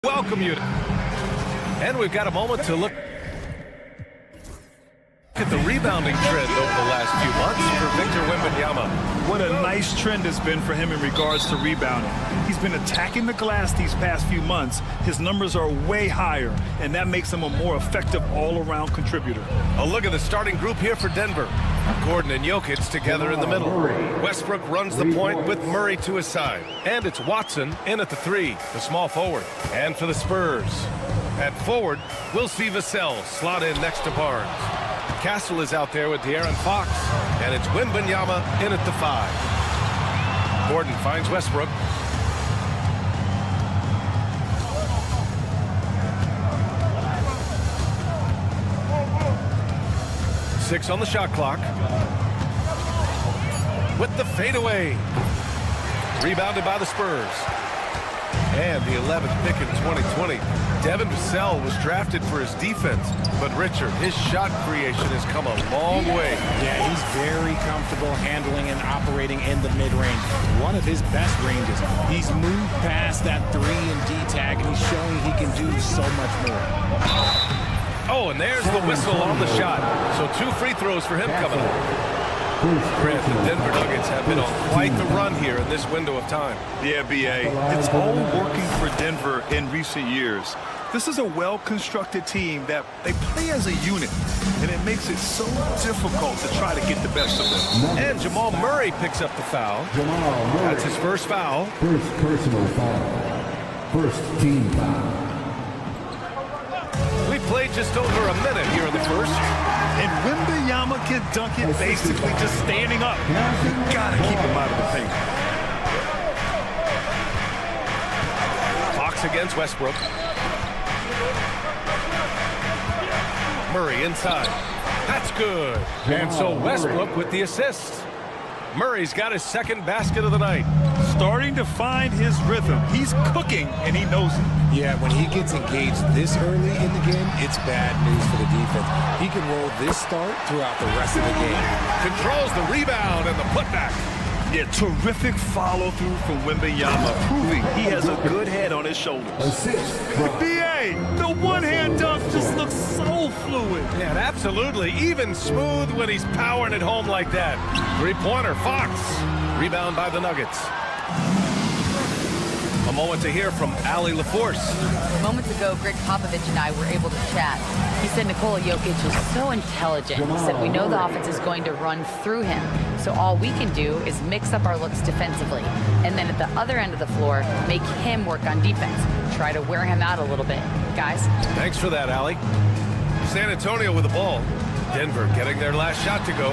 Welcome you. And we've got a moment to look at the rebounding trend over the last few months for Victor Wembanyama. What a nice trend has been for him in regards to rebounding. He's been attacking the glass these past few months. His numbers are way higher, and that makes him a more effective all-around contributor. A look at the starting group here for Denver. Gordon and Jokic together in the middle. Westbrook runs the point with Murray to his side. And it's Watson in at the 3, the small forward. And for the Spurs, at forward, we'll see Vassell slot in next to Barnes. Castle is out there with De'Aaron Fox, and it's Wembanyama in at the 5. Gordon finds Westbrook. Six on the shot clock. With the fadeaway. Rebounded by the Spurs. And the 11th pick in 2020. Devin Vassell was drafted for his defense. But Richard, his shot creation has come a long way. Yeah, he's very comfortable handling and operating in the mid-range. One of his best ranges. He's moved past that 3 and D tag, and he's showing he can do so much more. Oh, and there's the whistle on the shot. So 2 free throws for him coming up. Grant, the Denver Nuggets have been on quite the run here in this window of time. Yeah, B.A. It's all working for Denver in recent years. This is a well-constructed team that they play as a unit, and it makes it so difficult to try to get the best of them. And Jamal Murray picks up the foul. That's his first foul. First personal foul. First team foul. We played just over a minute here in the first. And Wembanyama can dunk it basically just standing up. You gotta keep him out of the paint. Fox against Westbrook. Murray inside. That's good. And so Westbrook with the assist. Murray's got his second basket of the night. Starting to find his rhythm. He's cooking, and he knows it. Yeah, when he gets engaged this early in the game, it's bad news for the defense. He can roll this start throughout the rest of the game. Controls the rebound and the putback. Yeah, terrific follow-through from Wembanyama, proving he has a good head on his shoulders. B.A., the one-hand dunk just looks so fluid. Yeah, absolutely. Even smooth when he's powering it home like that. Three-pointer, Fox. Rebound by the Nuggets. A moment to hear from Allie LaForce. Moments ago, Greg Popovich and I were able to chat. He said Nikola Jokic is so intelligent. He said we know the offense is going to run through him. So all we can do is mix up our looks defensively. And then at the other end of the floor, make him work on defense. Try to wear him out a little bit. Guys? Thanks for that, Allie. San Antonio with the ball. Denver getting their last shot to go.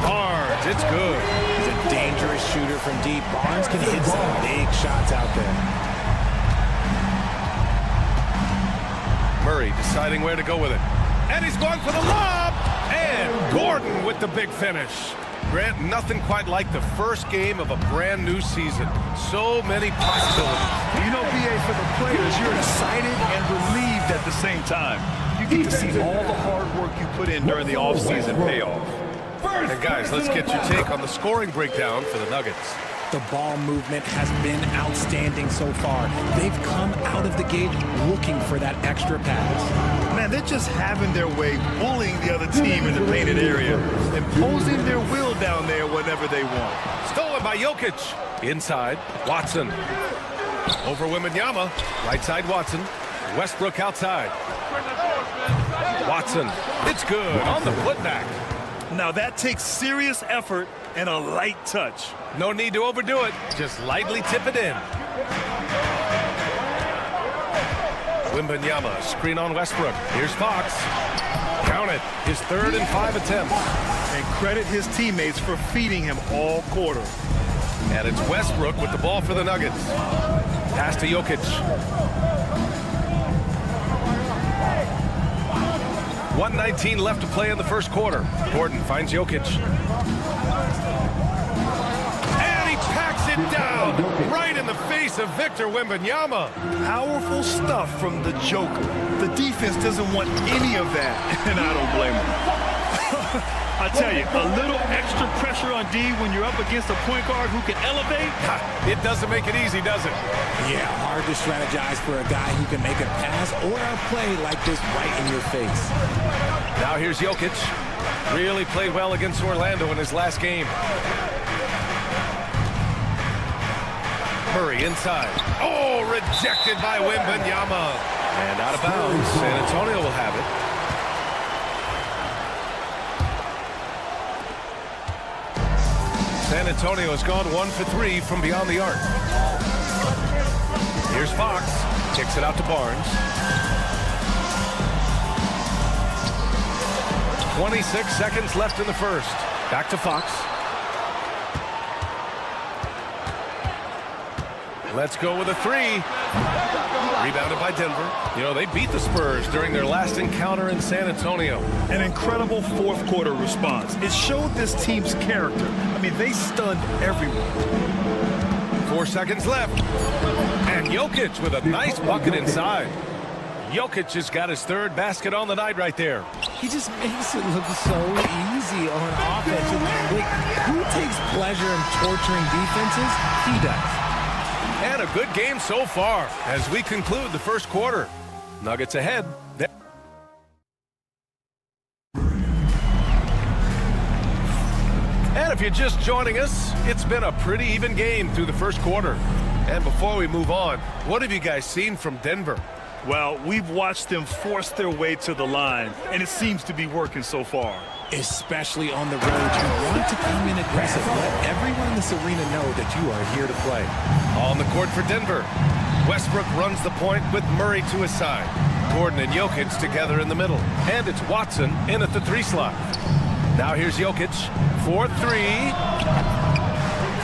Barnes, it's good. He's a dangerous shooter from deep. Barnes can hit some big shots out there. Murray deciding where to go with it. And he's going for the lob! And Gordon with the big finish. Grant, nothing quite like the first game of a brand new season. So many possibilities. You know, B.A., for the players, you're excited and relieved at the same time. You get to see all the hard work you put in during the offseason pay off. And guys, let's get your take on the scoring breakdown for the Nuggets. The ball movement has been outstanding so far. They've come out of the gate looking for that extra pass. Man, they're just having their way, bullying the other team in the painted area, imposing their will down there whenever they want. Stolen by Jokic. Inside, Watson. Over Wembanyama. Right side, Watson. Westbrook outside. Watson. It's good on the putback. Now that takes serious effort and a light touch. No need to overdo it. Just lightly tip it in. Wembanyama, screen on Westbrook. Here's Fox. Count it. His 3rd and 5 attempts. And credit his teammates for feeding him all quarter. And it's Westbrook with the ball for the Nuggets. Pass to Jokic. 1:19 left to play in the first quarter. Gordon finds Jokic. And he packs it down right in the face of Victor Wembanyama. Powerful stuff from the Joker. The defense doesn't want any of that, and I don't blame him. I tell you, a little extra pressure on D when you're up against a point guard who can elevate. It doesn't make it easy, does it? Yeah, hard to strategize for a guy who can make a pass or a play like this right in your face. Now here's Jokic. Really played well against Orlando in his last game. Murray inside. Oh, rejected by Wembanyama. And out of bounds. San Antonio will have it. San Antonio has gone 1 for 3 from beyond the arc. Here's Fox. Kicks it out to Barnes. 26 seconds left in the first. Back to Fox. Let's go with a three. Rebounded by Denver. You know, they beat the Spurs during their last encounter in San Antonio. An incredible fourth quarter response. It showed this team's character. I mean, they stunned everyone. 4 seconds left. And Jokic with a nice bucket inside. Jokic has got his third basket on the night right there. He just makes it look so easy on offense. Like, who takes pleasure in torturing defenses? He does. And a good game so far as we conclude the first quarter. Nuggets ahead. And if you're just joining us, it's been a pretty even game through the first quarter. And before we move on, what have you guys seen from Denver? Well, we've watched them force their way to the line, and it seems to be working so far. Especially on the road, you want to come in aggressive. Let everyone in this arena know that you are here to play. On the court for Denver, Westbrook runs the point with Murray to his side. Gordon and Jokic together in the middle. And it's Watson in at the 3 slot. Now here's Jokic for 3.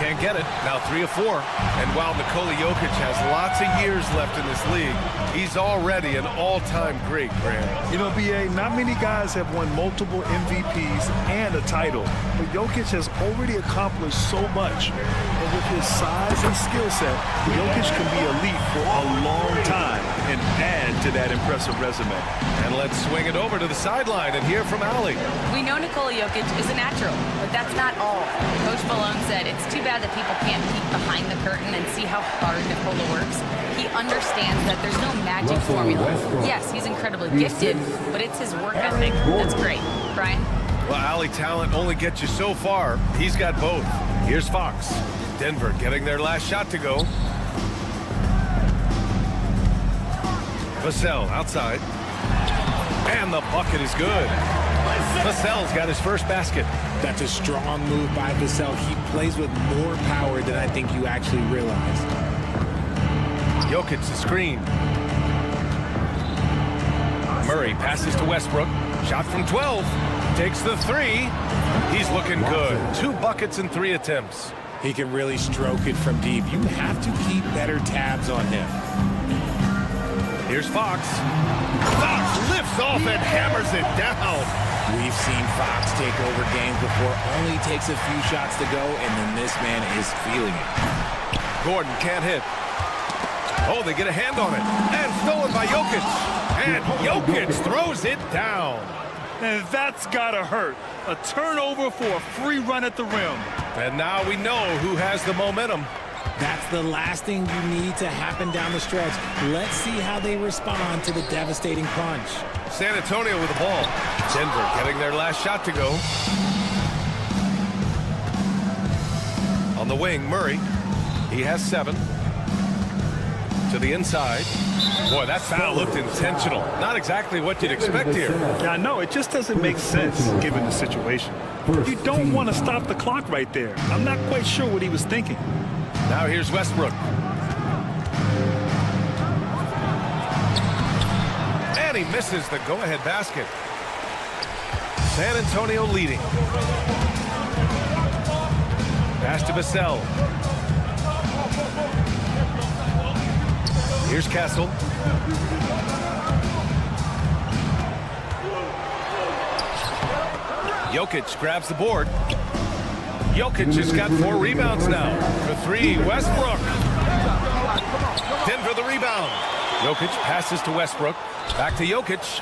Can't get it. Now 3 of 4. And while Nikola Jokic has lots of years left in this league, he's already an all-time great, Grant. You know, B.A., not many guys have won multiple MVPs and a title, but Jokic has already accomplished so much. And with his size and skill set, Jokic can be elite for a long time and add to that impressive resume. And let's swing it over to the sideline and hear from Allie. We know Nikola Jokic is a natural, but that's not all. Coach Malone said it's too bad that people can't peek behind the curtain and see how hard Nikola works. He understands that there's no magic formula. Yes, he's incredibly gifted, but it's his work ethic that's great. Brian? Well, Allie, talent only gets you so far. He's got both. Here's Fox. Denver getting their last shot to go. Vassell outside. And the bucket is good. Vassell's got his first basket. That's a strong move by Vassell. He plays with more power than I think you actually realize. Jokic the screen. Murray passes to Westbrook. Shot from 12. Takes the 3. He's looking good. 2 buckets in 3 attempts. He can really stroke it from deep. You have to keep better tabs on him. Here's Fox. Fox lifts off and hammers it down. We've seen Fox take over games before. Only takes a few shots to go, and then this man is feeling it. Gordon can't hit. Oh, they get a hand on it. And stolen by Jokic. And Jokic throws it down. And that's gotta hurt. A turnover for a free run at the rim. And now we know who has the momentum. That's the last thing you need to happen down the stretch. Let's see how they respond to the devastating punch. San Antonio with the ball. Denver getting their last shot to go. On the wing, Murray. He has 7. To the inside. Boy, that foul looked intentional. Not exactly what you'd expect here. Yeah, I know. It just doesn't make sense given the situation. You don't want to stop the clock right there. I'm not quite sure what he was thinking. Now here's Westbrook. And he misses the go-ahead basket. San Antonio leading. Pass to Vassell. Here's Castle. Jokic grabs the board. Jokic has got 4 rebounds now. For 3, Westbrook. Denver the rebound. Jokic passes to Westbrook. Back to Jokic.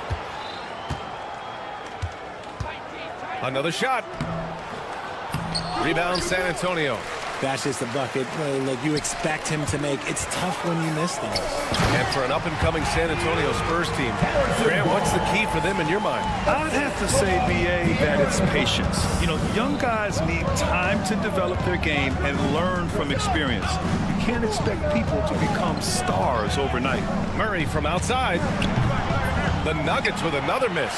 Another shot. Rebound San Antonio. That's just a bucket. Look, you expect him to make. It's tough when you miss those. And for an up-and-coming San Antonio Spurs team, Graham, what's the key for them in your mind? I'd have to say, B.A., that it's patience. You know, young guys need time to develop their game and learn from experience. You can't expect people to become stars overnight. Murray from outside. The Nuggets with another miss.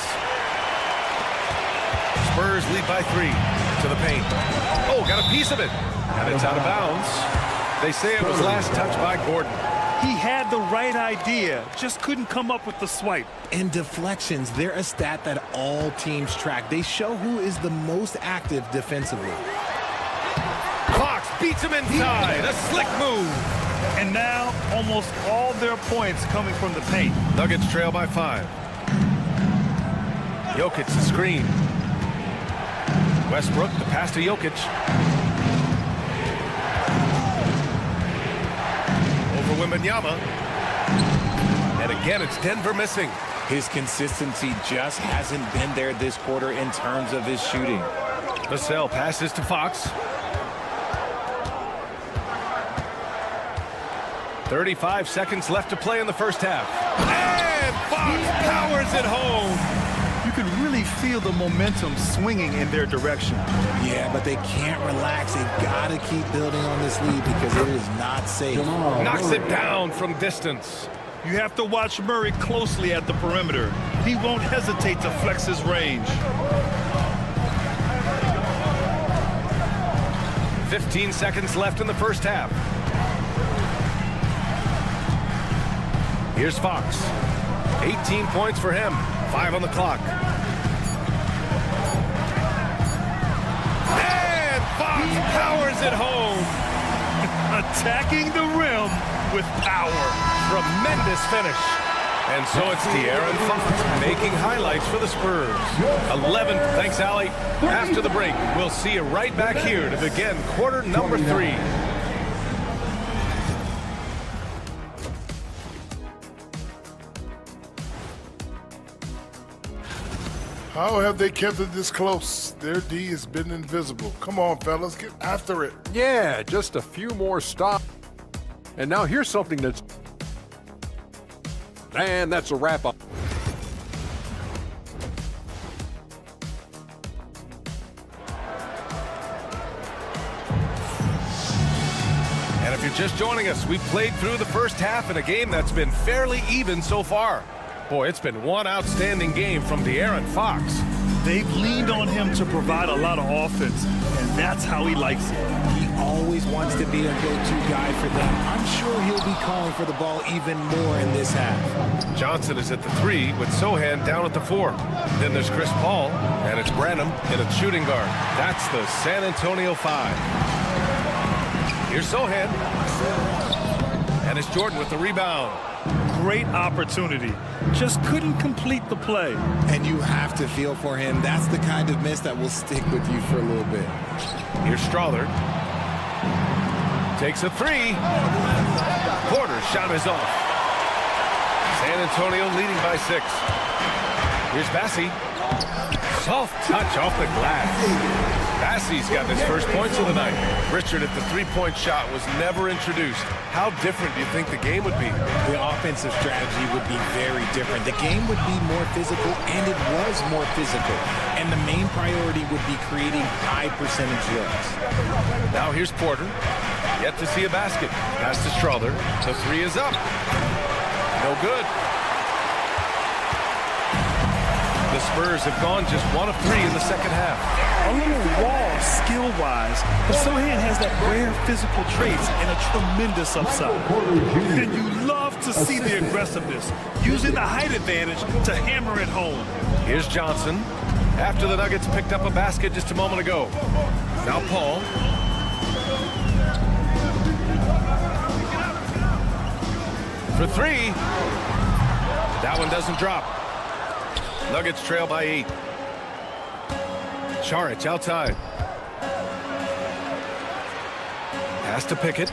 Spurs lead by 3 to the paint. Oh, got a piece of it. And it's out of bounds. They say it was last touched by Gordon. He had the right idea, just couldn't come up with the swipe. And deflections, they're a stat that all teams track. They show who is the most active defensively. Fox beats him inside. A slick move. And now, almost all their points coming from the paint. Nuggets trail by 5. Jokic the screen. Westbrook, the pass to Jokic. Over Wembanyama. And again, it's Denver missing. His consistency just hasn't been there this quarter in terms of his shooting. Vassell passes to Fox. 35 seconds left to play in the first half. And Fox powers it home. You can really feel the momentum swinging in their direction. Yeah, but they can't relax. They've got to keep building on this lead because it is not safe. Knocks it down from distance. You have to watch Murray closely at the perimeter. He won't hesitate to flex his range. 15 seconds left in the first half. Here's Fox. 18 points for him. 5 on the clock. And Fox powers it home. Attacking the rim with power. Tremendous finish. And so it's De'Aaron Fox making highlights for the Spurs. 11. Thanks, Allie. After the break, we'll see you right back here to begin quarter number 3. How have they kept it this close? Their D has been invisible. Come on, fellas, get after it. Yeah, just a few more stops. And now here's something that's... And that's a wrap-up. And if you're just joining us, we've played through the first half in a game that's been fairly even so far. Boy, it's been one outstanding game from De'Aaron Fox. They've leaned on him to provide a lot of offense, and that's how he likes it. He always wants to be a go-to guy for them. I'm sure he'll be calling for the ball even more in this half. Johnson is at the 3 with Sohan down at the 4. Then there's Chris Paul, and it's Branham in a shooting guard. That's the San Antonio 5. Here's Sohan. And it's Jordan with the rebound. Great opportunity. Just couldn't complete the play. And you have to feel for him. That's the kind of miss that will stick with you for a little bit. Here's Strawther. Takes a 3. Porter's shot is off. San Antonio leading by 6. Here's Bassi. Soft touch off the glass. Bassi's got his first points of the night. Richard, if the three-point shot was never introduced, how different do you think the game would be? The offensive strategy would be very different. The game would be more physical, and it was more physical. And the main priority would be creating high percentage looks. Now here's Porter. Yet to see a basket. Pass to Strawther. The 3 is up. No good. The Spurs have gone just 1 of 3 in the second half. A little raw skill-wise, but Sohan has that rare physical traits and a tremendous upside. And you love to see the aggressiveness, using the height advantage to hammer it home. Here's Johnson. After the Nuggets picked up a basket just a moment ago. Now Paul. For 3. That one doesn't drop. Nuggets trail by 8. Saric outside. Pass to Pickett.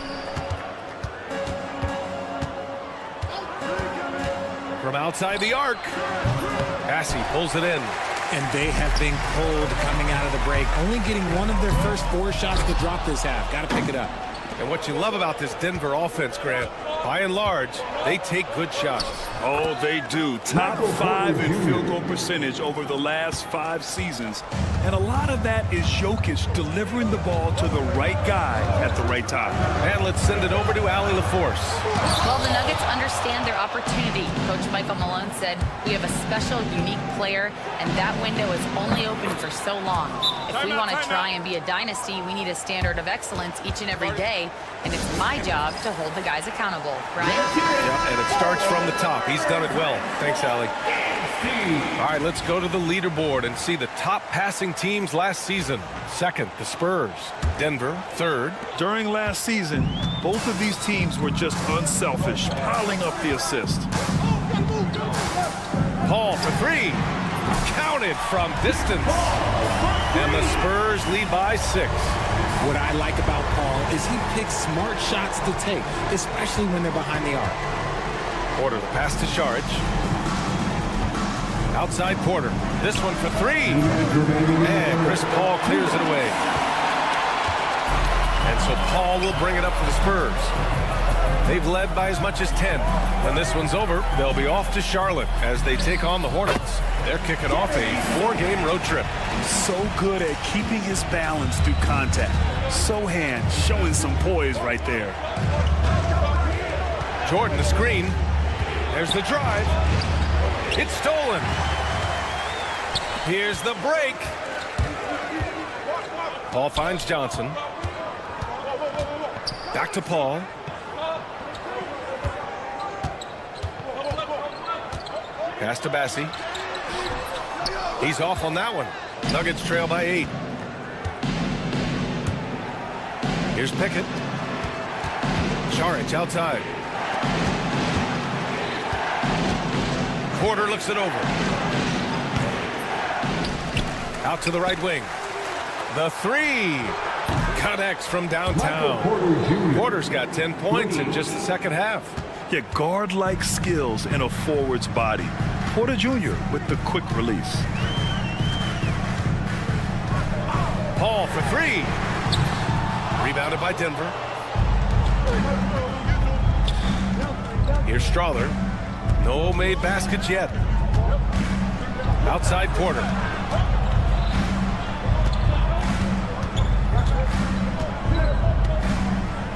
From outside the arc. Bassi pulls it in. And they have been cold coming out of the break. Only getting one of their first 4 shots to drop this half. Got to pick it up. And what you love about this Denver offense, Grant, by and large, they take good shots. Oh, they do. Top 5 in field goal percentage over the last 5 seasons. And a lot of that is Jokic delivering the ball to the right guy at the right time. And let's send it over to Allie LaForce. Well, the Nuggets understand their opportunity. Coach Michael Malone said, we have a special, unique player, and that window is only open for so long. If we want to try and be a dynasty, we need a standard of excellence each and every day, and it's my job to hold the guys accountable. Brian? Yeah, and it starts from the top. He's done it well. Thanks, Allie. All right, let's go to the leaderboard and see the top passing teams last season. Second, the Spurs. Denver, third. During last season, both of these teams were just unselfish, piling up the assist. Paul for 3. Counted from distance. And the Spurs lead by 6. What I like about Paul is he picks smart shots to take, especially when they're behind the arc. Porter, the pass to Saric. Outside Porter. This one for 3. And Chris Paul clears it away. And so Paul will bring it up for the Spurs. They've led by as much as 10. When this one's over, they'll be off to Charlotte as they take on the Hornets. They're kicking off a 4-game road trip. So good at keeping his balance through contact. Sohan showing some poise right there. Jordan, the screen. There's the drive. It's stolen. Here's the break. Paul finds Johnson. Back to Paul. Pass to Bassie. He's off on that one. Nuggets trail by 8. Here's Pickett. Saric outside. Porter looks it over. Out to the right wing. The 3 connects from downtown. Porter's got 10 points in just the second half. Yeah, guard-like skills in a forward's body. Porter Jr. with the quick release. Paul for 3. Rebounded by Denver. Here's Strawler. No made baskets yet. Outside Porter.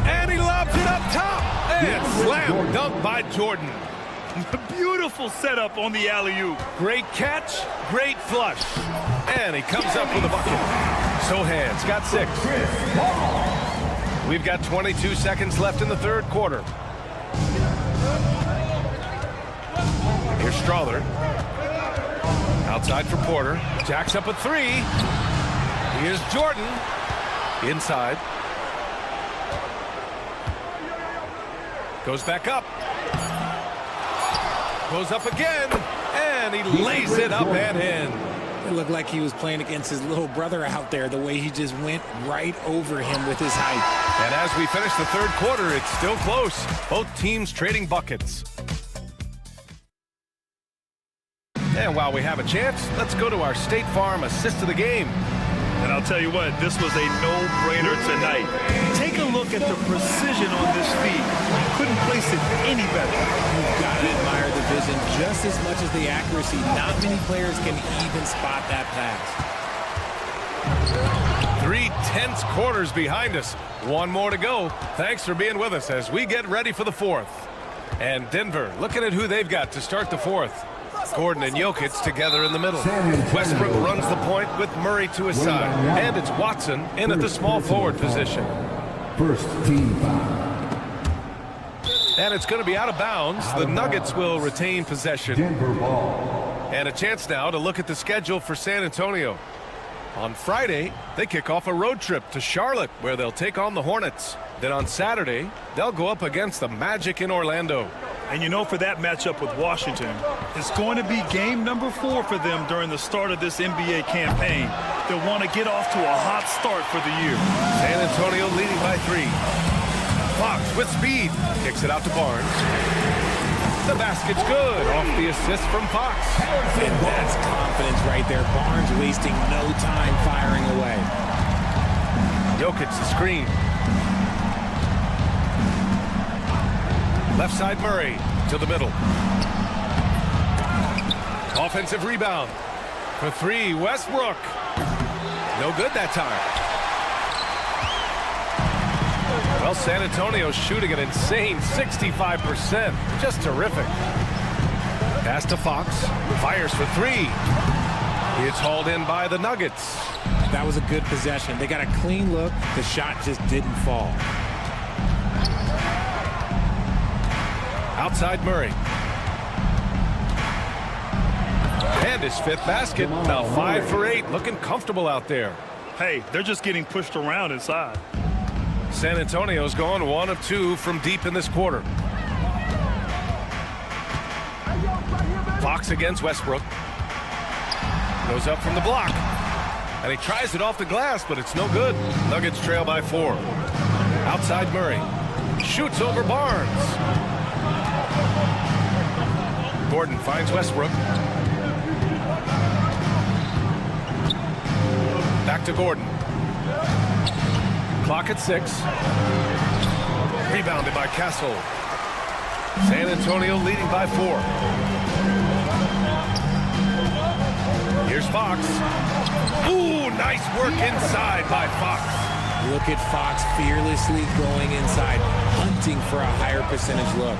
And he lobs it up top. And slam dunk by Jordan. Beautiful setup on the alley-oop. Great catch, great flush. And he comes up with a bucket. Sohan's got 6. We've got 22 seconds left in the third quarter. Here's Strawler. Outside for Porter. Jacks up a 3. Here's Jordan. Inside. Goes back up. Goes up again. And he lays it up and in. It looked like he was playing against his little brother out there, the way he just went right over him with his height. And as we finish the third quarter, it's still close. Both teams trading buckets. And while we have a chance, let's go to our State Farm assist of the game. And I'll tell you what, this was a no-brainer tonight. Take a look at the precision on this feed. Couldn't place it any better. You've got to admire the vision just as much as the accuracy. Not many players can even spot that pass. 3 tense quarters behind us. One more to go. Thanks for being with us as we get ready for the fourth. And Denver, looking at who they've got to start the fourth. Gordon and Jokic together in the middle. Westbrook runs the point with Murray to his side. And it's Watson in at the small forward position. First team foul. And it's going to be out of bounds. The Nuggets will retain possession. Denver ball. And a chance now to look at the schedule for San Antonio. On Friday, they kick off a road trip to Charlotte, where they'll take on the Hornets. Then on Saturday, they'll go up against the Magic in Orlando. And you know, for that matchup with Washington, it's going to be game number 4 for them during the start of this NBA campaign. They'll want to get off to a hot start for the year. San Antonio leading by 3. Fox with speed. Kicks it out to Barnes. The basket's good off the assist from Fox. And that's confidence right there. Barnes wasting no time firing away. Jokic the screen. Left side Murray to the middle. Offensive rebound. For three, Westbrook. No good that time. Well, San Antonio's shooting an insane 65%. Just terrific. Pass to Fox. Fires for three. It's hauled in by the Nuggets. That was a good possession. They got a clean look. The shot just didn't fall. Outside Murray. And his fifth basket. Now 5 for 8. Looking comfortable out there. Hey, they're just getting pushed around inside. San Antonio's gone 1 of 2 from deep in this quarter. Fox against Westbrook. Goes up from the block. And he tries it off the glass, but it's no good. Nuggets trail by 4. Outside Murray. Shoots over Barnes. Gordon finds Westbrook. Back to Gordon. Clock at 6. Rebounded by Castle. San Antonio leading by 4. Here's Fox. Ooh, nice work inside by Fox. Look at Fox fearlessly going inside, hunting for a higher percentage look.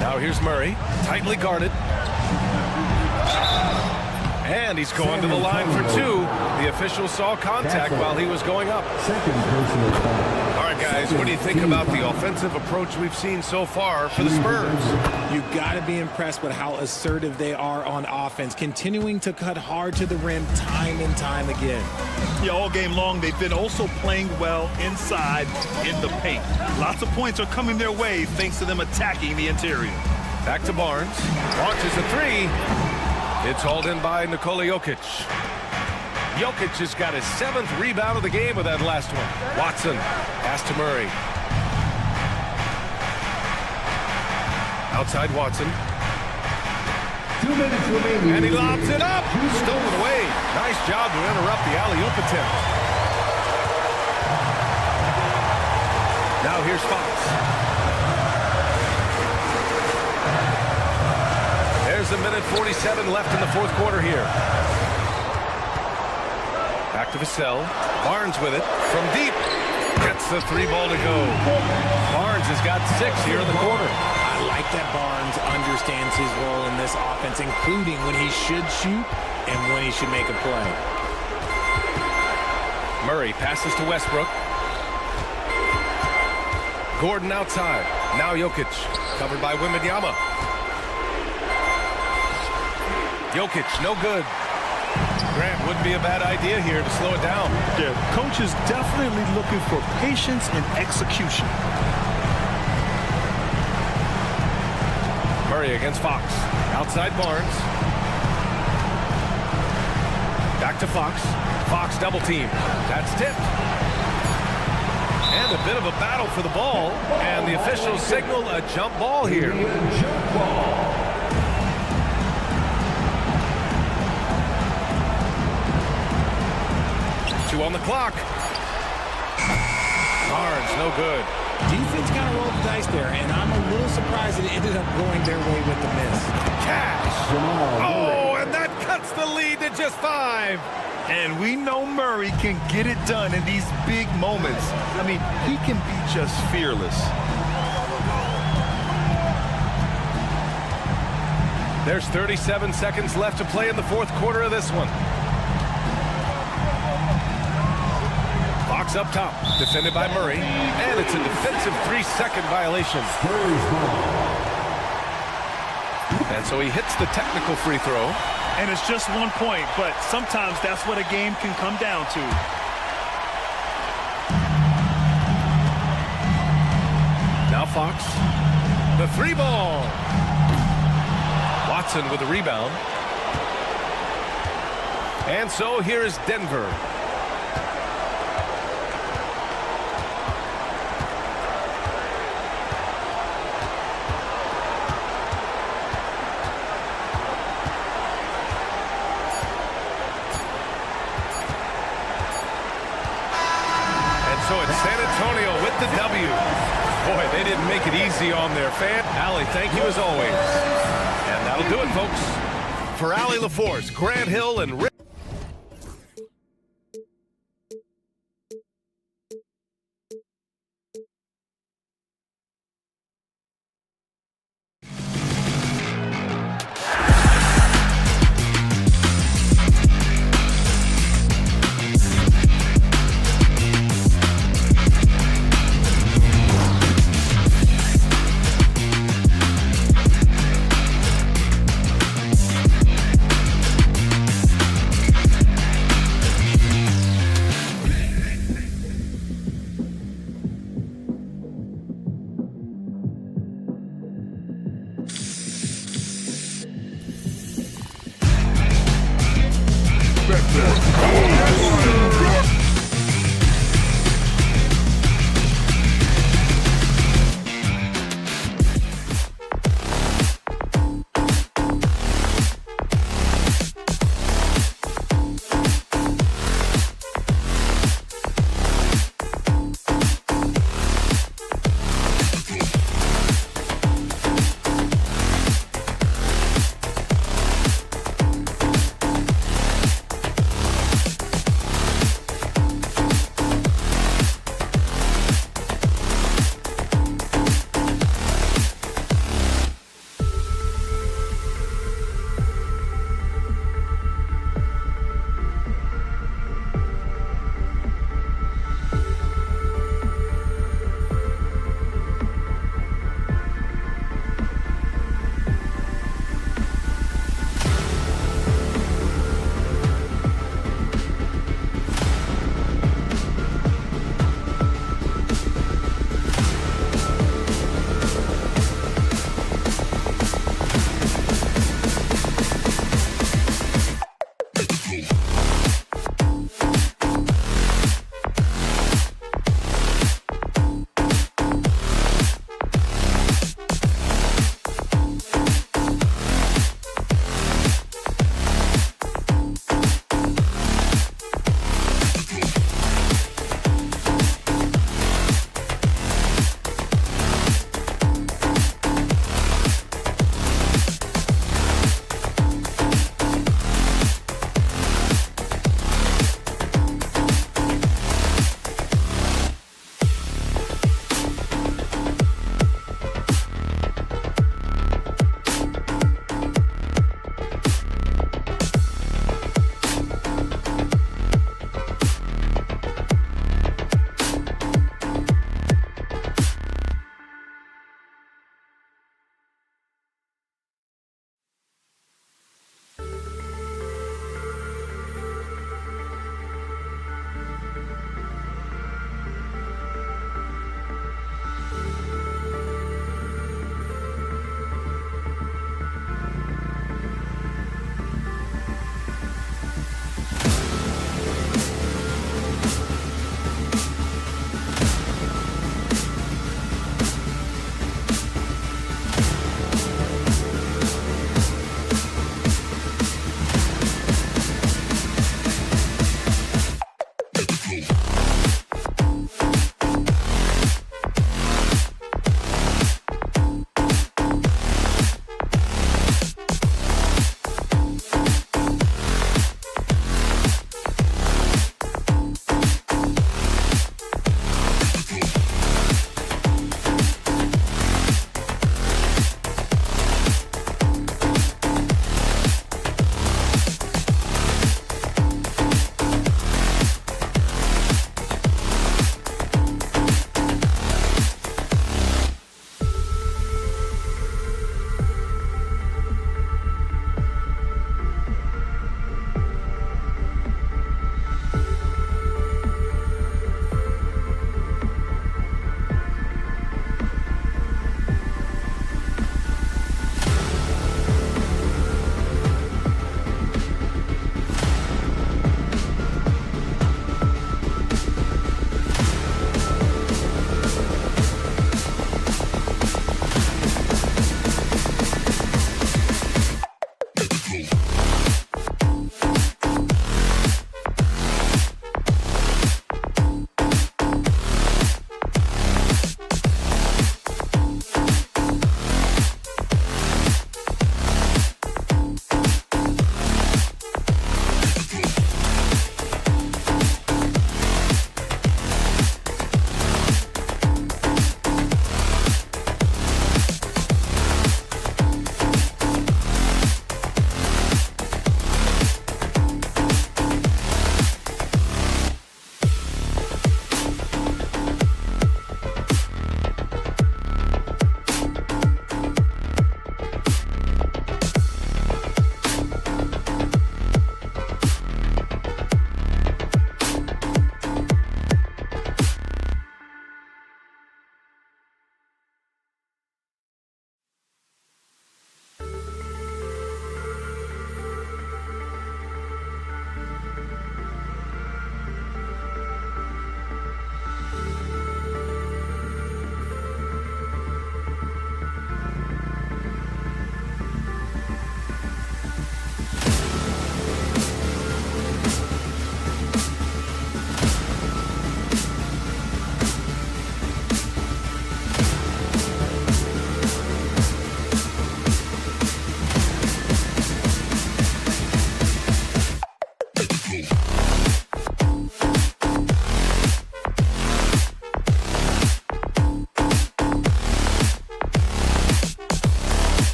Now here's Murray, tightly guarded. And he's going to the line for 2. The official saw contact while he was going up. Second personal foul. All right, guys, what do you think about the offensive approach we've seen so far for the Spurs? You got to be impressed with how assertive they are on offense, continuing to cut hard to the rim time and time again. Yeah, all game long, they've been also playing well inside in the paint. Lots of points are coming their way thanks to them attacking the interior. Back to Barnes. Launches a 3. It's hauled in by Nikola Jokic. Jokic has got his 7th rebound of the game with that last one. Watson. Pass to Murray. Outside Watson. 2 minutes remaining. And he lobs it up. Stolen away. Nice job to interrupt the alley-oop attempt. Now here's Fox. There's a minute 47 left in the fourth quarter here. Back to Vassell. Barnes with it from deep. Gets the 3 ball to go. Barnes has got 6 here in the quarter. I like that Barnes understands his role in this offense, including when he should shoot and when he should make a play. Murray passes to Westbrook. Gordon outside. Now Jokic. Covered by Wembanyama. Jokic, no good. Grant, wouldn't be a bad idea here to slow it down. Yeah, coach is definitely looking for patience and execution. Murray against Fox. Outside Barnes. Back to Fox. Fox double team. That's tipped. And a bit of a battle for the ball. And the officials signal a jump ball here. Jump ball. On the clock. Barnes, no good. Defense kind of rolled the dice there, and I'm a little surprised it ended up going their way with the miss. Cash. Oh, and that cuts the lead to just 5. And we know Murray can get it done in these big moments. I mean, he can be just fearless. There's 37 seconds left to play in the fourth quarter of this one. Fox up top, defended by Murray, and it's a defensive 3-second violation. And so he hits the technical free throw. And it's just 1 point, but sometimes that's what a game can come down to. Now Fox, the 3 ball. Watson with the rebound. And so here is Denver. with the W. Boy, they didn't make it easy on their fan. Allie, thank you as always. And that'll do it, folks. For Allie LaForce, Grant Hill, and Rick.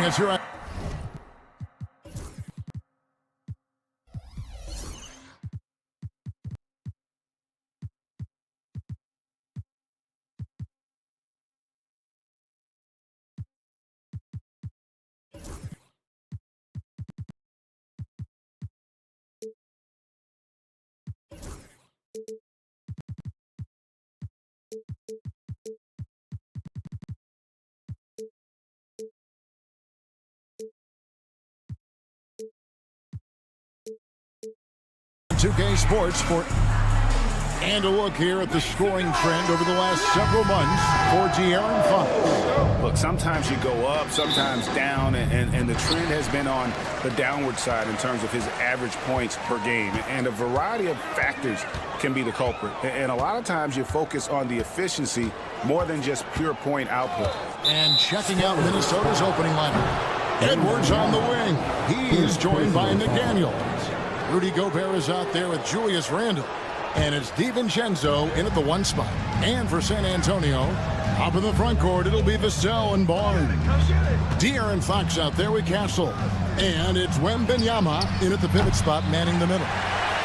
us here. Two-K Sports and a look here at the scoring trend over the last several months for De'Aaron Fox. Look, sometimes you go up, sometimes down, and the trend has been on the downward side in terms of his average points per game. And a variety of factors can be the culprit. And a lot of times you focus on the efficiency more than just pure point output. And checking out Minnesota's opening lineup. Edwards on the wing. He is joined by McDaniels. Rudy Gobert is out there with Julius Randle. And it's DiVincenzo in at the 1 spot. And for San Antonio, up in the front court, it'll be Vassell and Barnes. De'Aaron Fox out there with Castle. And it's Wembanyama in at the pivot spot, manning the middle.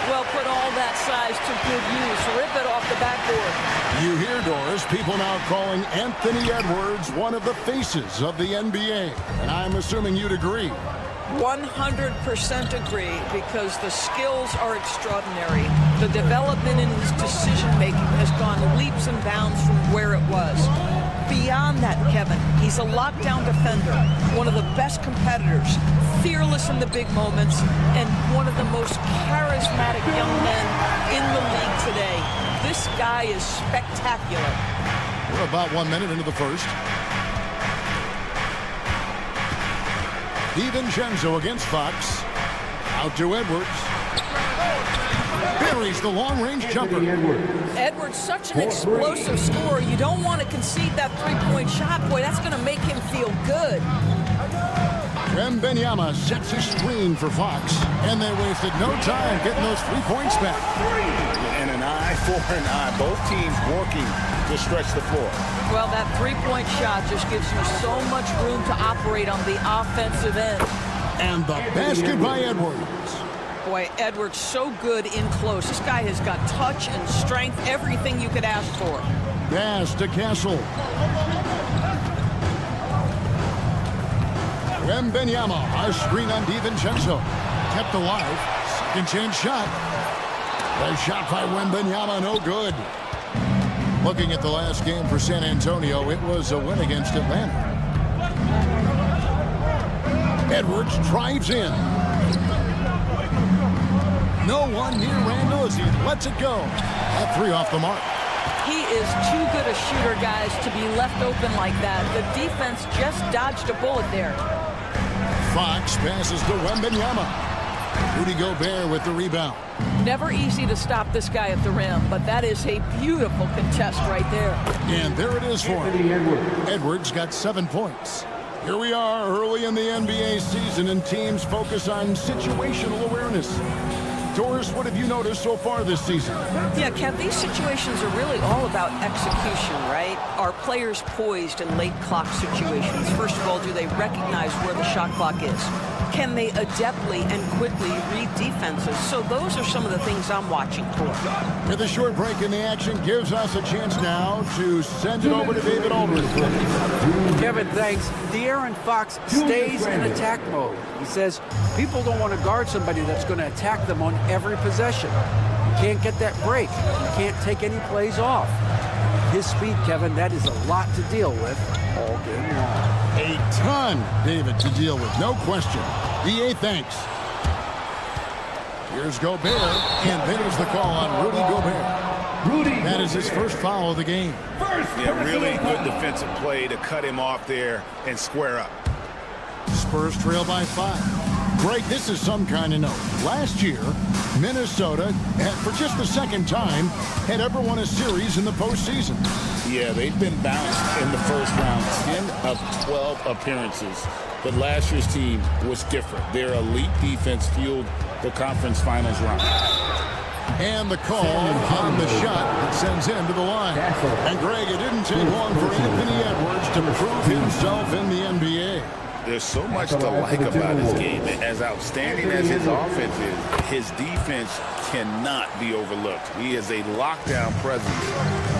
Well, put all that size to good use. Rip it off the backboard. You hear, Doris, people now calling Anthony Edwards one of the faces of the NBA. And I'm assuming you'd agree. 100% agree, because the skills are extraordinary. The development in his decision-making has gone leaps and bounds from where it was. Beyond that, Kevin, he's a lockdown defender, one of the best competitors, fearless in the big moments, and one of the most charismatic young men in the league today. This guy is spectacular. We're about 1 minute into the first. DiVincenzo against Fox. Out to Edwards. Buries the long-range jumper. Edwards, such an explosive scorer. You don't want to concede that three-point shot. Boy, that's going to make him feel good. Wembanyama sets a screen for Fox. And they wasted no time getting those 3 points back. And an eye for an eye. Both teams working to stretch the floor. Well, that three-point shot just gives you so much room to operate on the offensive end. And the basket by Edwards. Boy, Edwards so good in close. This guy has got touch and strength, everything you could ask for. Pass to Castle. Wembanyama, a screen on DiVincenzo. Kept alive. Second chance shot. The shot by Wembanyama, no good. Looking at the last game for San Antonio, it was a win against Atlanta. Edwards drives in. No one near Randle as he lets it go. That 3 off the mark. He is too good a shooter, guys, to be left open like that. The defense just dodged a bullet there. Fox passes to Wembanyama. Rudy Gobert with the rebound. Never easy to stop this guy at the rim, but that is a beautiful contest right there. And there it is for him. Edwards got 7 points. Here we are early in the NBA season, and teams focus on situational awareness. Doris, what have you noticed so far this season? Yeah, Kev, these situations are really all about execution, right? Are players poised in late clock situations? First of all, do they recognize where the shot clock is? Can they adeptly and quickly read defenses? So those are some of the things I'm watching for. With a short break in the action, gives us a chance now to send it over to David Aldridge. Kevin, thanks. De'Aaron Fox stays in attack mode. He says people don't want to guard somebody that's going to attack them on every possession. You can't get that break. You can't take any plays off. His speed, Kevin, that is a lot to deal with all game long. A ton, David, to deal with, no question. EA, thanks. Here's Gobert, and there's the call on Rudy Gobert. That is his first foul of the game. Yeah, really good defensive play to cut him off there and square up. Spurs trail by 5. Greg, this is some kind of note. Last year, Minnesota, for just the second time, had ever won a series in the postseason. Yeah, they've been bounced in the first round, 10 of 12 appearances. But last year's team was different. Their elite defense fueled the conference finals run. And the call on the shot that sends him to the line. And Greg, it didn't take long for Anthony Edwards to prove himself in the NBA. There's so much to like about his game. As outstanding as his offense is, his defense cannot be overlooked. He is a lockdown presence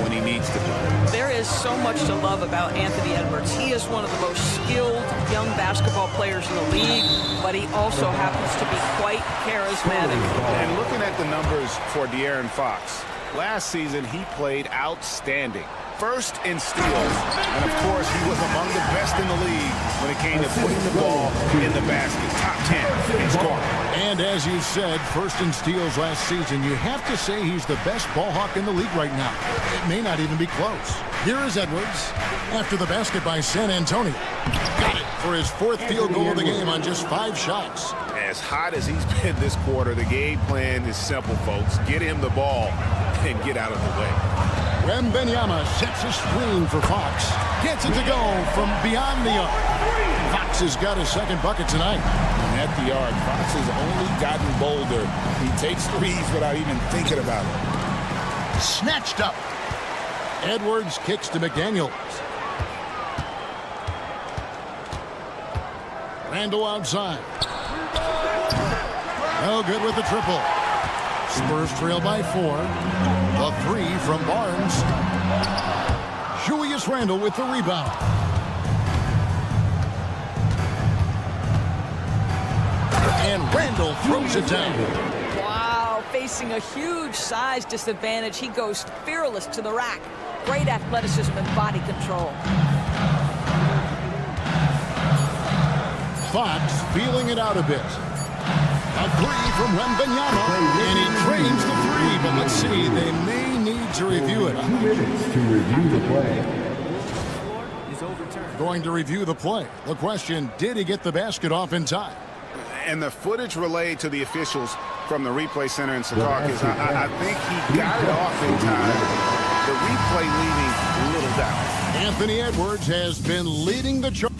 when he needs to be. There is so much to love about Anthony Edwards. He is one of the most skilled young basketball players in the league, but he also happens to be quite charismatic. And looking at the numbers for De'Aaron Fox, last season he played outstanding. First in steals, and of course he was among the best in the league when it came to putting the ball in the basket. Top 10 in scoring. And as you said, first in steals last season, you have to say he's the best ball hawk in the league right now. It may not even be close. Here is Edwards after the basket by San Antonio. Got it for his 4th field goal of the game on just 5 shots. As hot as he's been this quarter, the game plan is simple, folks. Get him the ball and get out of the way. Wembanyama sets a screen for Fox. Gets it to go from beyond the arc. Fox has got his 2nd bucket tonight. And at the arc, Fox has only gotten bolder. He takes threes without even thinking about it. Snatched up. Edwards kicks to McDaniels. Randall outside. No good with the triple. Spurs trail by 4. The 3 from Barnes. Julius Randle with the rebound. And Randle throws it down. Wow, facing a huge size disadvantage, he goes fearless to the rack. Great athleticism and body control. Fox feeling it out a bit. A 3 from Wembanyama, and he drains the 3, but let's see, they may need to review it. 2 minutes to review the play. Going to review the play. The question, did he get the basket off in time? And the footage relayed to the officials from the replay center in Secaucus, I think he got it off in time. The replay leaving little doubt. Anthony Edwards has been leading the charge.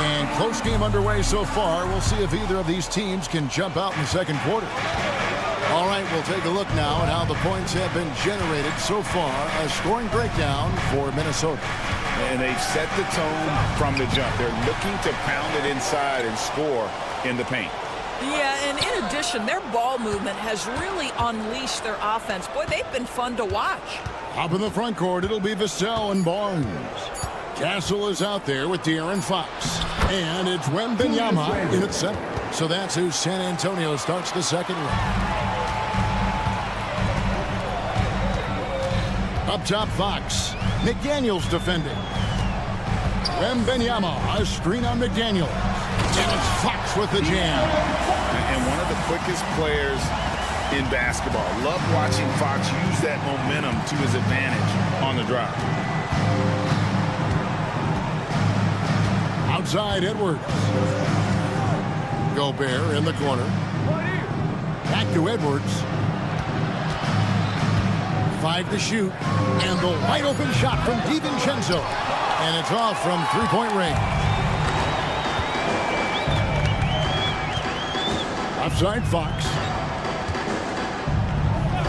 And close game underway so far. We'll see if either of these teams can jump out in the 2nd quarter. All right, we'll take a look now at how the points have been generated so far. A scoring breakdown for Minnesota. And they've set the tone from the jump. They're looking to pound it inside and score in the paint. Yeah, and in addition, their ball movement has really unleashed their offense. Boy, they've been fun to watch. Up in the front court, it'll be Vassell and Barnes. Castle is out there with De'Aaron Fox. And it's Wembanyama in at center. So that's who San Antonio starts the 2nd round. Up top, Fox. McDaniels defending. Wembanyama, a screen on McDaniels. And it's Fox with the jam. And one of the quickest players in basketball. Love watching Fox use that momentum to his advantage on the drive. Outside Edwards. Gobert in the corner. Back to Edwards. 5 to shoot. And the wide open shot from DiVincenzo. And it's off from 3-point range. Outside Fox.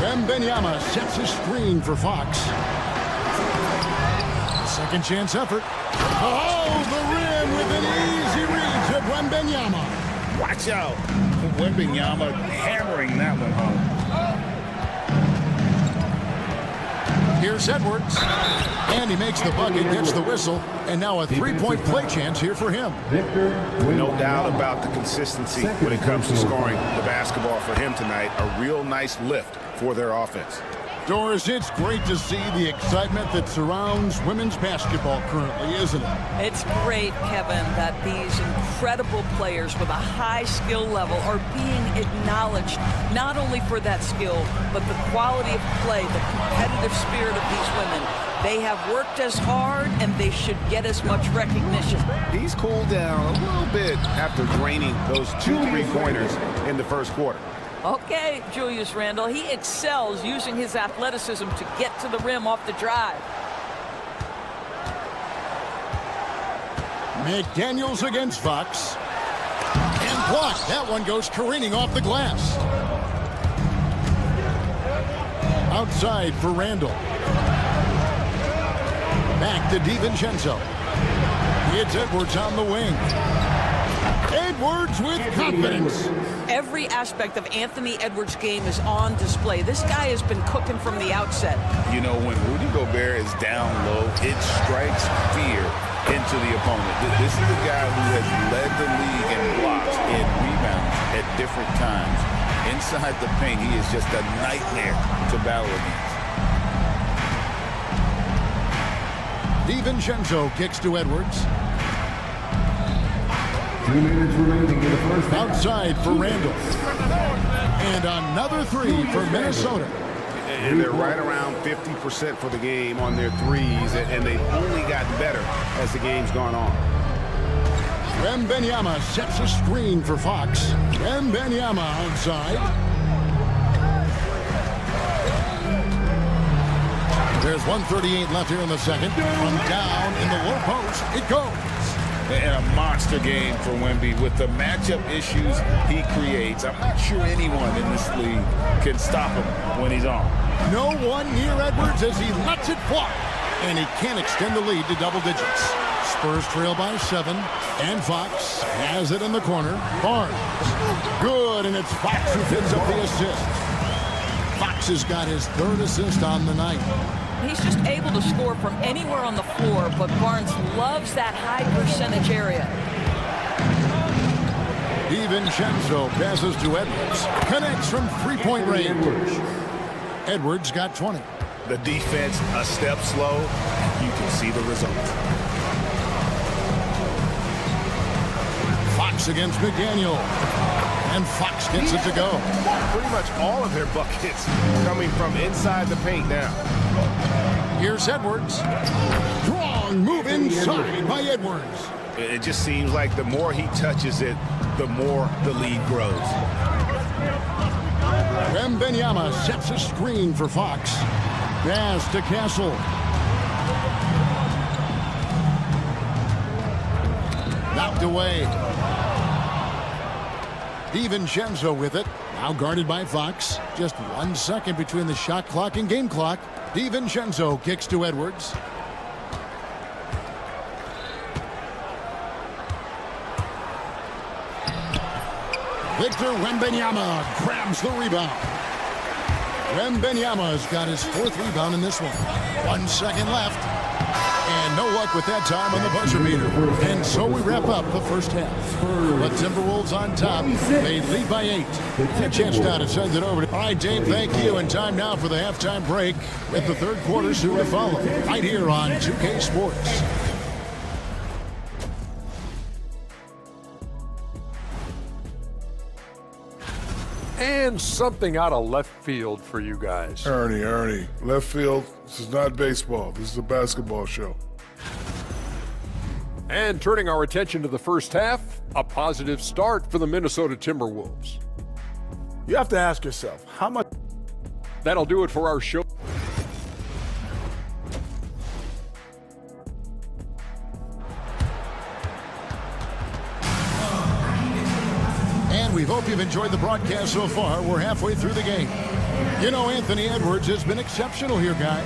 Wembanyama sets a screen for Fox. Second chance effort. Oh, the rim with an easy read to Wembanyama. Watch out. Wembanyama hammering that one home. Here's Edwards. And he makes the bucket, gets the whistle, and now a 3-point play chance here for him. No doubt about the consistency when it comes to scoring the basketball for him tonight. A real nice lift for their offense. Doris, it's great to see the excitement that surrounds women's basketball currently, isn't it? It's great, Kevin, that these incredible players with a high skill level are being acknowledged, not only for that skill, but the quality of play, the competitive spirit of these women. They have worked as hard, and they should get as much recognition. He's cooled down a little bit after draining those 2 3-pointers in the first quarter. Okay, Julius Randle, he excels using his athleticism to get to the rim off the drive. McDaniels against Fox. And blocked. That one goes careening off the glass. Outside for Randle. Back to DiVincenzo. It's Edwards on the wing. Edwards with confidence. Every aspect of Anthony Edwards' game is on display. This guy has been cooking from the outset. You know, when Rudy Gobert is down low, it strikes fear into the opponent. This is a guy who has led the league in blocks and rebounds at different times. Inside the paint, he is just a nightmare to battle against. DiVincenzo kicks to Edwards. 2 minutes remaining in the first half. Outside for Randall. And another three for Minnesota. And they're right around 50% for the game on their threes, and they've only gotten better as the game's gone on. Wembanyama sets a screen for Fox. Wembanyama outside. There's 1:38 left here in the second. From down in the low post, it goes. And a monster game for Wemby with the matchup issues he creates. I'm not sure anyone in this league can stop him when he's on. No one near Edwards as he lets it fly. And he can't extend the lead to double digits. Spurs trail by 7. And Fox has it in the corner. Barnes. Good, and it's Fox who picks up the assist. Fox has got his 3rd assist on the night. He's just able to score from anywhere on the floor, but Barnes loves that high percentage area. DiVincenzo passes to Edwards. Connects from three-point range. Edwards got 20. The defense a step slow. You can see the result. Fox against McDaniel. And Fox gets it to go. Pretty much all of their buckets coming from inside the paint now. Here's Edwards. Strong move inside by Edwards. It just seems like the more he touches it, the more the lead grows. Wembanyama sets a screen for Fox. Pass to Castle. Knocked away. DiVincenzo with it. Now guarded by Fox. Just 1 second between the shot clock and game clock. DiVincenzo kicks to Edwards. Victor Wembanyama grabs the rebound. Wembanyama's got his 4th rebound in this one. 1 second left. And no luck with that time on the buzzer beater. And so we wrap up the first half. The Timberwolves on top. They lead by 8. A chance now to send it over. All right, Dave, thank you. And time now for the halftime break with the third quarter soon to follow. Right here on 2K Sports. And something out of left field for you guys. Ernie, left field. This is not baseball. This is a basketball show. And turning our attention to the first half, a positive start for the Minnesota Timberwolves. You have to ask yourself, how much? That'll do it for our show. And we hope you've enjoyed the broadcast so far. We're halfway through the game. You know, Anthony Edwards has been exceptional here, guys.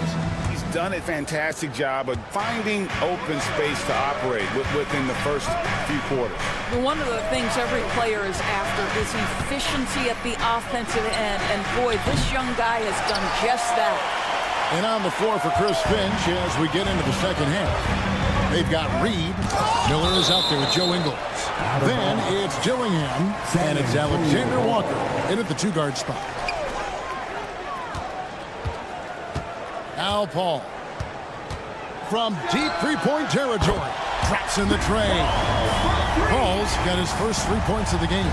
He's done a fantastic job of finding open space to operate within the first few quarters. One of the things every player is after is efficiency at the offensive end. And boy, this young guy has done just that. And on the floor for Chris Finch as we get into the second half. They've got Reed. Miller is out there with Joe Ingles. Then it's Dillingham. And it's Alexander Walker in at the 2-guard spot. Al Paul. From deep three-point territory. Drops in the tray. Paul's got his first 3 points of the game.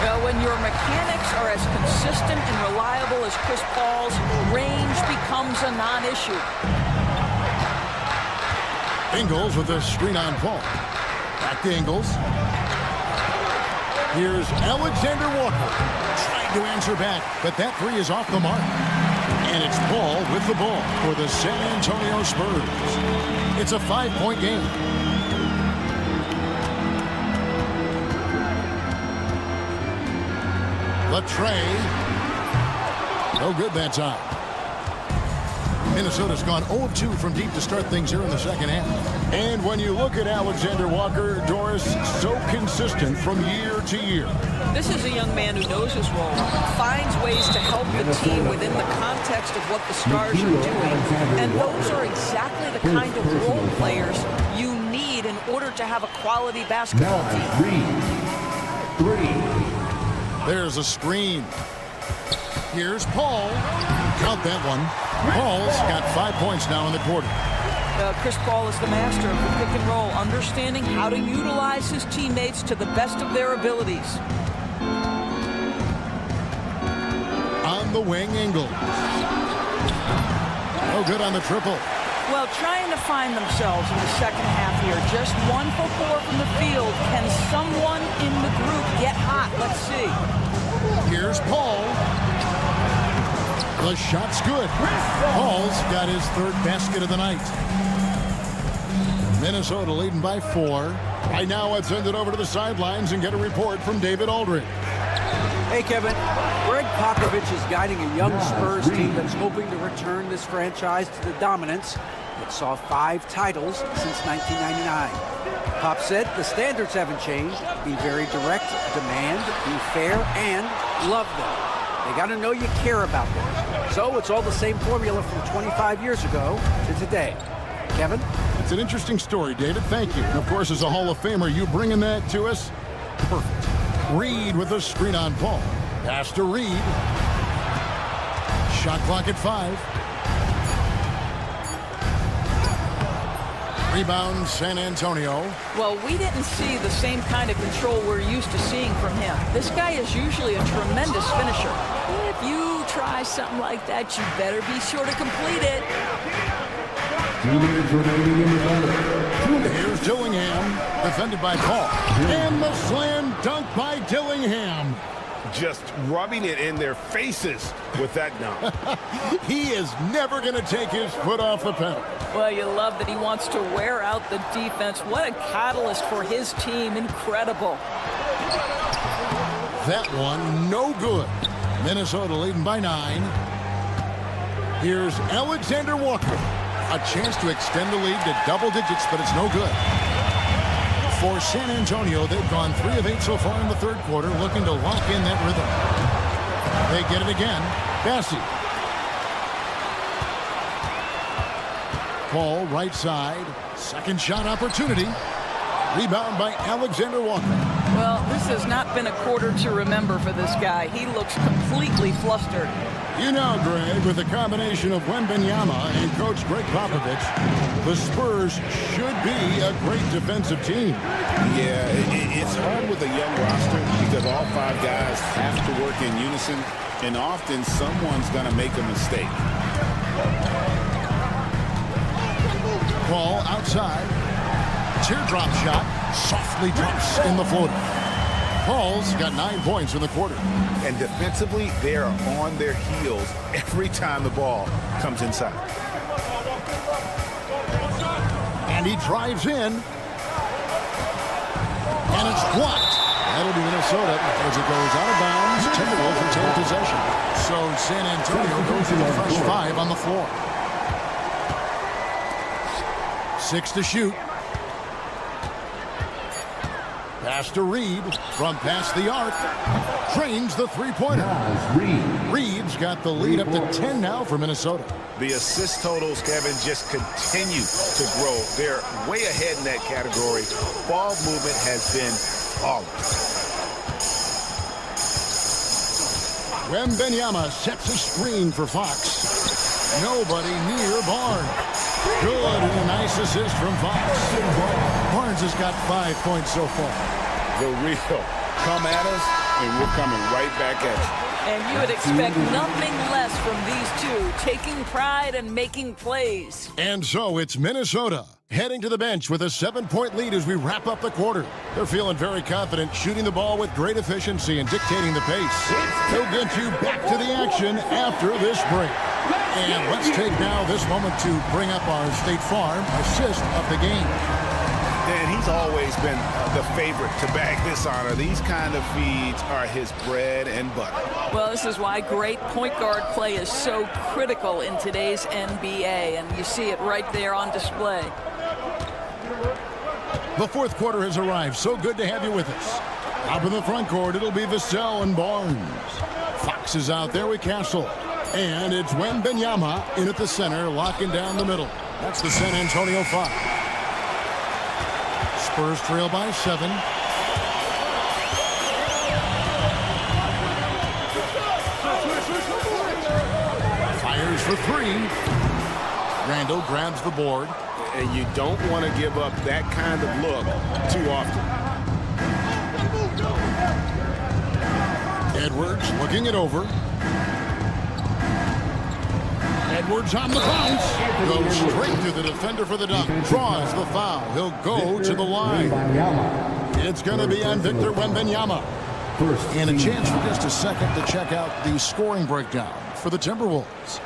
Well, when your mechanics are as consistent and reliable as Chris Paul's, range becomes a non-issue. Ingles with a screen on Paul. Back to Ingles. Here's Alexander Walker. Trying to answer back, but that 3 is off the mark. And it's Paul with the ball for the San Antonio Spurs. It's a 5-point game. The tray. No good that time. Minnesota's gone 0-2 from deep to start things here in the second half. And when you look at Alexander Walker, Doris, so consistent from year to year. This is a young man who knows his role, finds ways to help the team within the context of what the Stars are doing. And those are exactly the kind of role players you need in order to have a quality basketball team. There's a screen. Here's Paul. Count that one. Paul's got 5 points now in the quarter. Chris Paul is the master of the pick and roll, understanding how to utilize his teammates to the best of their abilities. On the wing, Ingle. No good on the triple. Well, trying to find themselves in the second half here. Just 1 for 4 from the field. Can someone in the group get hot? Let's see. Here's Paul. The shot's good. Paul's got his third basket of the night. Minnesota leading by 4. Right now, let's send it over to the sidelines and get a report from David Aldridge. Hey, Kevin. Greg Popovich is guiding a young Spurs team that's hoping to return this franchise to the dominance that saw 5 titles since 1999. Pop said the standards haven't changed. Be very direct, demand, be fair, and love them. They got to know you care about them. So it's all the same formula from 25 years ago to today. Kevin? It's an interesting story, David. Thank you. And of course, as a Hall of Famer, you bringing that to us? Perfect. Reed with a screen on Paul. Pass to Reed. Shot clock at 5. Rebound, San Antonio. Well, we didn't see the same kind of control we're used to seeing from him. This guy is usually a tremendous finisher. If you try something like that, you better be sure to complete it. 2 minutes remaining in the quarter. Here's Dillingham, defended by Paul. And the slam dunk by Dillingham. Just rubbing it in their faces with that dunk. He is never going to take his foot off the pedal. Well, you love that he wants to wear out the defense. What a catalyst for his team. Incredible. That one, no good. Minnesota leading by 9. Here's Alexander Walker. A chance to extend the lead to double digits, but it's no good. For San Antonio, they've gone 3 of 8 so far in the third quarter, looking to lock in that rhythm. They get it again. Bassi. Paul, right side. Second shot opportunity. Rebound by Alexander Walker. Well, this has not been a quarter to remember for this guy. He looks completely flustered. You know, Greg, with the combination of Wembanyama and Coach Greg Popovich, the Spurs should be a great defensive team. Yeah, it's hard with a young roster because all 5 guys have to work in unison, and often someone's going to make a mistake. Ball outside. Teardrop shot. Softly drops in the floater. Paul's got 9 points in the quarter. And defensively, they are on their heels every time the ball comes inside. And he drives in. And it's blocked. That'll be Minnesota as it goes out of bounds. Timberwolves retain possession. So San Antonio goes to the fresh 5 on the floor. 6 to shoot. Pass to Reed from past the arc. Drains the three-pointer. Reed's got the lead up to 10 now for Minnesota. The assist totals, Kevin, just continue to grow. They're way ahead in that category. Ball movement has been flawless. Wembanyama sets a screen for Fox. Nobody near Barnes. Good, and a nice assist from Fox. Barnes has got 5 points so far. The real. Come at us, and we're coming right back at you. And you would expect nothing less from these two, taking pride and making plays. And so it's Minnesota heading to the bench with a 7-point lead as we wrap up the quarter. They're feeling very confident, shooting the ball with great efficiency and dictating the pace. They'll get you back to the action after this break. And let's take now this moment to bring up our State Farm assist of the game. And he has always been the favorite to bag this honor. These kind of feeds are his bread and butter. Well, this is why great point guard play is so critical in today's NBA, and you see it right there on display. The fourth quarter has arrived. So good to have you with us. Up in the front court, it'll be Vassell and Barnes. Fox is out there with Castle. And it's Wembanyama in at the center, locking down the middle. That's the San Antonio Fox. Spurs trail by 7. Fires for 3. Randall grabs the board. And you don't want to give up that kind of look too often. Edwards looking it over. Edwards on the bounce. Goes straight to the defender for the dunk. Draws the foul. He'll go to the line. It's going to be on Victor Wembanyama. And a chance for just a second to check out the scoring breakdown for the Timberwolves.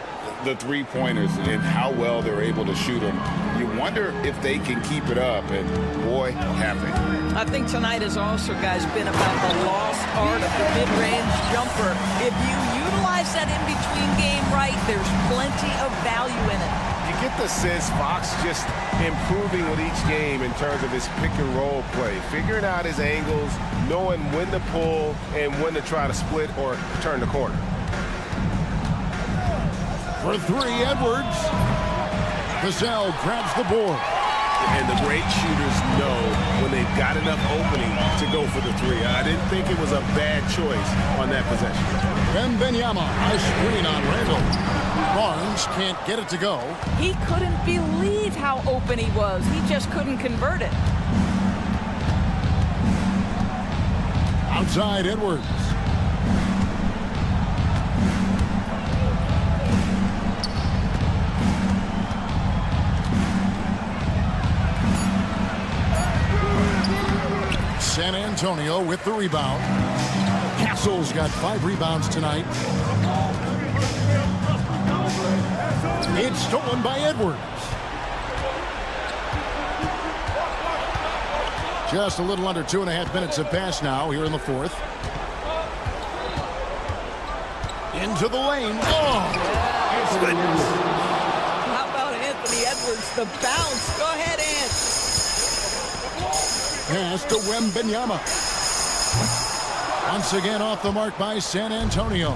The three-pointers and how well they're able to shoot them. You wonder if they can keep it up, and boy, have they. I think tonight has also, guys, been about the lost art of the mid-range jumper. If you utilize that in-between game right, there's plenty of value in it. You get the sense Fox just improving with each game in terms of his pick-and-roll play, figuring out his angles, knowing when to pull and when to try to split or turn the corner. For 3, Edwards. Vassell grabs the board. And the great shooters know when they've got enough opening to go for the 3. I didn't think it was a bad choice on that possession. Wembanyama, a screen on Randall. Barnes can't get it to go. He couldn't believe how open he was. He just couldn't convert it. Outside Edwards. San Antonio with the rebound. Castle's got 5 rebounds tonight. It's stolen by Edwards. Just a little under 2.5 minutes have passed now here in the fourth. Into the lane. Oh! How about Anthony Edwards, the bounce? Go ahead, Ant. Pass to Wembanyama. Once again off the mark by San Antonio.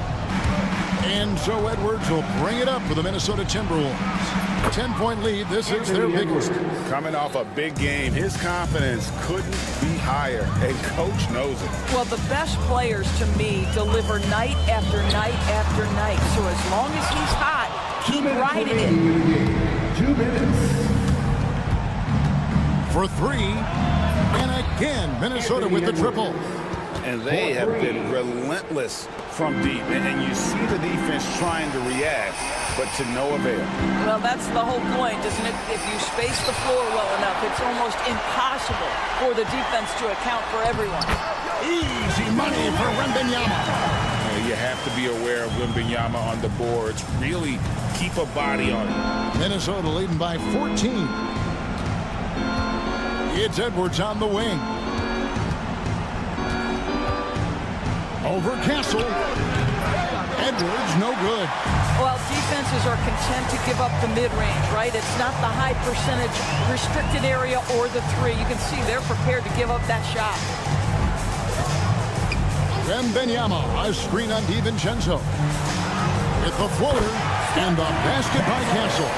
And so Edwards will bring it up for the Minnesota Timberwolves. 10-point lead. This is their biggest. Coming off a big game, his confidence couldn't be higher, and coach knows it. Well, the best players to me deliver night after night after night. So as long as he's hot, keep riding it. 2 minutes. For 3. And again, Minnesota with the triple. And they have been relentless from deep. And you see the defense trying to react, but to no avail. Well, that's the whole point, isn't it? If you space the floor well enough, it's almost impossible for the defense to account for everyone. Easy money for Wembanyama. You have to be aware of Wembanyama on the boards. Really keep a body on it. Minnesota leading by 14. It's Edwards on the wing. Over Castle. Edwards, no good. Well, defenses are content to give up the mid-range, right? It's not the high percentage restricted area or the 3. You can see they're prepared to give up that shot. Wembanyama, a screen on DiVincenzo. With the floater and the basket by Castle.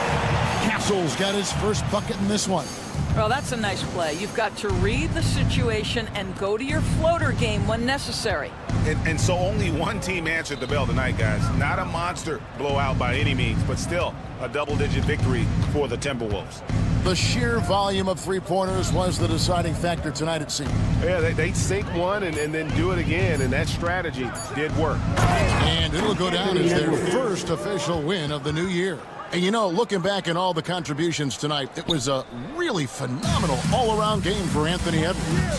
Castle's got his first bucket in this one. Well, that's a nice play. You've got to read the situation and go to your floater game when necessary. And so only one team answered the bell tonight, guys. Not a monster blowout by any means, but still a double-digit victory for the Timberwolves. The sheer volume of three-pointers was the deciding factor tonight, it seemed. Yeah, they sink one and then do it again, and that strategy did work. And it'll go down as their first official win of the new year. And you know, looking back at all the contributions tonight, it was a really phenomenal all-around game for Anthony Edwards.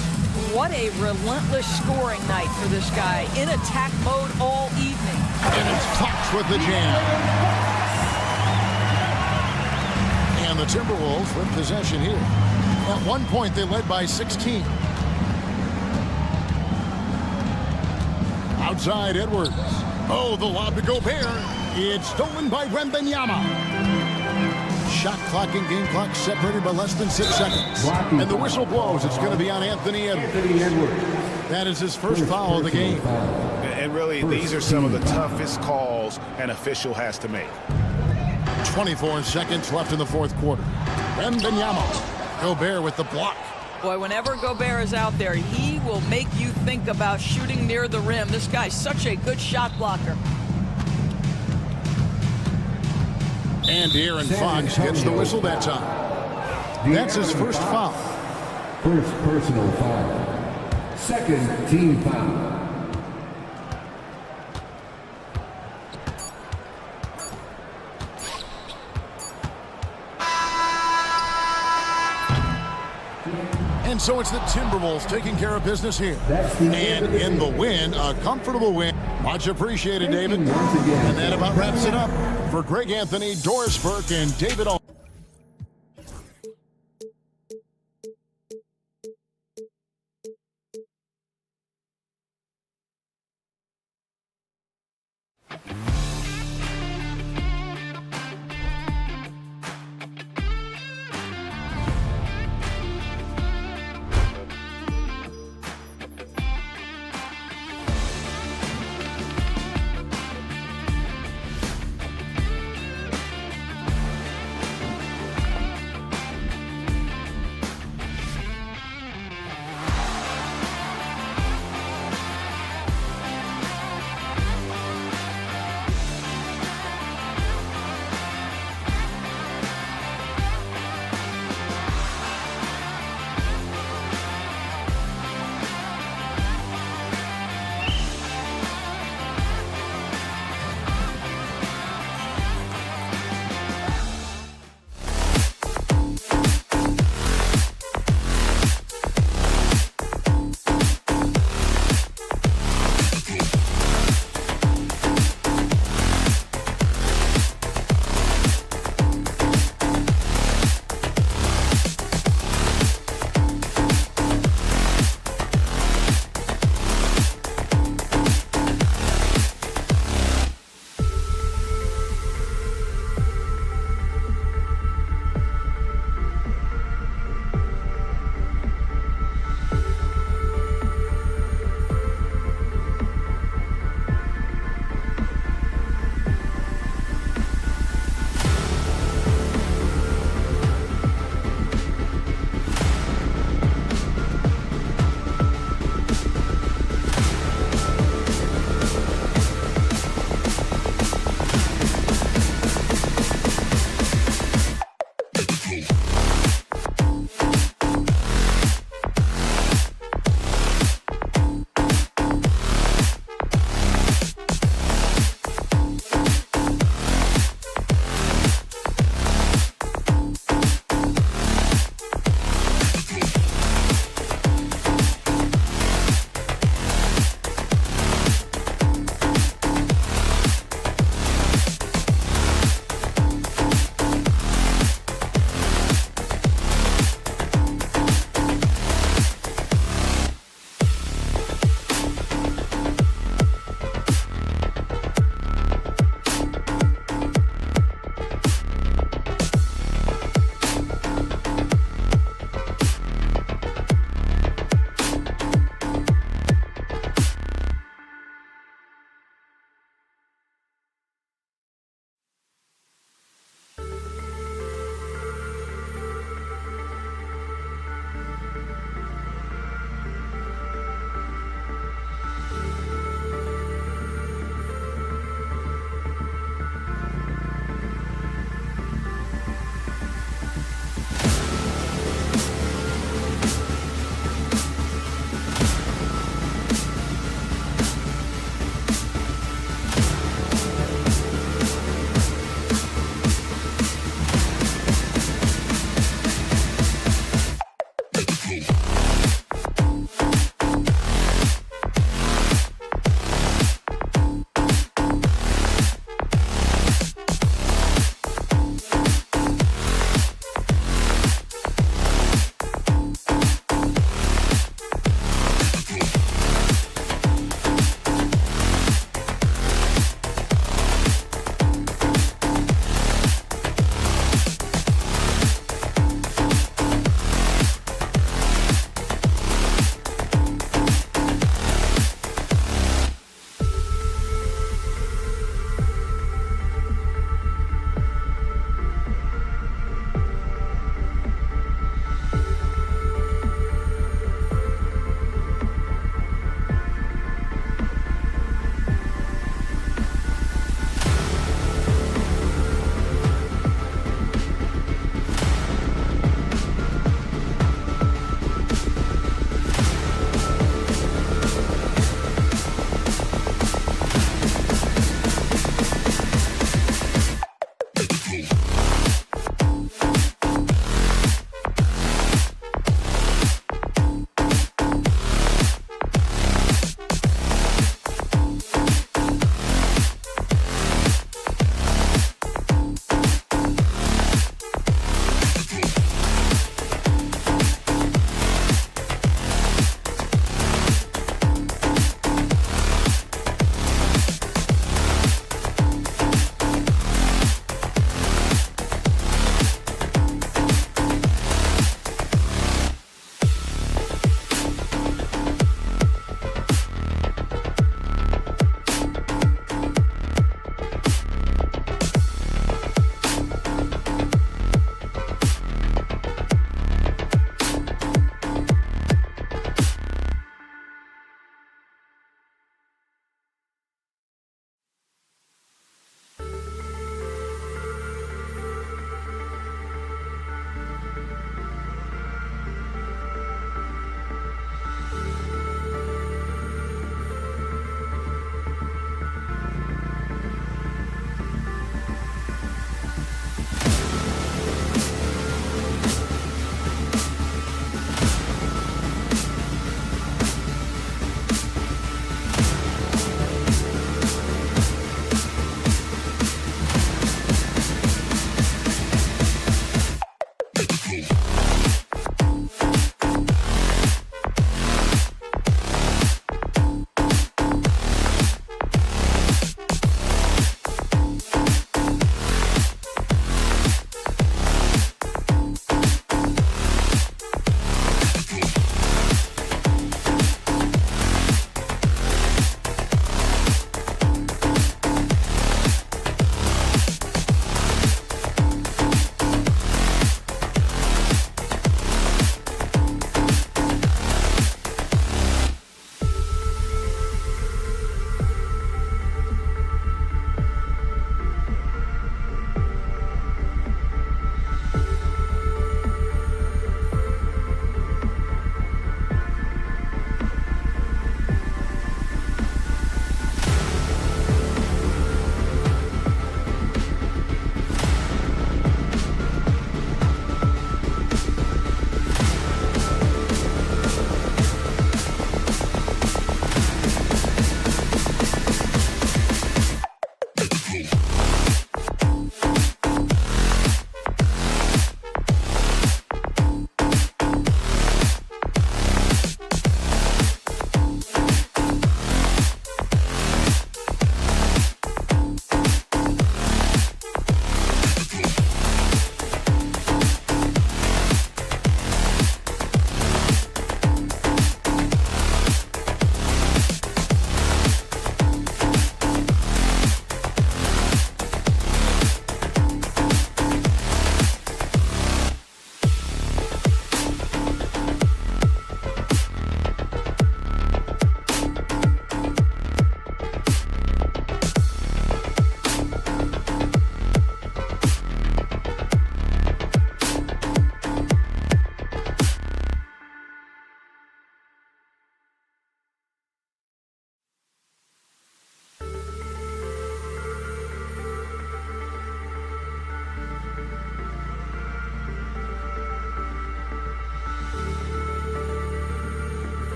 What a relentless scoring night for this guy. In attack mode all evening. And it's Fox with the jam. And the Timberwolves with possession here. At one point, they led by 16. Outside, Edwards. Oh, the lob to Gobert. It's stolen by Wembanyama. Shot clock and game clock separated by less than 6 seconds. And the whistle blows. It's going to be on Anthony Edwards. That is his first foul of the game. And really, these are some of the toughest calls an official has to make. 24 seconds left in the fourth quarter. Wembanyama. Gobert with the block. Boy, whenever Gobert is out there, he will make you think about shooting near the rim. This guy's such a good shot blocker. And Aaron Fox gets the whistle that time. That's his first foul. First personal foul. Second team foul. And so it's the Timberwolves taking care of business here. And in the win, a comfortable win. Much appreciated, David. And that about wraps it up. For Greg Anthony, Doris Burke, and David All.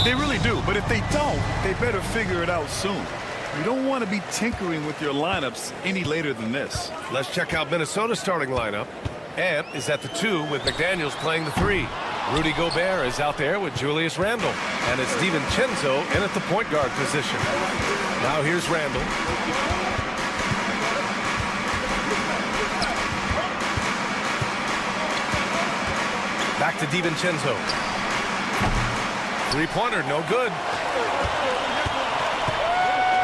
They really do, but if they don't, they better figure it out soon. You don't want to be tinkering with your lineups any later than this. Let's check out Minnesota's starting lineup. Ant is at the 2 with McDaniels playing the 3. Rudy Gobert is out there with Julius Randle. And it's DiVincenzo in at the point guard position. Now here's Randle. Back to DiVincenzo. Three-pointer, no good.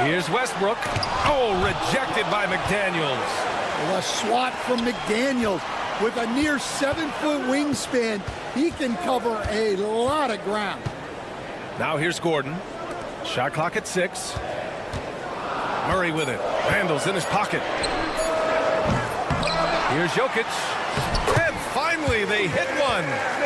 Here's Westbrook. Oh, rejected by McDaniels. Well, a swat from McDaniels. With a near 7-foot wingspan, he can cover a lot of ground. Now here's Gordon. Shot clock at 6. Murray with it. Randle's in his pocket. Here's Jokic. And finally, they hit one.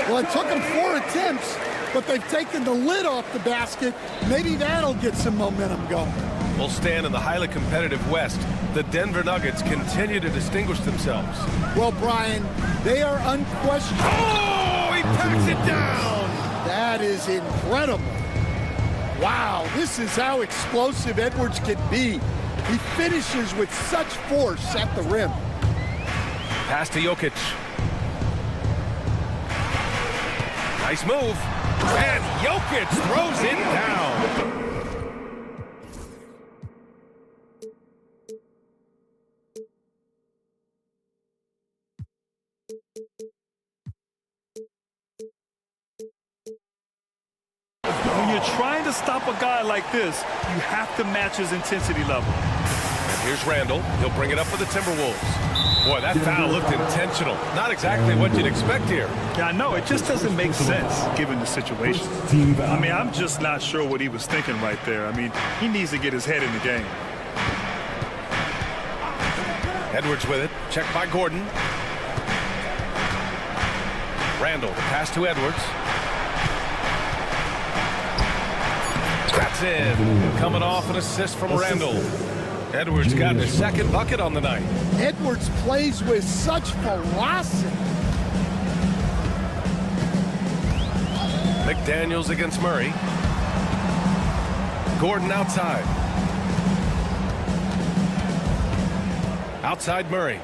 Well, it took them 4 attempts, but they've taken the lid off the basket. Maybe that'll get some momentum going. Will stand in the highly competitive West. The Denver Nuggets continue to distinguish themselves. Well, Brian, they are unquestioned. Oh, he packs it down. That is incredible. Wow, this is how explosive Edwards can be. He finishes with such force at the rim. Pass to Jokic. Nice move. And Jokic throws it down. When you're trying to stop a guy like this, you have to match his intensity level. And here's Randle. He'll bring it up for the Timberwolves. Boy, that foul looked intentional. Not exactly what you'd expect here. Yeah, I know. It just doesn't make sense given the situation. I mean, I'm just not sure what he was thinking right there. I mean, he needs to get his head in the game. Edwards with it. Checked by Gordon. Randle, the pass to Edwards. That's in. Coming off an assist from Randle. Edwards got his second bucket on the night. Edwards plays with such velocity. McDaniels against Murray. Gordon outside. Outside Murray.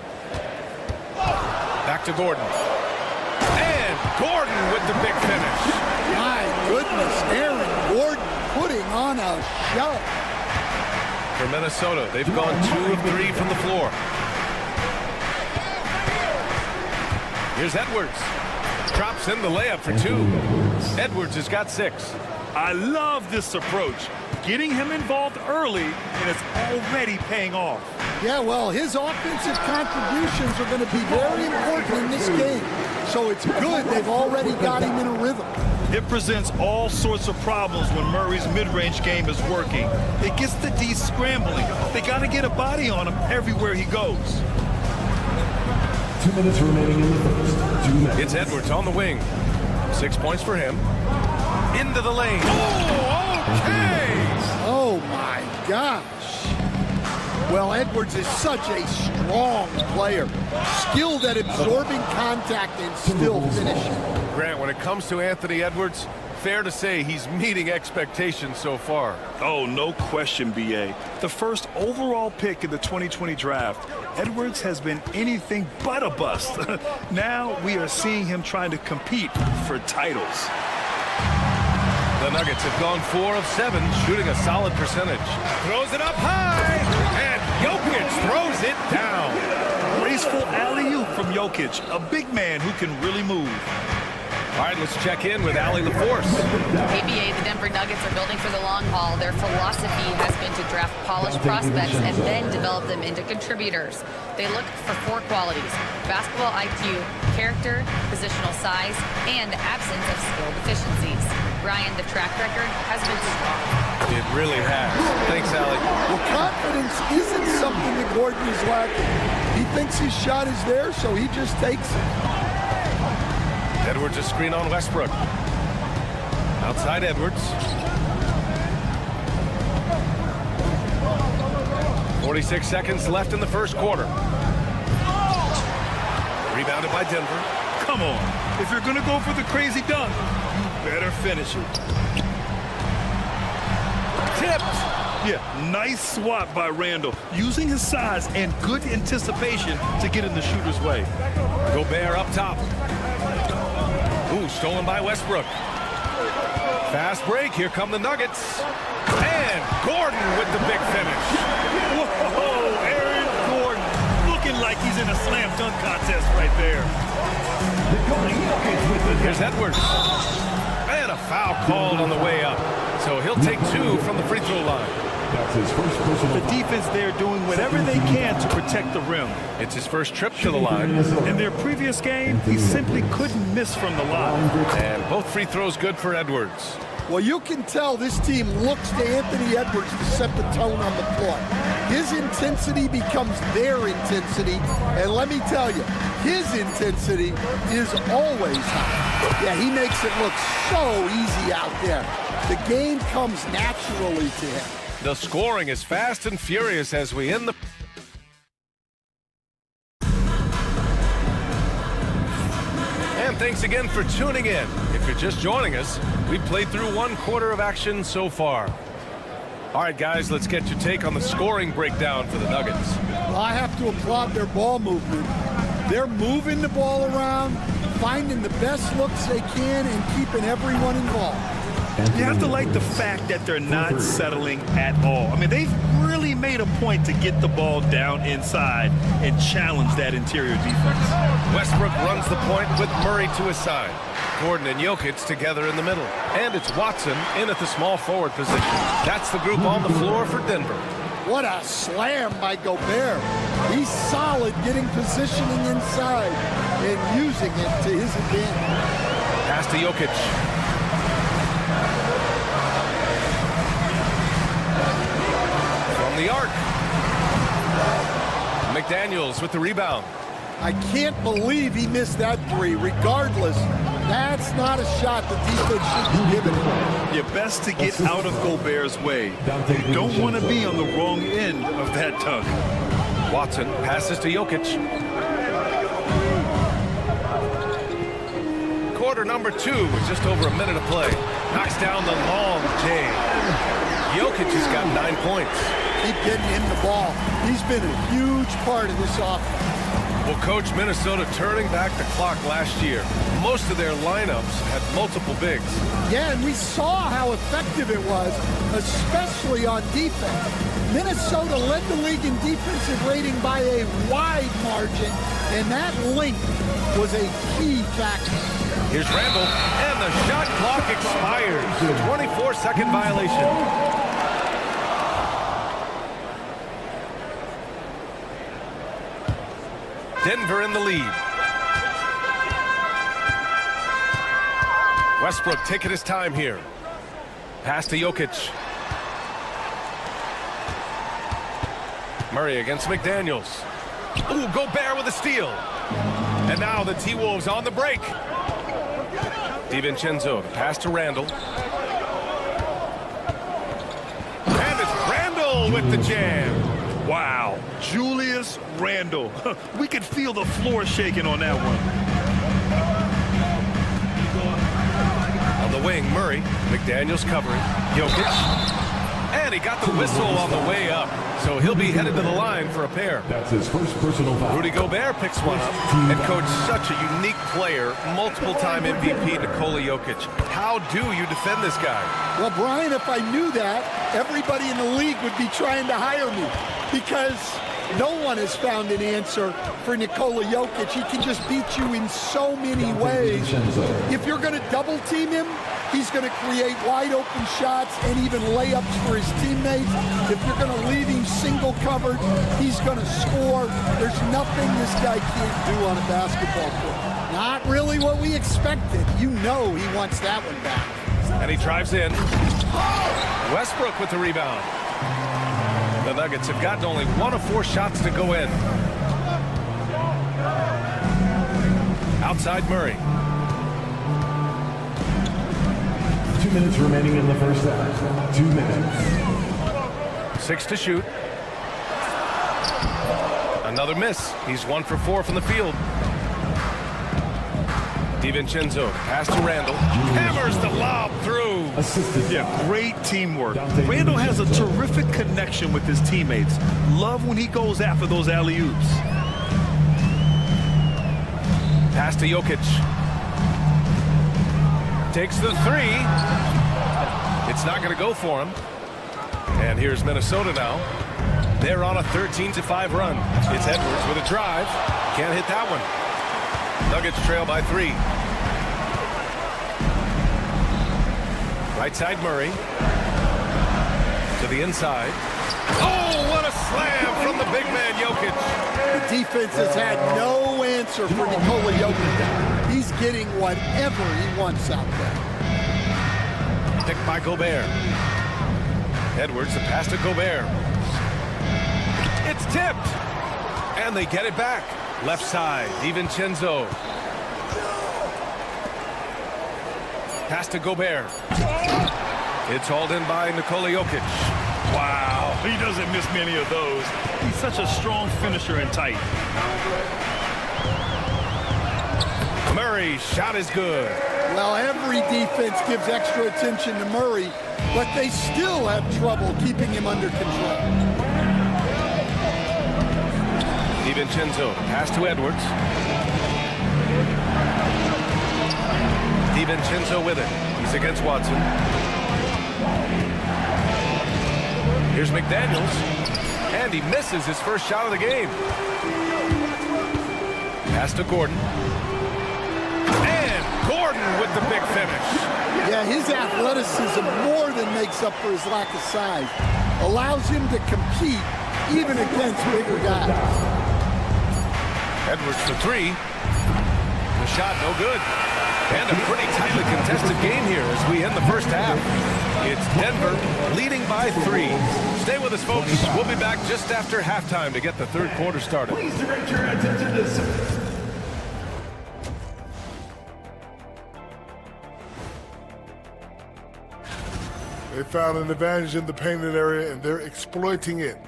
Back to Gordon. And Gordon with the big finish. My goodness, Aaron Gordon putting on a show. For Minnesota, they've gone 2 of 3 from the floor. Here's Edwards. Drops in the layup for 2. Edwards has got 6. I love this approach. Getting him involved early, and it's already paying off. Yeah, well, his offensive contributions are going to be very important in this game. So it's good they've already got him in a rhythm. It presents all sorts of problems when Murray's mid-range game is working. It gets the D scrambling. They got to get a body on him everywhere he goes. 2 minutes remaining in the first. 2 minutes. It's Edwards on the wing. 6 points for him. Into the lane. Oh, okay! Oh, my gosh. Well, Edwards is such a strong player. Skilled at absorbing contact and still finishing. Grant, when it comes to Anthony Edwards, fair to say he's meeting expectations so far. Oh, no question, B.A. The first overall pick in the 2020 draft, Edwards has been anything but a bust. Now we are seeing him trying to compete for titles. The Nuggets have gone 4 of 7, shooting a solid percentage. Throws it up high, and Jokic throws it down. Graceful alley-oop from Jokic, a big man who can really move. All right, let's check in with Allie LaForce. ABA, the Denver Nuggets are building for the long haul. Their philosophy has been to draft polished prospects and then develop them into contributors. They look for 4 qualities: basketball IQ, character, positional size, and absence of skill deficiencies. Brian, the track record has been strong. It really has. Thanks, Allie. Well, confidence isn't something that Gordon is lacking. He thinks his shot is there, so he just takes it. Edwards a screen on Westbrook. Outside Edwards. 46 seconds left in the first quarter. Rebounded by Denver. Come on. If you're going to go for the crazy dunk, you better finish it. tipped. Yeah, nice swat by Randall, using his size and good anticipation to get in the shooter's way. Gobert up top. Ooh, stolen by Westbrook. Fast break. Here come the Nuggets. And Gordon with the big finish. Whoa, Aaron Gordon looking like he's in a slam dunk contest right there. Here's Edwards. And a foul called on the way up. So he'll take 2 from the free throw line. That's his first personal The defense there doing whatever they can to protect the rim. It's his first trip to the line. In their previous game, he simply couldn't miss from the line. And both free throws good for Edwards. Well, you can tell this team looks to Anthony Edwards to set the tone on the floor. His intensity becomes their intensity. And let me tell you, his intensity is always high. Yeah, he makes it look so easy out there. The game comes naturally to him. The scoring is fast and furious as we end the... And thanks again for tuning in. If you're just joining us, we played through 1 quarter of action so far. All right, guys, let's get your take on the scoring breakdown for the Nuggets. Well, I have to applaud their ball movement. They're moving the ball around, finding the best looks they can, and keeping everyone involved. You have to like the fact that they're not settling at all. I mean, they've really made a point to get the ball down inside and challenge that interior defense. Westbrook runs the point with Murray to his side. Gordon and Jokic together in the middle. And it's Watson in at the small forward position. That's the group on the floor for Denver. What a slam by Gobert. He's solid getting positioning inside and using it to his advantage. Pass to Jokic. The arc. McDaniels with the rebound. I can't believe he missed that 3. Regardless, that's not a shot the defense should be giving him. You're best to get out of Gobert's way. You don't want to be on the wrong end of that dunk. Watson passes to Jokic. Quarter number 2 with just over a minute of play. Knocks down the long J. Jokic has got 9 points. Keep getting him the ball. He's been a huge part of this offense. Well, Coach, Minnesota turning back the clock last year. Most of their lineups had multiple bigs. Yeah, and we saw how effective it was, especially on defense. Minnesota led the league in defensive rating by a wide margin, and that length was a key factor. Here's Randall, and the shot clock expires. 24-second violation. Denver in the lead. Westbrook taking his time here. Pass to Jokic. Murray against McDaniels. Ooh, Gobert with a steal. And now the T-Wolves on the break. DiVincenzo, the pass to Randall. And it's Randall with the jam. Wow, Julius Randle. We could feel the floor shaking on that one. On the wing, Murray. McDaniels covering. Jokic. And he got the whistle on the way up. So he'll be headed to the line for a pair. That's his first personal foul. Rudy Gobert picks one up. And coach, such a unique player, multiple-time MVP Nikola Jokic. How do you defend this guy? Well, Brian, if I knew that, everybody in the league would be trying to hire me, because no one has found an answer for Nikola Jokic. He can just beat you in so many ways. If you're going to double team him, he's going to create wide open shots and even layups for his teammates. If you're going to leave him single covered, he's going to score. There's nothing this guy can't do on a basketball court. Not really what we expected. You know he wants that one back. And he drives in. Westbrook with the rebound. The Nuggets have gotten only 1 of 4 shots to go in. Outside Murray. 2 minutes remaining in the first half. 2 minutes. 6 to shoot. Another miss. He's 1 for 4 from the field. DiVincenzo, pass to Randall. Hammers the lob through. Yeah, great teamwork. Randall has a terrific connection with his teammates. Love when he goes after those alley-oops. Pass to Jokic. Takes the three. It's not going to go for him. And here's Minnesota now. They're on a 13-5 run. It's Edwards with a drive. Can't hit that one. Nuggets trail by 3. Right side Murray. To the inside. Oh, what a slam from the big man Jokic. The defense has had no answer for Nikola Jokic. He's getting whatever he wants out there. Picked by Gobert. Edwards, the pass to Gobert. It's tipped. And they get it back. Left side, DiVincenzo. Pass to Gobert. It's hauled in by Nikola Jokic. Wow, he doesn't miss many of those. He's such a strong finisher and tight. Murray, shot is good. Well, every defense gives extra attention to Murray, but they still have trouble keeping him under control. DiVincenzo, pass to Edwards. DiVincenzo with it. He's against Watson. Here's McDaniels. And he misses his first shot of the game. Pass to Gordon. And Gordon with the big finish. Yeah, his athleticism more than makes up for his lack of size. Allows him to compete even against bigger guys. Edwards for 3. The shot no good. And a pretty tightly contested game here as we end the first half. It's Denver leading by 3. Stay with us, folks. We'll be back just after halftime to get the third quarter started. Please direct your attention to center. They found an advantage in the painted area, and they're exploiting it.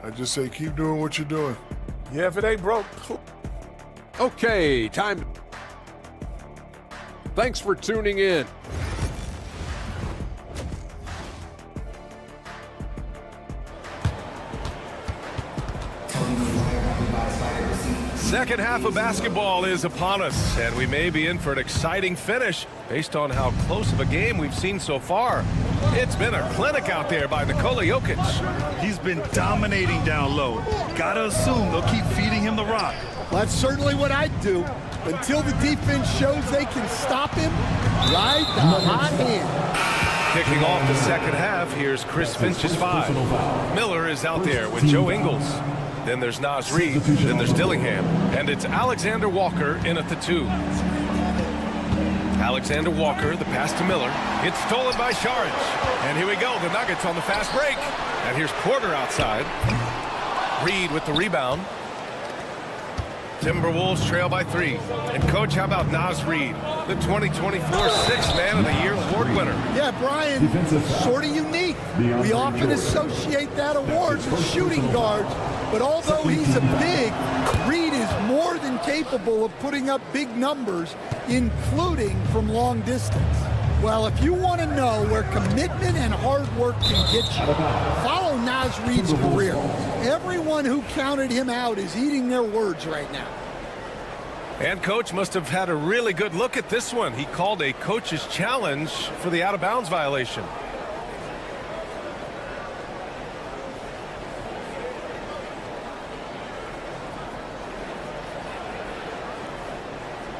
I just say keep doing what you're doing. Yeah, if it ain't broke. Okay, time. Thanks for tuning in. Second half of basketball is upon us, and we may be in for an exciting finish based on how close of a game we've seen so far. It's been a clinic out there by Nikola Jokic. He's been dominating down low. Gotta assume they'll keep feeding him the rock. That's certainly what I'd do. Until the defense shows they can stop him, ride the hot hand. Kicking off the second half, here's Chris Finch's 5. Miller is out there with Joe Ingles. Then there's Naz Reid. Then there's Dillingham. And it's Alexander Walker in at the 2. Alexander Walker, the pass to Miller. It's stolen by Saric. And here we go, the Nuggets on the fast break. And here's Porter outside. Reid with the rebound. Timberwolves trail by 3. And coach, how about Naz Reid, the 2024 Sixth Man of the Year award winner? Yeah, Brian, sort of unique. We often associate that award with shooting guards, but although he's a big, Reid is more than capable of putting up big numbers, including from long distance. Well, if you want to know where commitment and hard work can get you, follow Naz Reid's career. Everyone who counted him out is eating their words right now. And coach must have had a really good look at this one. He called a coach's challenge for the out-of-bounds violation.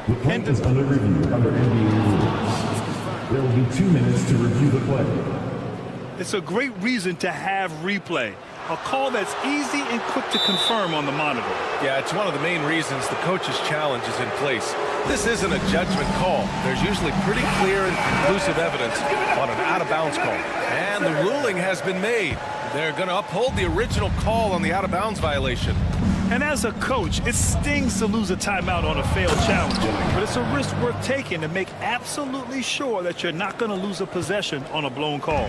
The play is under review under NBA rules. There will be 2 minutes to review the play. It's a great reason to have replay. A call that's easy and quick to confirm on the monitor. Yeah, it's one of the main reasons the coach's challenge is in place. This isn't a judgment call. There's usually pretty clear and conclusive evidence on an out-of-bounds call. And the ruling has been made. They're going to uphold the original call on the out-of-bounds violation. And as a coach, it stings to lose a timeout on a failed challenge. But it's a risk worth taking to make absolutely sure that you're not going to lose a possession on a blown call.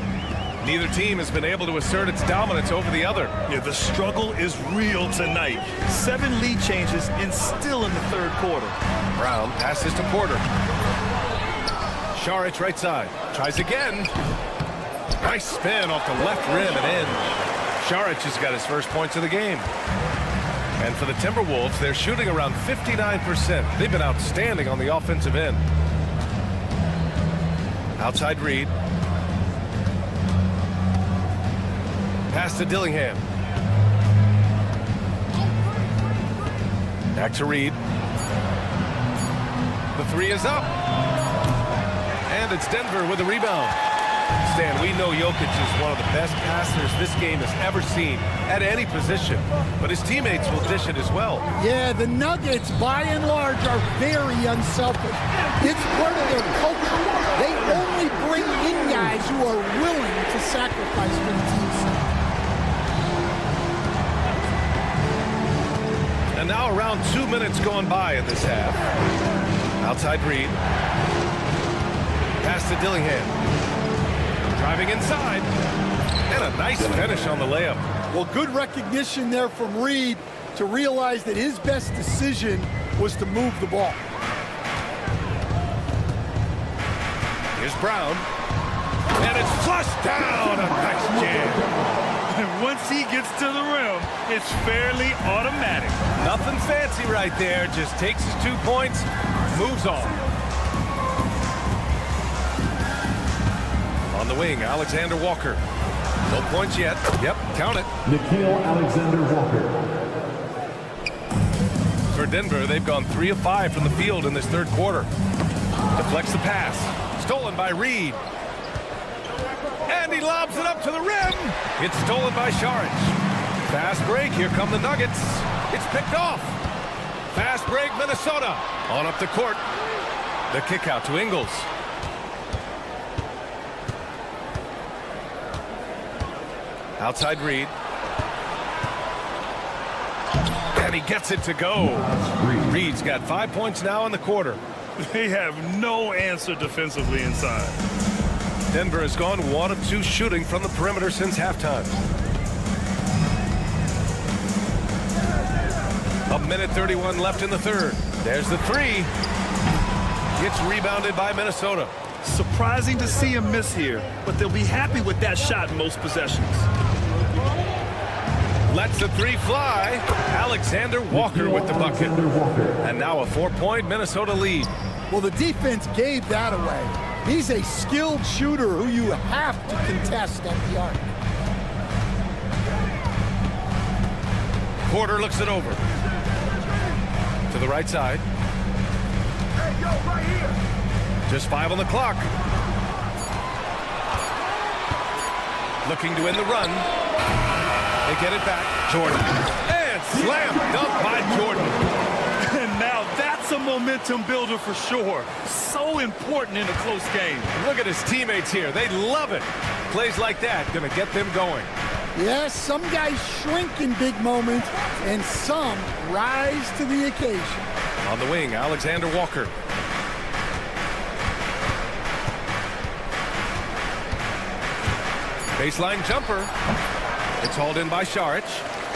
Neither team has been able to assert its dominance over the other. Yeah, the struggle is real tonight. 7 lead changes and still in the third quarter. Brown passes to Porter. Šarić right side. Tries again. Nice spin off the left rim and in. Šarić has got his first points of the game. And for the Timberwolves, they're shooting around 59%. They've been outstanding on the offensive end. Outside Reed. Pass to Dillingham. Back to Reed. The three is up. And it's Denver with a rebound. Stan, we know Jokic is one of the best passers this game has ever seen at any position, but his teammates will dish it as well. Yeah, the Nuggets, by and large, are very unselfish. It's part of their culture. They only bring in guys who are willing to sacrifice for the team's sake. And now around 2 minutes going by in this half. Outside Reed. Pass to Dillingham. Driving inside. And a nice finish on the layup. Well, good recognition there from Reed to realize that his best decision was to move the ball. Here's Brown. And it's flushed down. A nice jam. And once he gets to the rim, it's fairly automatic. Nothing fancy right there. Just takes his 2 points, moves on. On the wing, Alexander Walker. No points yet. Yep, count it. Nickeil Alexander-Walker. For Denver, they've gone 3 of 5 from the field in this third quarter. Deflects the pass. Stolen by Reed. And he lobs it up to the rim. It's stolen by Šarić. Fast break. Here come the Nuggets. It's picked off. Fast break, Minnesota. On up the court. The kick out to Ingles. Outside Reed. And he gets it to go. Reed's got 5 points now in the quarter. They have no answer defensively inside. Denver has gone 1 of 2 shooting from the perimeter since halftime. 1:31 left in the third. There's the three. Gets rebounded by Minnesota. Surprising to see him miss here, but they'll be happy with that shot in most possessions. Lets the three fly. Alexander Walker with the bucket. And now a 4-point Minnesota lead. Well, the defense gave that away. He's a skilled shooter who you have to contest at the arc. Porter looks it over. To the right side. Hey, yo, right here. Just 5 on the clock. Looking to win the run. They get it back. Jordan. And slam dunk by Jordan. And now that's a momentum builder for sure. So important in a close game. Look at his teammates here. They love it. Plays like that going to get them going. Yes, some guys shrink in big moments, and some rise to the occasion. On the wing, Alexander Walker. Baseline jumper. It's hauled in by Šarić.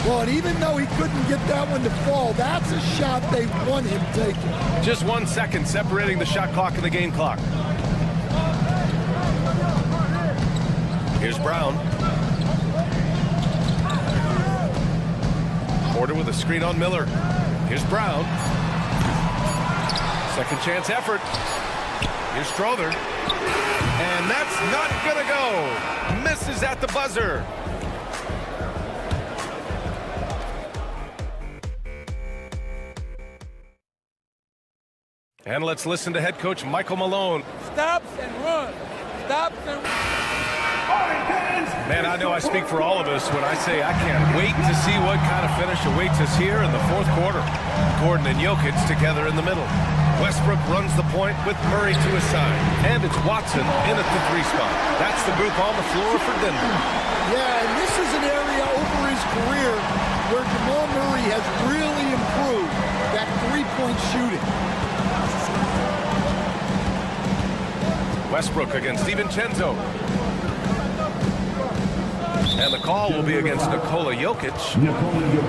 Well, and even though he couldn't get that one to fall, that's a shot they want him taking. Just 1 second separating the shot clock and the game clock. Here's Brown. Porter with a screen on Miller. Here's Brown. Second chance effort. Here's Strother. And that's not gonna go. Misses at the buzzer. And let's listen to head coach Michael Malone. Stops and runs. Stops and Man, I know I speak for all of us when I say I can't wait to see what kind of finish awaits us here in the fourth quarter. Gordon and Jokic together in the middle. Westbrook runs the point with Murray to his side. And it's Watson in at the 3 spot. That's the group on the floor for Denver. Yeah, and this is an area over his career where Jamal Murray has really improved that three-point shooting. Westbrook against DiVincenzo. And the call will be against Nikola Jokic.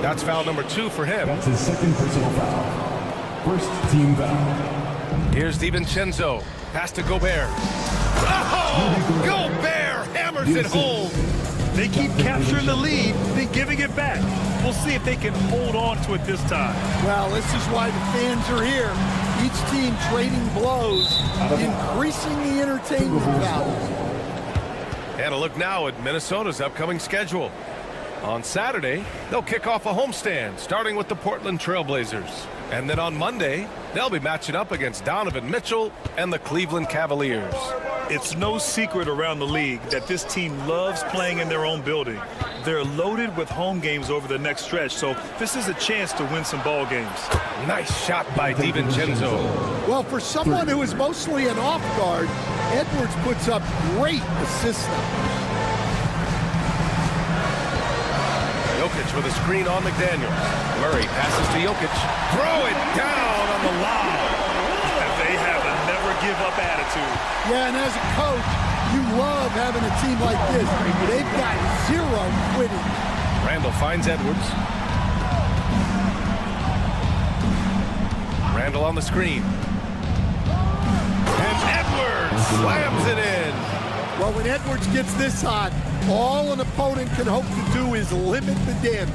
That's foul number 2 for him. That's his second personal foul. First team foul. Here's DiVincenzo. Pass to Gobert. Oh! Gobert hammers it home. They keep capturing the lead, then giving it back. We'll see if they can hold on to it this time. Well, this is why the fans are here. Each team trading blows, increasing the entertainment value. And a look now at Minnesota's upcoming schedule. On Saturday, they'll kick off a homestand, starting with the Portland Trailblazers. And then on Monday, they'll be matching up against Donovan Mitchell and the Cleveland Cavaliers. It's no secret around the league that this team loves playing in their own building. They're loaded with home games over the next stretch, so this is a chance to win some ball games. Nice shot by DiVincenzo. Well, for someone who is mostly an off guard, Edwards puts up great assists. Jokic with a screen on McDaniels. Murray passes to Jokic. Throw it down on the lob. They have a never-give-up attitude. Yeah, and as a coach, you love having a team like this. They've got zero quitting. Randall finds Edwards. Randall on the screen. And Edwards slams it in. Well, when Edwards gets this hot, all an opponent can hope to do is limit the damage.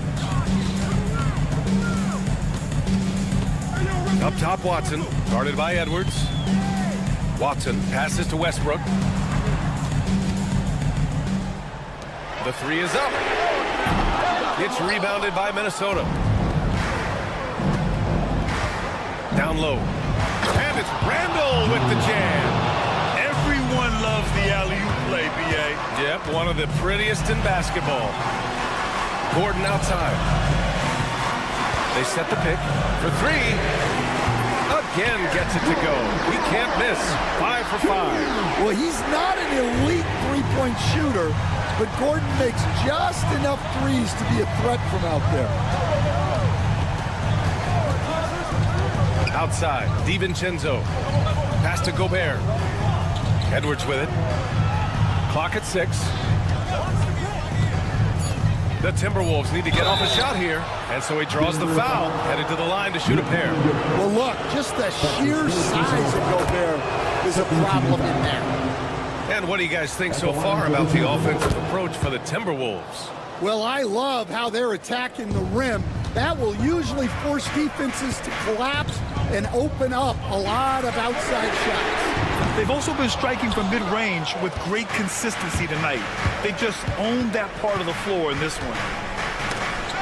Up top, Watson, guarded by Edwards. Watson passes to Westbrook. The three is up. It's rebounded by Minnesota. Down low. And it's Randall with the jam. Everyone loves the alley-oop play, B.A. Yep, one of the prettiest in basketball. Gordon outside. They set the pick for three. Again gets it to go. He can't miss. 5 for 5. Well, he's not an elite three-point shooter, but Gordon makes just enough threes to be a threat from out there. Outside, DiVincenzo. Pass to Gobert. Edwards with it. Clock at 6. The Timberwolves need to get off a shot here, and so he draws the foul, headed to the line to shoot a pair. Well, look, just the sheer size of Gobert is a problem in there. And what do you guys think so far about the offensive approach for the Timberwolves? Well, I love how they're attacking the rim. That will usually force defenses to collapse and open up a lot of outside shots. They've also been striking from mid-range with great consistency tonight. They just owned that part of the floor in this one.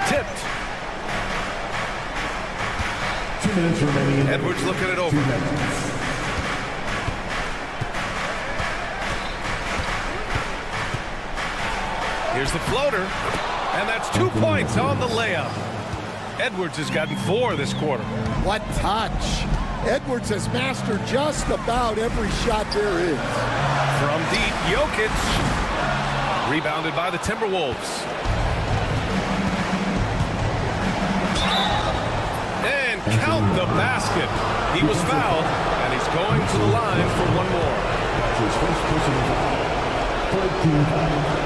Tipped. 2 minutes remaining. Edwards looking it over. Here's the floater, and that's 2 points on the layup. Edwards has gotten 4 this quarter. What touch. Edwards has mastered just about every shot there is. From deep, Jokic. Rebounded by the Timberwolves. And count the basket. He was fouled, and he's going to the line for one more. His first personal foul. Third team foul.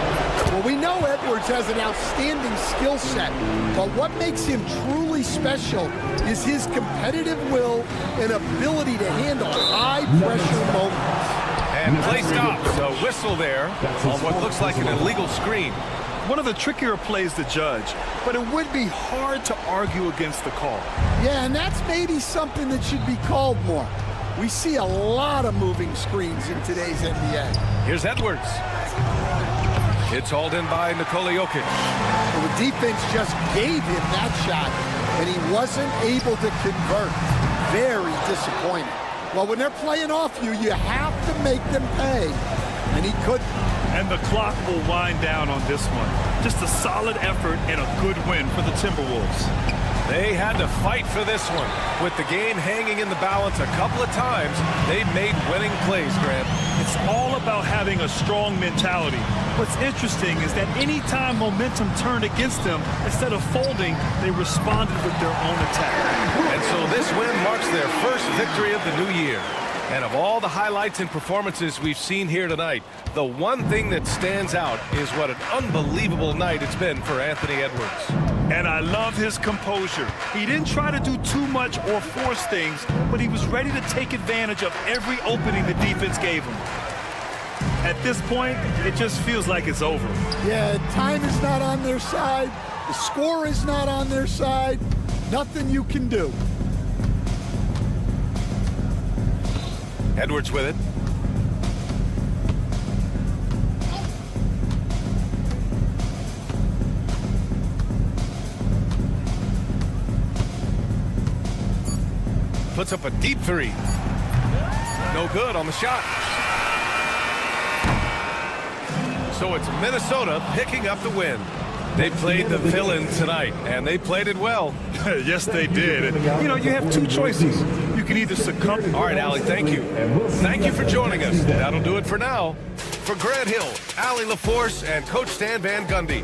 Well, we know Edwards has an outstanding skill set, but what makes him truly special is his competitive will and ability to handle high-pressure moments. And play stops. A whistle there on what looks like an illegal screen. One of the trickier plays to judge, but it would be hard to argue against the call. Yeah, and that's maybe something that should be called more. We see a lot of moving screens in today's NBA. Here's Edwards. It's hauled in by Nikola Jokic. Well, the defense just gave him that shot, and he wasn't able to convert. Very disappointing. Well, when they're playing off you, you have to make them pay, and he couldn't. And the clock will wind down on this one. Just a solid effort and a good win for the Timberwolves. They had to fight for this one. With the game hanging in the balance a couple of times, they've made winning plays, Grant. It's all about having a strong mentality. What's interesting is that any time momentum turned against them, instead of folding, they responded with their own attack. And so this win marks their first victory of the new year. And of all the highlights and performances we've seen here tonight, the one thing that stands out is what an unbelievable night it's been for Anthony Edwards. And I love his composure. He didn't try to do too much or force things, but he was ready to take advantage of every opening the defense gave him. At this point, it just feels like it's over. Yeah, time is not on their side. The score is not on their side. Nothing you can do. Edwards with it. Puts up a deep three. No good on the shot. So it's Minnesota picking up the win. They played the villain tonight, and they played it well. Yes, they did. And, you have two choices. You can either succumb. All right, Allie, thank you. Thank you for joining us. That'll do it for now. For Grant Hill, Allie LaForce, and Coach Stan Van Gundy.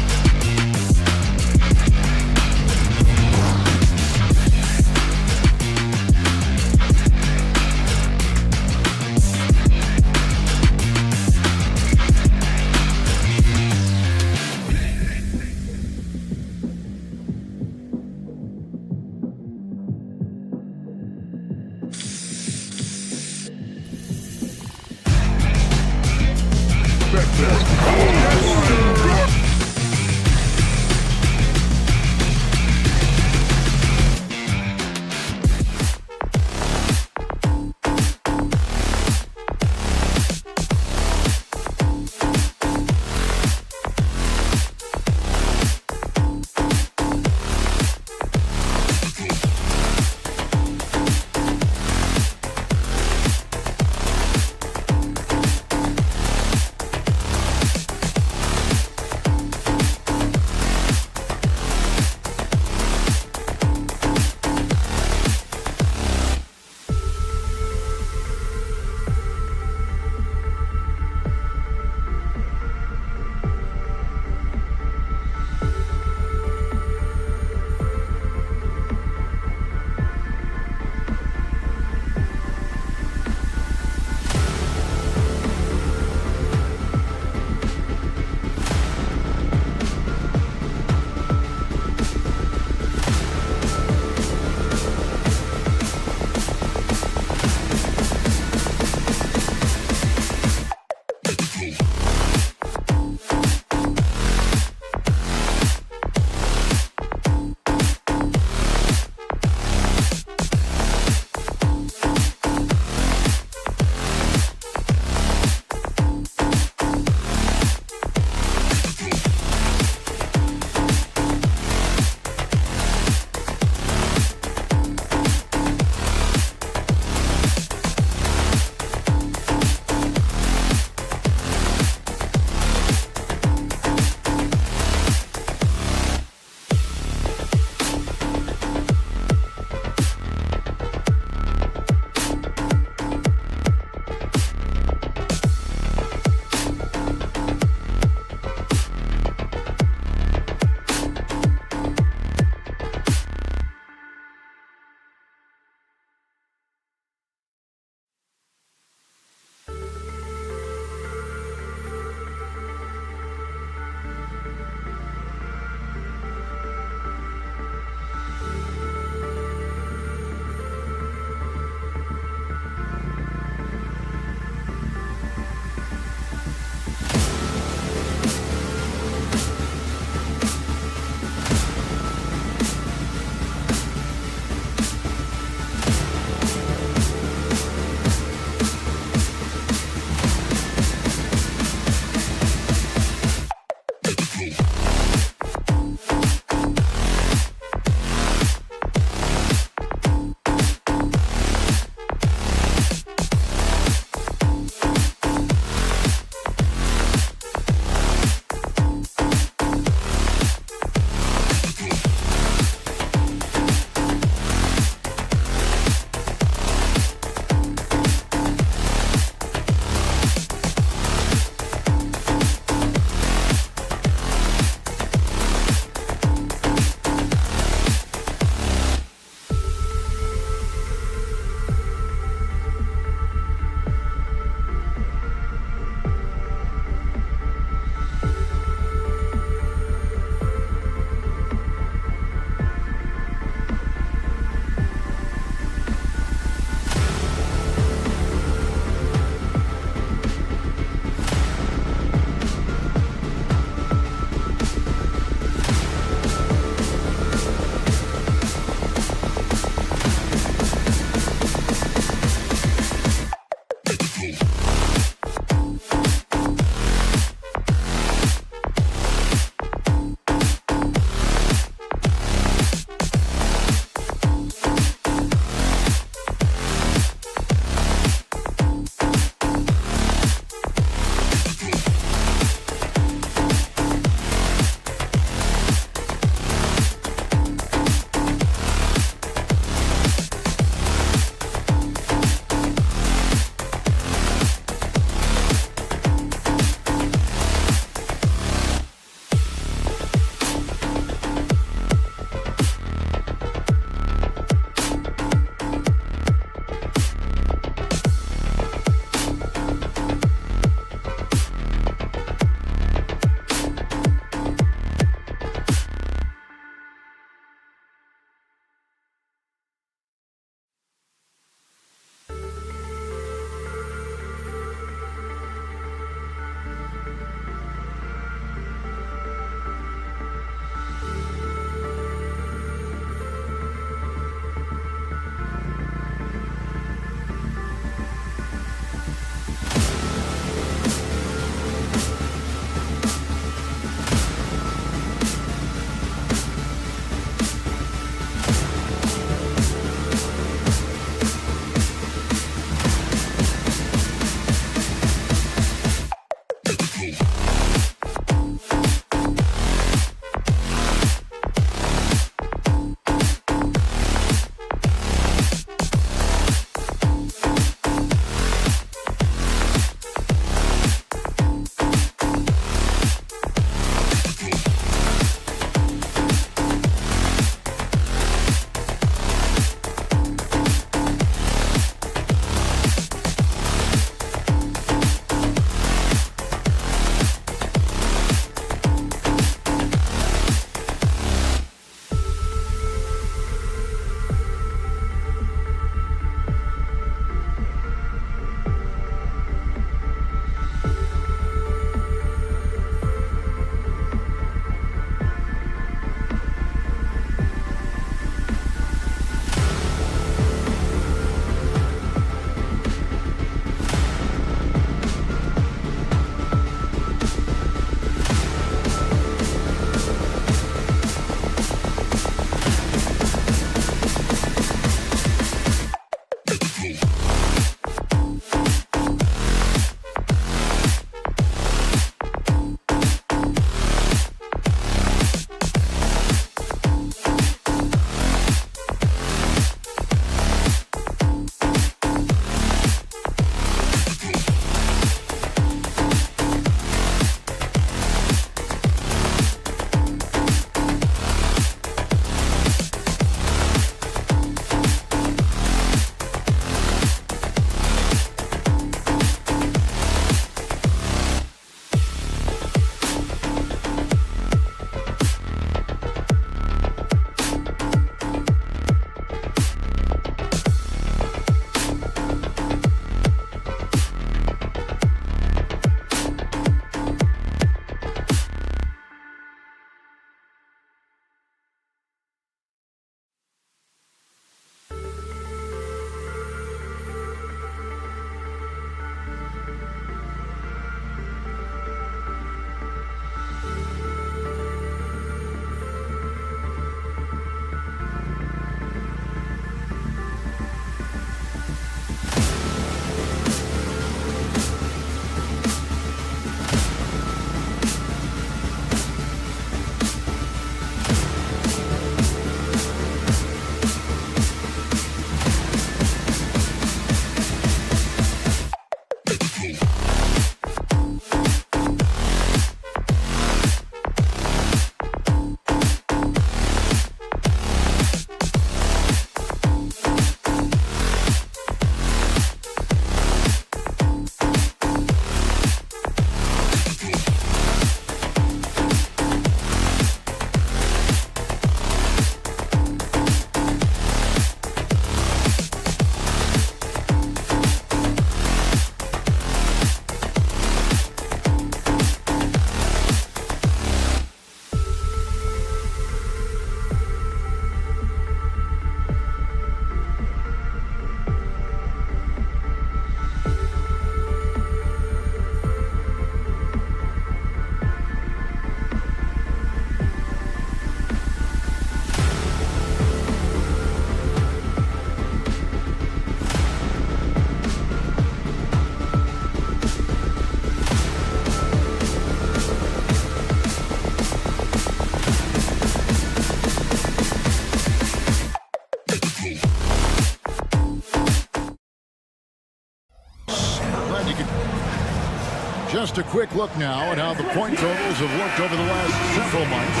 Just a quick look now at how the point totals have looked over the last several months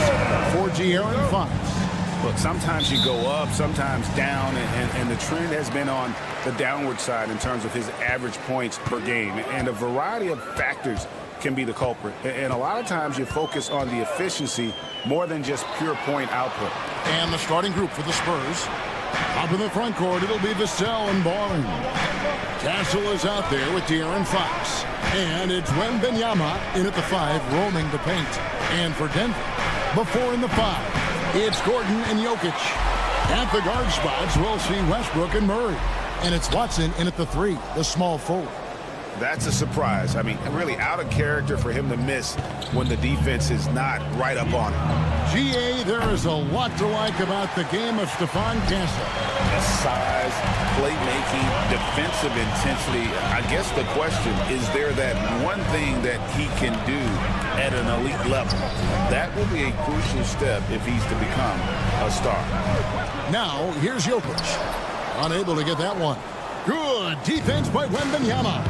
for De'Aaron Fox. Look, sometimes you go up, sometimes down, and the trend has been on the downward side in terms of his average points per game. And a variety of factors can be the culprit. And a lot of times you focus on the efficiency more than just pure point output. And the starting group for the Spurs. Up in the front court, it'll be Vassell and Barnes. Castle is out there with De'Aaron Fox. And it's Wembanyama in at the 5, roaming the paint. And for Denver, before in the 5, it's Gordon and Jokic. At the guard spots, we'll see Westbrook and Murray. And it's Watson in at the 3, the small forward. That's a surprise. I mean, really out of character for him to miss when the defense is not right up on him. GA, there is a lot to like about the game of Stephon Castle. Size, playmaking, defensive intensity. I guess the question, is there that one thing that he can do at an elite level? That will be a crucial step if he's to become a star. Now, here's Jokic. Unable to get that one. Good defense by Wembanyama.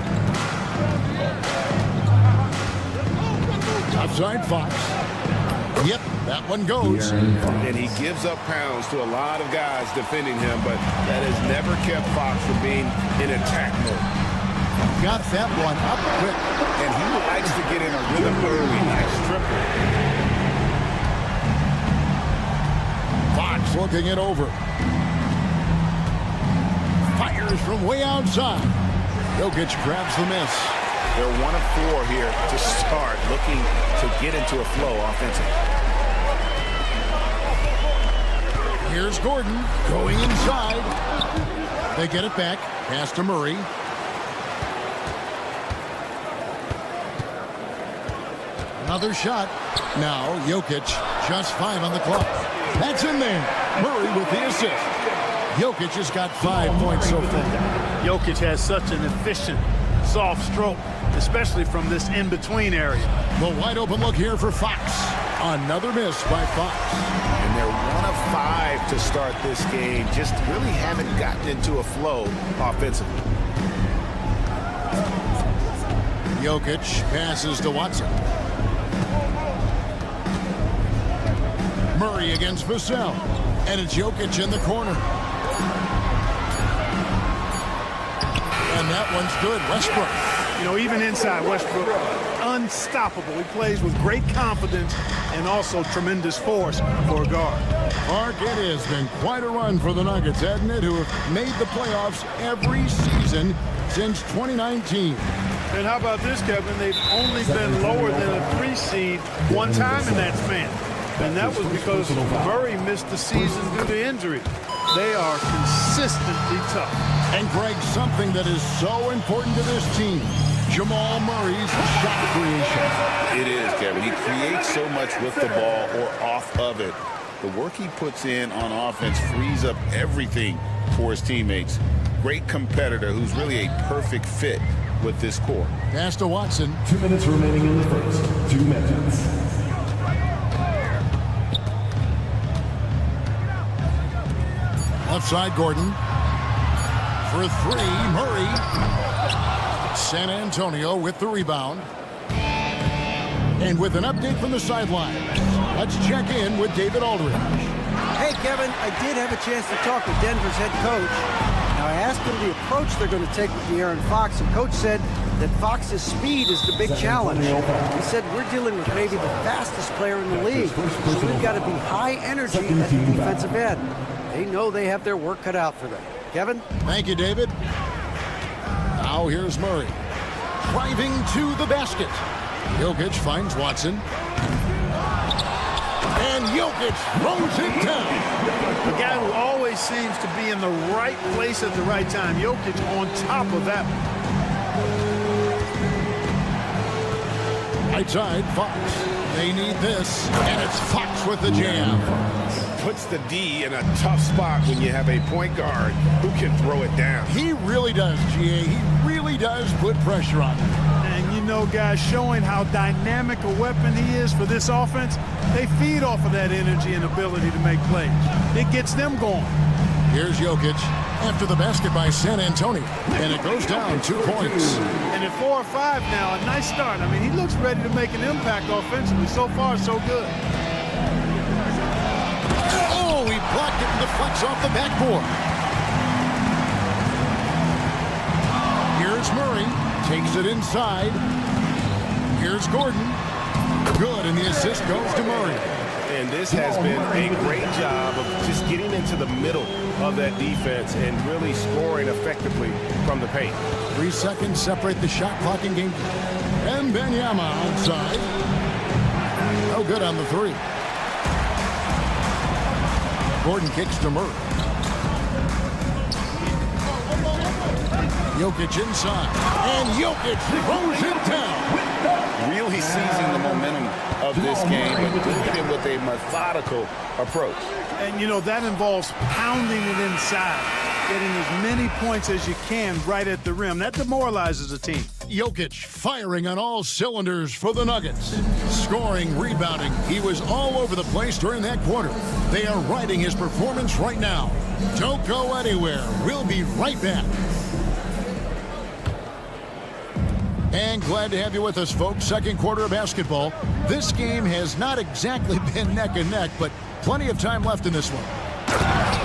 Outside Fox. Yep, that one goes. And he gives up pounds to a lot of guys defending him, but that has never kept Fox from being in attack mode. Got that one up quick. And he likes to get in a rhythm early. Nice triple. Fox looking it over. Fires from way outside. Jokic grabs the miss. They're 1 of 4 here to start, looking to get into a flow offensively. Here's Gordon going inside. They get it back. Pass to Murray. Another shot. Now Jokic, just 5 on the clock. That's in there. Murray with the assist. Jokic has got 5 points so far. Jokic has such an efficient, soft stroke, especially from this in-between area. The wide open look here for Fox. Another miss by Fox. And they're 1 of 5 to start this game. Just really haven't gotten into a flow offensively. Jokic passes to Watson. Murray against Vassell. And it's Jokic in the corner. And that one's good. Westbrook. You know, even inside Westbrook, unstoppable. He plays with great confidence and also tremendous force for a guard. Mark, it has been quite a run for the Nuggets, hasn't it, who have made the playoffs every season since 2019. And how about this, Kevin? They've only been lower than a 3 seed one time in that span. And that was because Murray missed the season due to injury. They are consistently tough. And Greg, something that is so important to this team, Jamal Murray's shot creation. It is, Kevin. He creates so much with the ball or off of it. The work he puts in on offense frees up everything for his teammates. Great competitor who's really a perfect fit with this core. Pass to Watson. 2 minutes remaining in the first. 2 minutes. Left side, Gordon. For 3, Murray. San Antonio with the rebound. And with an update from the sideline, let's check in with David Aldridge. Hey, Kevin, I did have a chance to talk with Denver's head coach. Now, I asked him the approach they're going to take with De'Aaron Fox, and Coach said that Fox's speed is the big challenge. He said, we're dealing with maybe the fastest player in the league, so we've got to be high energy at the defensive end. They know they have their work cut out for them. Kevin? Thank you, David. Now here's Murray. Driving to the basket. Jokic finds Watson. And Jokic throws it down. A guy who always seems to be in the right place at the right time. Jokic on top of that one. Right side, Fox. They need this. And it's Fox with the jam. Puts the D in a tough spot when you have a point guard who can throw it down. He really does, GA. He really does put pressure on him. And you know, guys, showing how dynamic a weapon he is for this offense, they feed off of that energy and ability to make plays. It gets them going. Here's Jokic after the basket by San Antonio, and it goes down 2 points. And at 4 or 5 now, a nice start. I mean, he looks ready to make an impact offensively. So far, so good. Oh, he blocked it and deflects off the backboard. Here's Murray, takes it inside. Here's Gordon. Good, and the assist goes to Murray. And this has been a great job of just getting into the middle of that defense and really scoring effectively from the paint. 3 seconds separate the shot clock in game. And Benyama outside. No good on the 3. Gordon kicks to Murray. Jokic inside. And Jokic throws it down. Really seizing the momentum of this game, but doing it with a methodical approach. And, you know, that involves pounding it inside, getting as many points as you can right at the rim. That demoralizes a team. Jokic firing on all cylinders for the Nuggets. Scoring, rebounding. He was all over the place during that quarter. They are riding his performance right now. Don't go anywhere. We'll be right back. And glad to have you with us, folks. Second quarter of basketball. This game has not exactly been neck and neck, but plenty of time left in this one.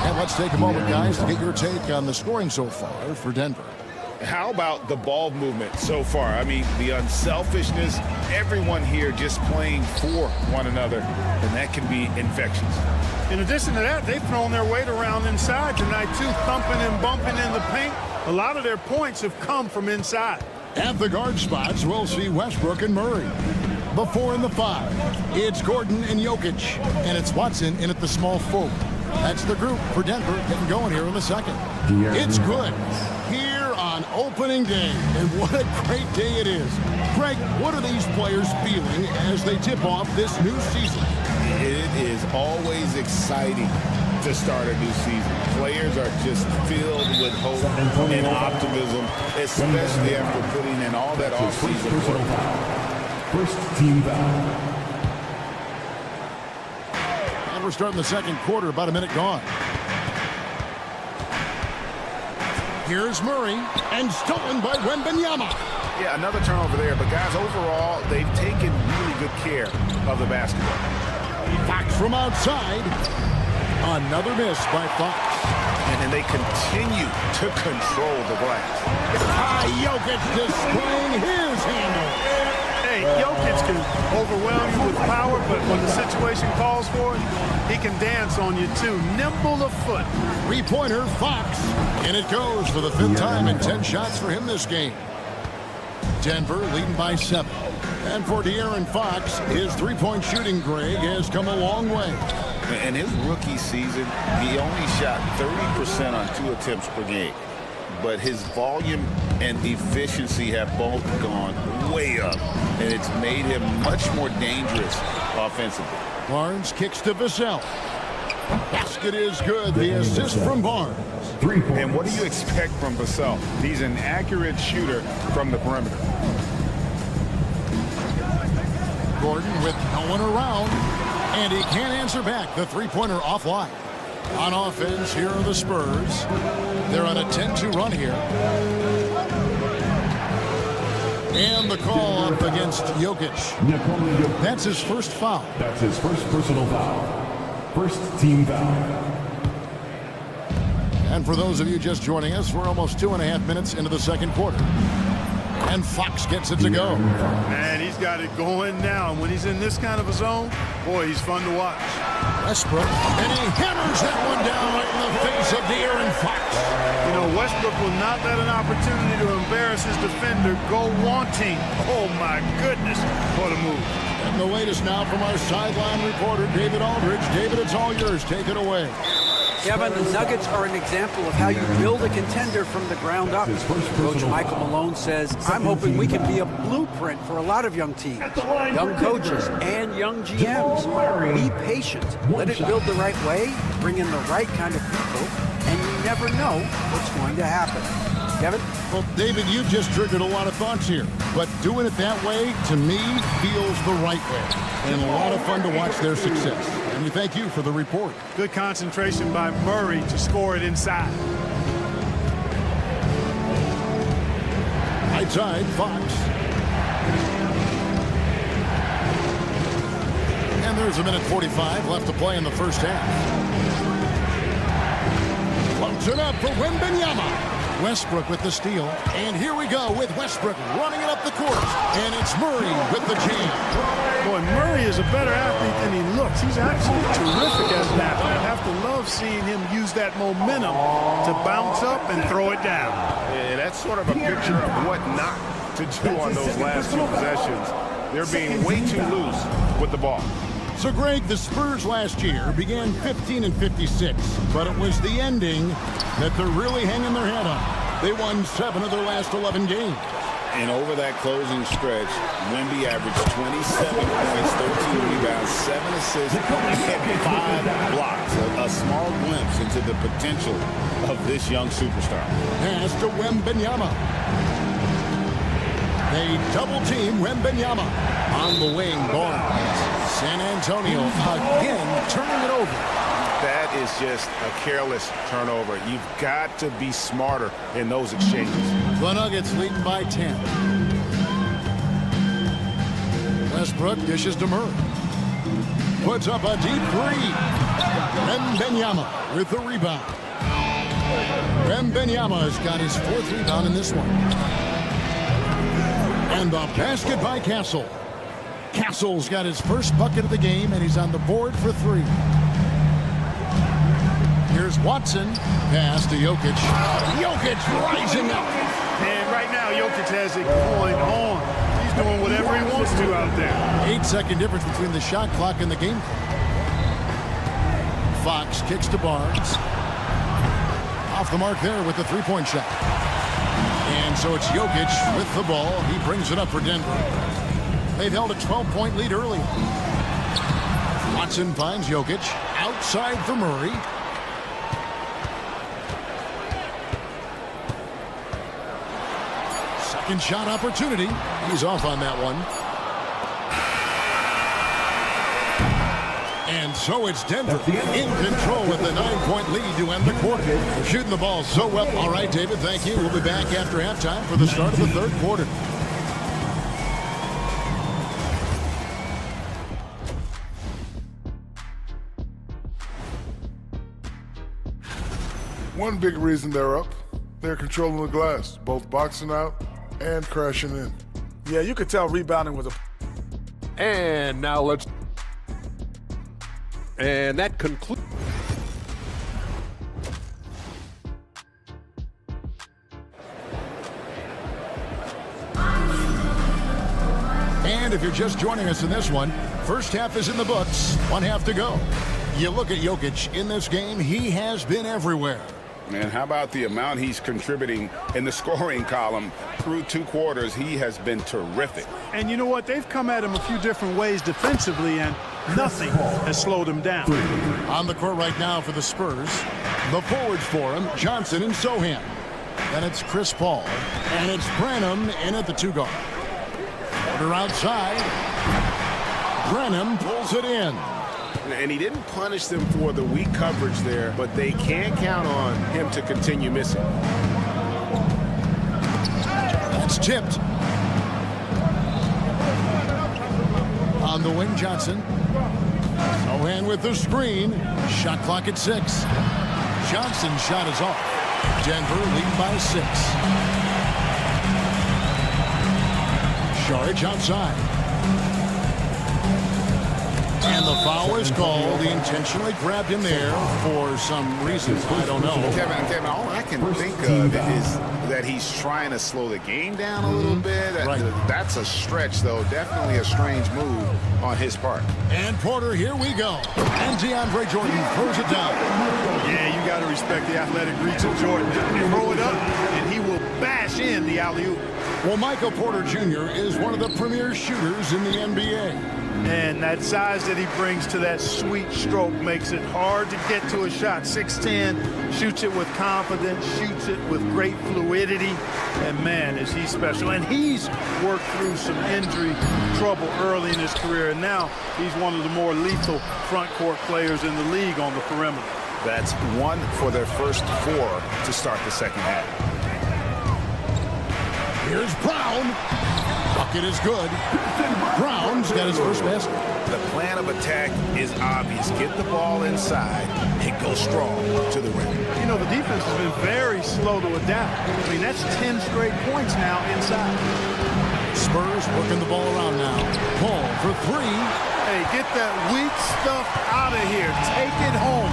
And let's take a moment, guys, to get your take on the scoring so far for Denver. How about the ball movement so far? I mean, the unselfishness, everyone here just playing for one another, and that can be infectious. In addition to that, they've thrown their weight around inside tonight, too, thumping and bumping in the paint. A lot of their points have come from inside. At the guard spots, we'll see Westbrook and Murray. The 4 and the 5. It's Gordon and Jokic. And it's Watson in at the small forward. That's the group for Denver getting going here in the second. It's good here on opening day. And what a great day it is. Greg, what are these players feeling as they tip off this new season? It is always exciting to start a new season. Players are just filled with hope and optimism, especially after putting in all that offseason work. First team foul. And we're starting the second quarter, about a minute gone. Here's Murray, and stolen by Wembanyama. Yeah, another turnover there, but guys, overall, they've taken really good care of the basketball. Fox from outside. Another miss by Fox. And they continue to control the glass. Jokic displaying his handle. Hey, Jokic can overwhelm you with power, but when the situation calls for it, he can dance on you too. Nimble of foot. 3-pointer, Fox. And it goes for the 5th time in 10 shots for him this game. Denver leading by 7. And for De'Aaron Fox, his 3-point shooting, Greg, has come a long way. In his rookie season, he only shot 30% on 2 attempts per game. But his volume and efficiency have both gone way up, and it's made him much more dangerous offensively. Barnes kicks to Vassell. Basket is good. The assist from Barnes. And what do you expect from Vassell? He's an accurate shooter from the perimeter. Gordon with no one around. And he can't answer back. The 3-pointer offline. On offense, here are the Spurs. They're on a 10-2 run here. And the call up against Jokic. That's his first foul. That's his first personal foul. First team foul. And for those of you just joining us, we're almost 2.5 minutes into the second quarter. And Fox gets it to go. Man, he's got it going now. And when he's in this kind of a zone, boy, he's fun to watch. Westbrook, and he hammers that one down right in the face of De'Aaron Fox. You know, Westbrook will not let an opportunity to embarrass his defender go wanting. Oh, my goodness, what a move. And the latest now from our sideline reporter, David Aldridge. David, it's all yours. Take it away. Kevin, the Nuggets are an example of how you build a contender from the ground up. Coach Michael Malone says, I'm hoping we can be a blueprint for a lot of young teams, young coaches, and young GMs. Be patient. Let it build the right way, bring in the right kind of people, and you never know what's going to happen. Kevin? Well, David, you just triggered a lot of thoughts here. But doing it that way, to me, feels the right way. And a lot of fun to watch their success. And we thank you for the report. Good concentration by Murray to score it inside. Right side, Fox. And there's 1:45 left to play in the first half. Floats it up for Wembanyama. Westbrook with the steal. And here we go with Westbrook running it up the court. And it's Murray with the jam. Boy, Murray is a better athlete than he looks. He's actually terrific as an athlete. I have to love seeing him use that momentum to bounce up and throw it down. And that's sort of a picture of what not to do on those last two possessions. They're being way too loose with the ball. So, Greg, the Spurs last year began 15-56, but it was the ending that they're really hanging their head on. They won 7 of their last 11 games. And over that closing stretch, Wemby averaged 27 points, 13 rebounds, 7 assists, and 5 blocks. A small glimpse into the potential of this young superstar. Pass to Wembanyama. They double-team Wembanyama. On the wing, Barnes. San Antonio again turning it over. That is just a careless turnover. You've got to be smarter in those exchanges. The Nuggets leading by 10. Westbrook dishes to Murray. Puts up a deep three. Wembanyama with the rebound. Wembanyama has got his 4th rebound in this one. And the basket by Castle. Castle's got his first bucket of the game, and he's on the board for 3. Here's Watson. Pass to Jokic. Jokic rising up. And right now, Jokic has it going on. He's doing whatever he wants to out there. 8-second difference between the shot clock and the game. Fox kicks to Barnes. Off the mark there with the three-point shot. And so it's Jokic with the ball. He brings it up for Denver. They've held a 12-point lead early. Watson finds Jokic. Outside for Murray. Second shot opportunity. He's off on that one. And so it's Denver in control with the 9-point lead to end the quarter. They're shooting the ball so well. All right, David, thank you. We'll be back after halftime for the start of the third quarter. One big reason they're up, they're controlling the glass, both boxing out and crashing in. Yeah, you could tell rebounding was a... And now let's... And that concludes... And if you're just joining us in this one, first half is in the books, 1 half to go. You look at Jokic in this game, he has been everywhere. Man, how about the amount he's contributing in the scoring column? Through 2 quarters, he has been terrific. And you know what? They've come at him a few different ways defensively, and nothing has slowed him down. On the court right now for the Spurs, the forwards for him, Johnson and Sohan. Then it's Chris Paul, and it's Branham in at the 2-guard. Porter outside. Branham pulls it in. And he didn't punish them for the weak coverage there, but they can't count on him to continue missing. That's tipped. On the wing, Johnson. Sohan with the screen. Shot clock at 6. Johnson's shot is off. Denver lead by 6. Saric outside. And the foul is called. He intentionally grabbed him there for some reason. I don't know. Kevin, all I can think of is that he's trying to slow the game down a little bit. Right. That's a stretch, though. Definitely a strange move on his part. And Porter, here we go. And DeAndre Jordan throws it down. Yeah, you got to respect the athletic reach of Jordan. Throw it up, and he will bash in the alley-oop. Well, Michael Porter Jr. is one of the premier shooters in the NBA. And that size that he brings to that sweet stroke makes it hard to get to a shot. 6'10", shoots it with confidence, shoots it with great fluidity. And, man, is he special. And he's worked through some injury trouble early in his career. And now he's one of the more lethal front court players in the league on the perimeter. That's 1 for their first 4 to start the second half. Here's Brown. Bucket is good. Brown's got his first basket. The plan of attack is obvious. Get the ball inside and go strong to the rim. You know, the defense has been very slow to adapt. I mean, that's 10 straight points now inside. Spurs working the ball around now. Paul for 3. Hey, get that weak stuff out of here. Take it home.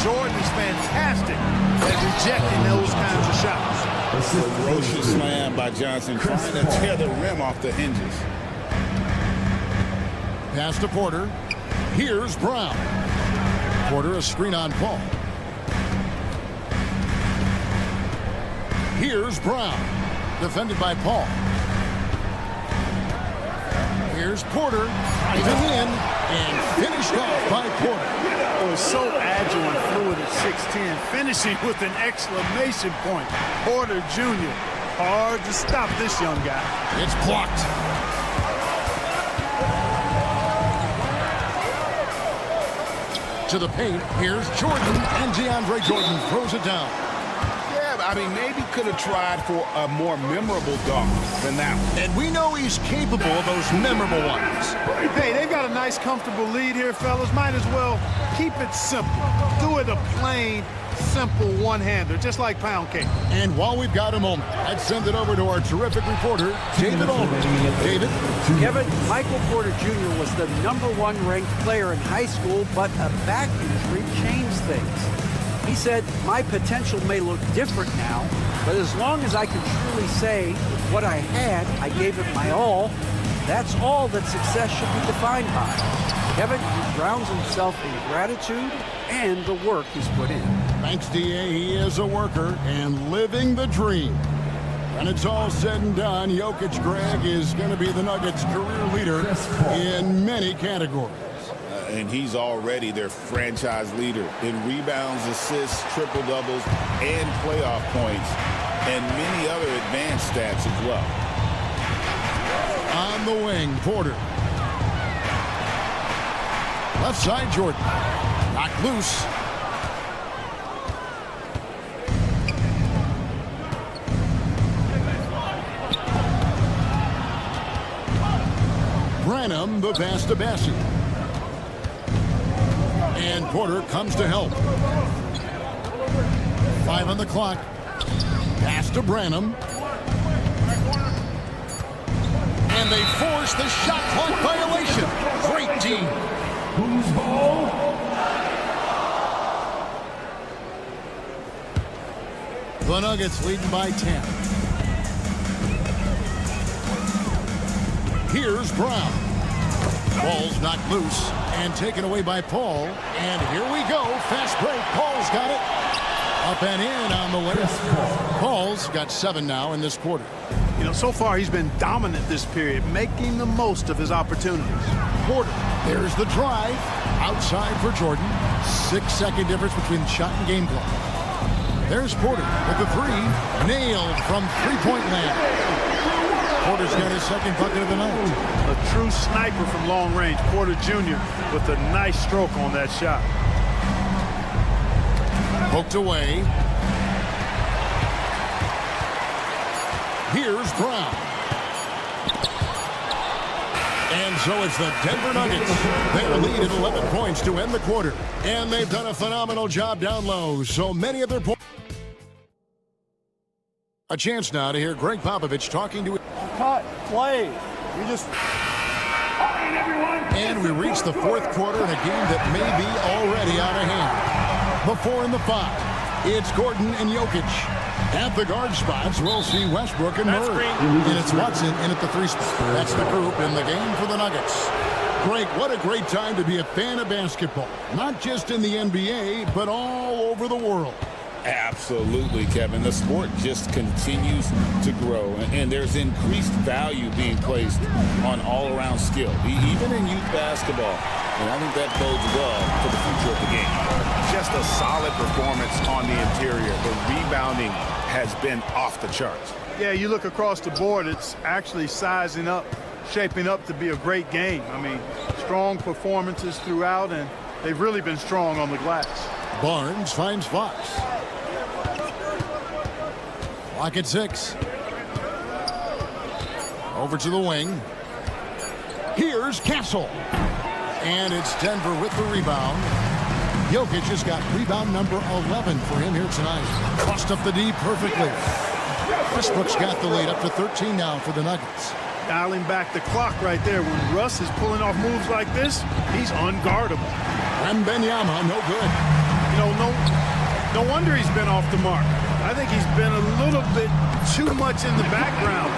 Jordan is fantastic at rejecting those kinds of shots. Ferocious slam by Johnson, trying to tear the rim off the hinges. Pass to Porter. Here's Brown. Porter, a screen on Paul. Here's Brown. Defended by Paul. Here's Porter. Driving in and finished off by Porter. Oh, so agile and fluid at 6'10", finishing with an exclamation point. Porter Jr. Hard to stop this young guy. It's blocked. To the paint. Here's Jordan, and DeAndre Jordan throws it down. Yeah, I mean, maybe could have tried for a more memorable dunk than that one. And we know he's capable of those memorable ones. Hey, they've got a nice, comfortable lead here, fellas. Might as well keep it simple. Do it a plain, simple one-hander, just like pound cake. And while we've got a moment, let's send it over to our terrific reporter, David Aldridge. David? Kevin, Michael Porter Jr. was the #1 ranked player in high school, but a back injury changed things. He said, my potential may look different now, but as long as I can truly say with what I had, I gave it my all, that's all that success should be defined by. Kevin, he grounds himself in gratitude and the work he's put in. Thanks, D.A. He is a worker and living the dream. When it's all said and done, Jokic, Greg, is going to be the Nuggets' career leader in many categories. And he's already their franchise leader in rebounds, assists, triple-doubles, and playoff points, and many other advanced stats as well. On the wing, Porter. Left side, Jordan. Knocked loose. Branham, the pass to Bassi. And Porter comes to help. 5 on the clock. Pass to Branham. And they force the shot clock violation. Great team. Who's ball? The Nuggets leading by 10. Here's Brown. Ball's knocked loose and taken away by Paul. And here we go. Fast break. Paul's got it. Up and in on the way. Paul's got 7 now in this quarter. You know, so far he's been dominant this period, making the most of his opportunities. Porter. There's the drive. Outside for Jordan. 6-second difference between shot and game clock. There's Porter with the 3. Nailed from three-point land. Porter's got his second bucket of the night. A true sniper from long range. Porter Jr. with a nice stroke on that shot. Poked away. Here's Brown. And so it's the Denver Nuggets. Their lead at 11 points to end the quarter. And they've done a phenomenal job down low. So many of their points. A chance now to hear Greg Popovich talking to... Cut, play. We just... And we reach the fourth quarter in a game that may be already out of hand. The 4 and the 5. It's Gordon and Jokic. At the guard spots, we'll see Westbrook and Murray. And it's Watson in at the 3 spot. That's the group in the game for the Nuggets. Greg, what a great time to be a fan of basketball. Not just in the NBA, but all over the world. Absolutely, Kevin. The sport just continues to grow, and there's increased value being placed on all-around skill, even in youth basketball. And I think that bodes well for the future of the game. Just a solid performance on the interior. The rebounding has been off the charts. Yeah, you look across the board, it's actually sizing up, shaping up to be a great game. I mean, strong performances throughout, and they've really been strong on the glass. Barnes finds Fox. Lock at 6. Over to the wing. Here's Castle. And it's Denver with the rebound. Jokic has got rebound number 11 for him here tonight. Crossed up the D perfectly. Westbrook's got the lead up to 13 now for the Nuggets. Dialing back the clock right there. When Russ is pulling off moves like this, he's unguardable. Wembanyama, no good. You know, no wonder he's been off the mark. I think he's been a little bit too much in the background,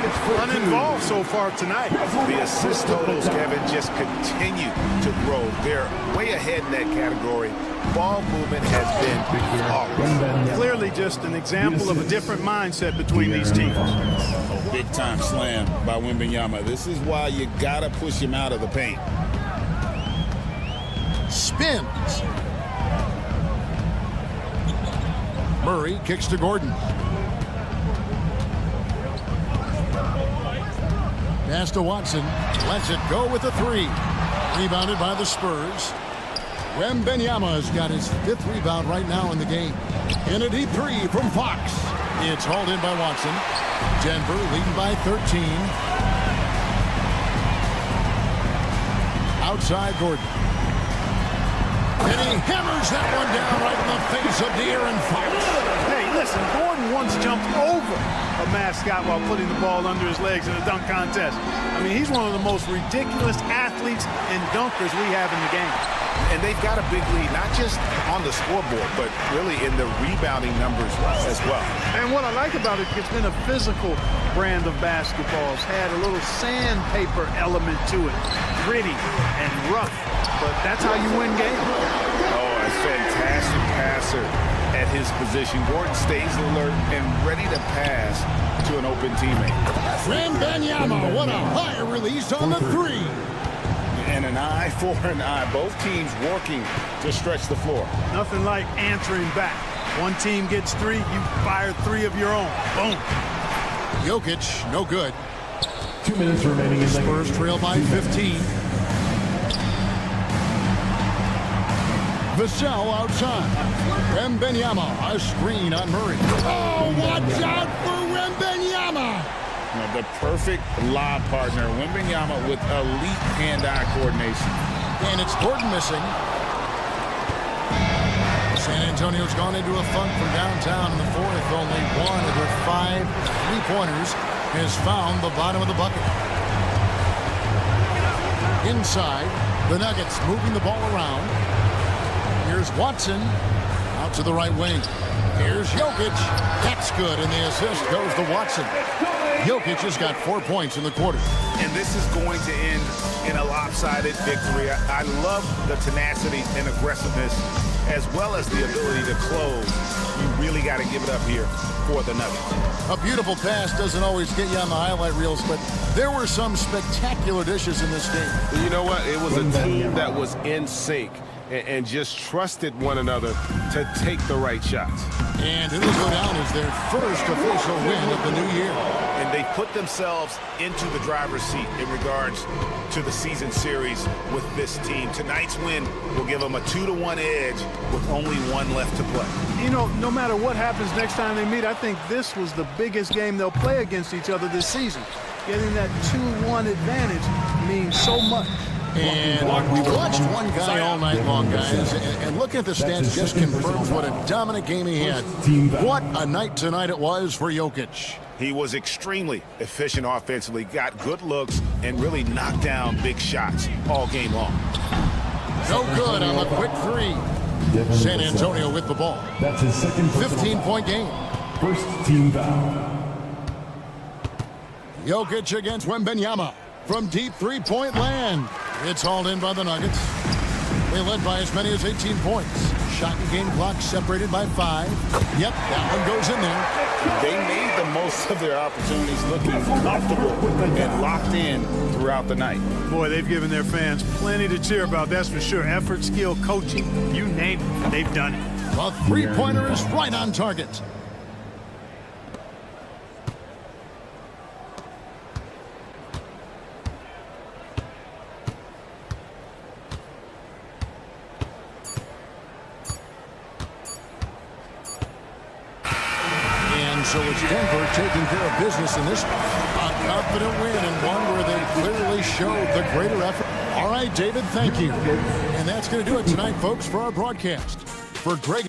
uninvolved so far tonight. The assist totals, Kevin, just continue to grow. They're way ahead in that category. Ball movement has been flawless. Clearly just an example of a different mindset between these teams. Oh, big-time slam by Wembanyama. This is why you got to push him out of the paint. Spins. Murray kicks to Gordon. Pass to Watson. Lets it go with a 3. Rebounded by the Spurs. Wembanyama's got his 5th rebound right now in the game. In a deep 3 from Fox. It's hauled in by Watson. Denver leading by 13. Outside Gordon. And he hammers that one down right in the face of De'Aaron Fox. Hey, listen, Gordon once jumped over a mascot while putting the ball under his legs in a dunk contest. I mean, he's one of the most ridiculous athletes and dunkers we have in the game. And they've got a big lead, not just on the scoreboard, but really in the rebounding numbers as well. And what I like about it, it's been a physical brand of basketball. It's had a little sandpaper element to it, gritty and rough. But that's how you win games. Oh, a fantastic passer at his position. Gordon stays alert and ready to pass to an open teammate. Wembanyama, what a high release on the 3. And an eye for an eye. Both teams working to stretch the floor. Nothing like answering back. One team gets 3, you fire 3 of your own. Boom. Jokic, no good. 2 minutes remaining in the Spurs trail by 15. Vassell outside. Wembanyama, a screen on Murray. Oh, watch out for Wembanyama. The perfect lob partner. Wembanyama with elite hand-eye coordination. And it's Gordon missing. San Antonio's gone into a funk from downtown in the 4th. Only one of their 5 3-pointers has found the bottom of the bucket. Inside, the Nuggets moving the ball around. Here's Watson out to the right wing. Here's Jokic. That's good, and the assist goes to Watson. Jokic has got 4 points in the quarter. And this is going to end in a lopsided victory. I love the tenacity and aggressiveness, as well as the ability to close. You really got to give it up here for the Nuggets. A beautiful pass doesn't always get you on the highlight reels, but there were some spectacular dishes in this game. You know what? It was a team that was in sync and just trusted one another to take the right shots. And it'll go down as their first official win of the new year. And they put themselves into the driver's seat in regards to the season series with this team. Tonight's win will give them a 2-1 edge with only 1 left to play. You know, no matter what happens next time they meet, I think this was the biggest game they'll play against each other this season. Getting that 2-1 advantage means so much. And we've watched one guy all night long, guys, and looking at the stats just confirms what a dominant game he had. What a night tonight it was for Jokic. He was extremely efficient offensively, got good looks, and really knocked down big shots all game long. No good on the quick 3. San Antonio with the ball. That's his second 15-point game. First team foul. Jokic against Wembanyama from deep 3-point land. It's hauled in by the Nuggets. They led by as many as 18 points. Shot and game clock separated by 5. Yep, that one goes in there. They made the most of their opportunities, looking comfortable and locked in throughout the night. Boy, they've given their fans plenty to cheer about, that's for sure. Effort, skill, coaching, you name it, they've done it. The three-pointer is right on target. So it's Denver taking care of business in this confident win, and one where they clearly showed the greater effort. All right, David, thank you. And that's going to do it tonight, folks, for our broadcast. For Greg.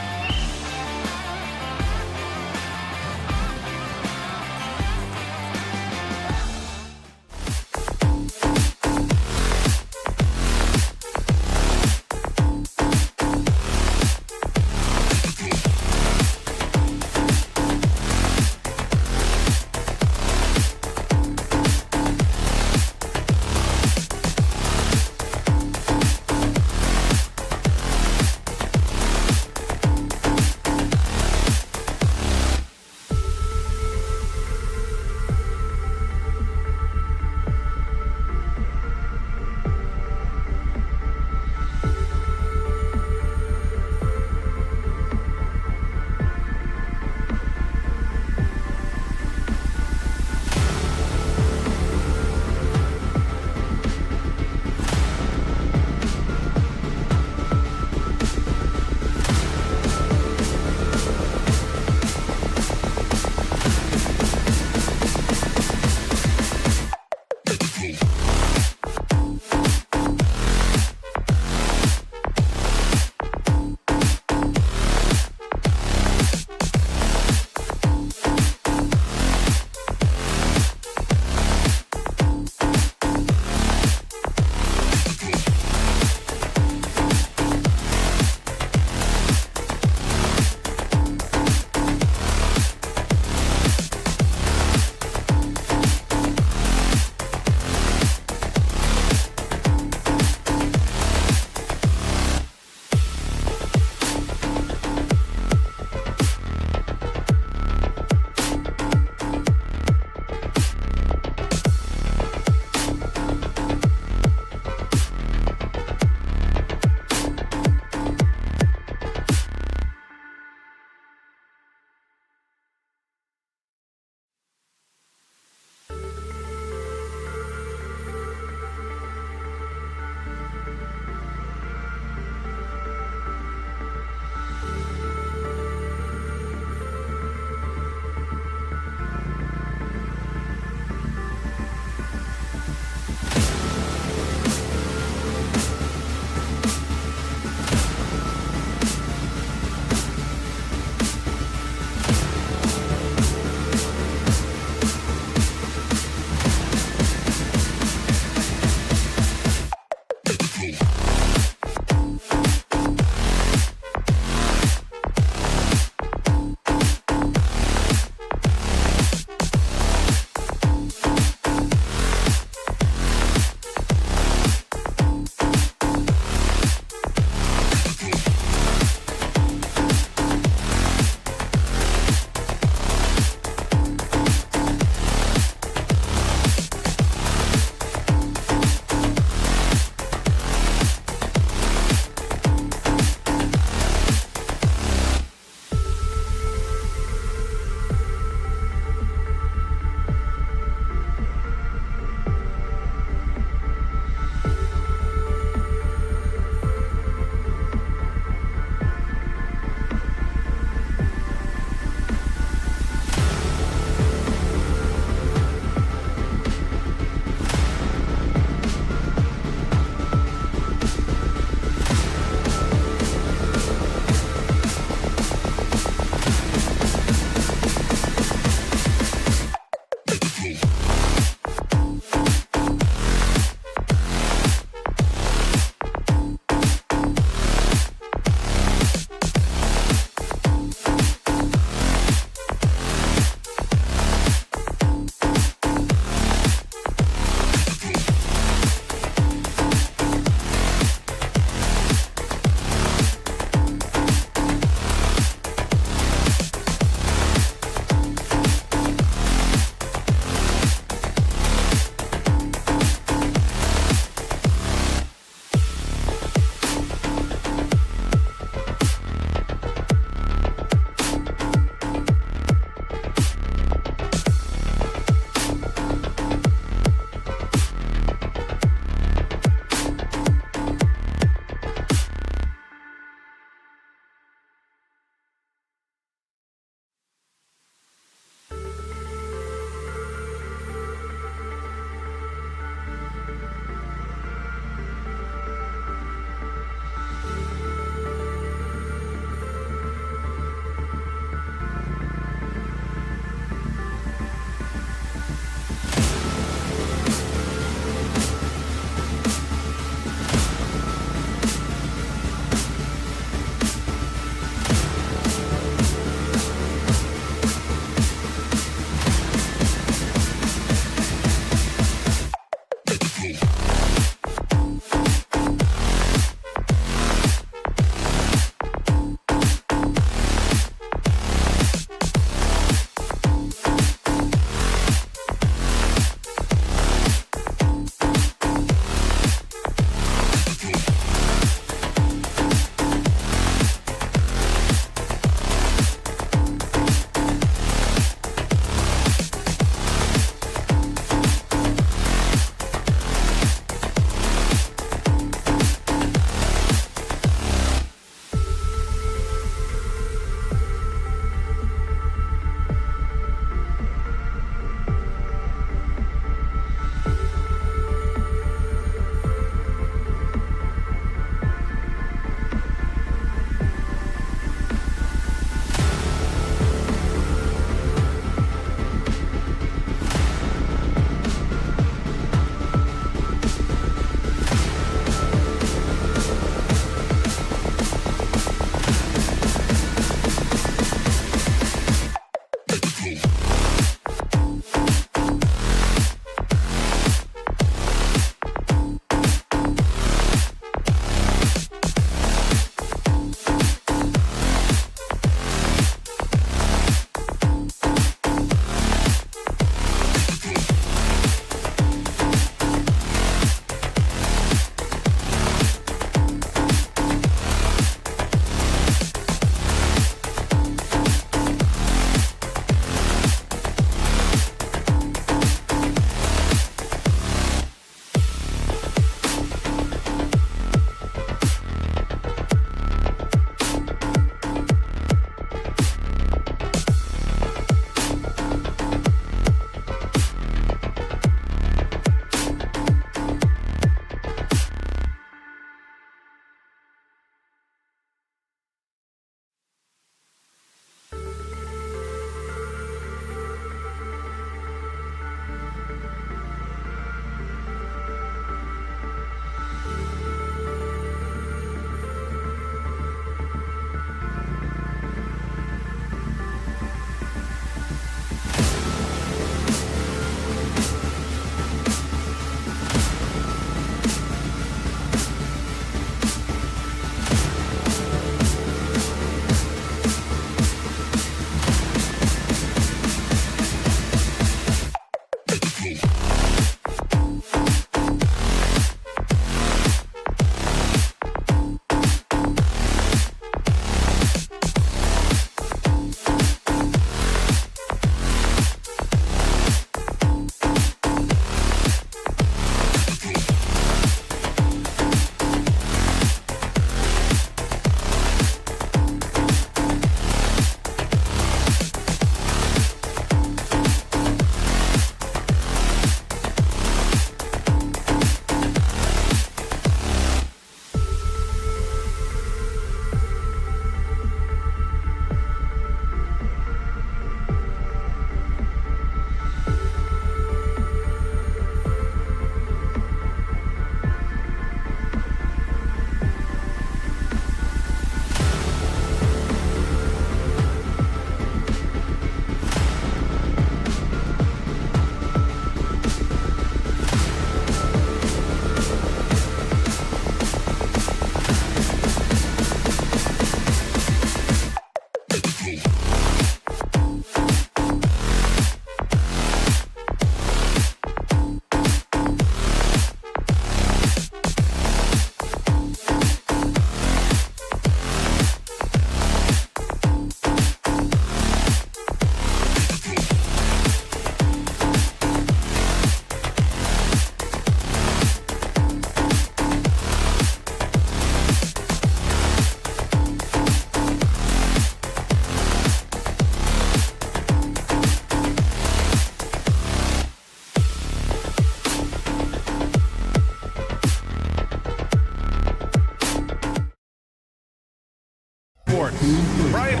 Barnes. Bryant.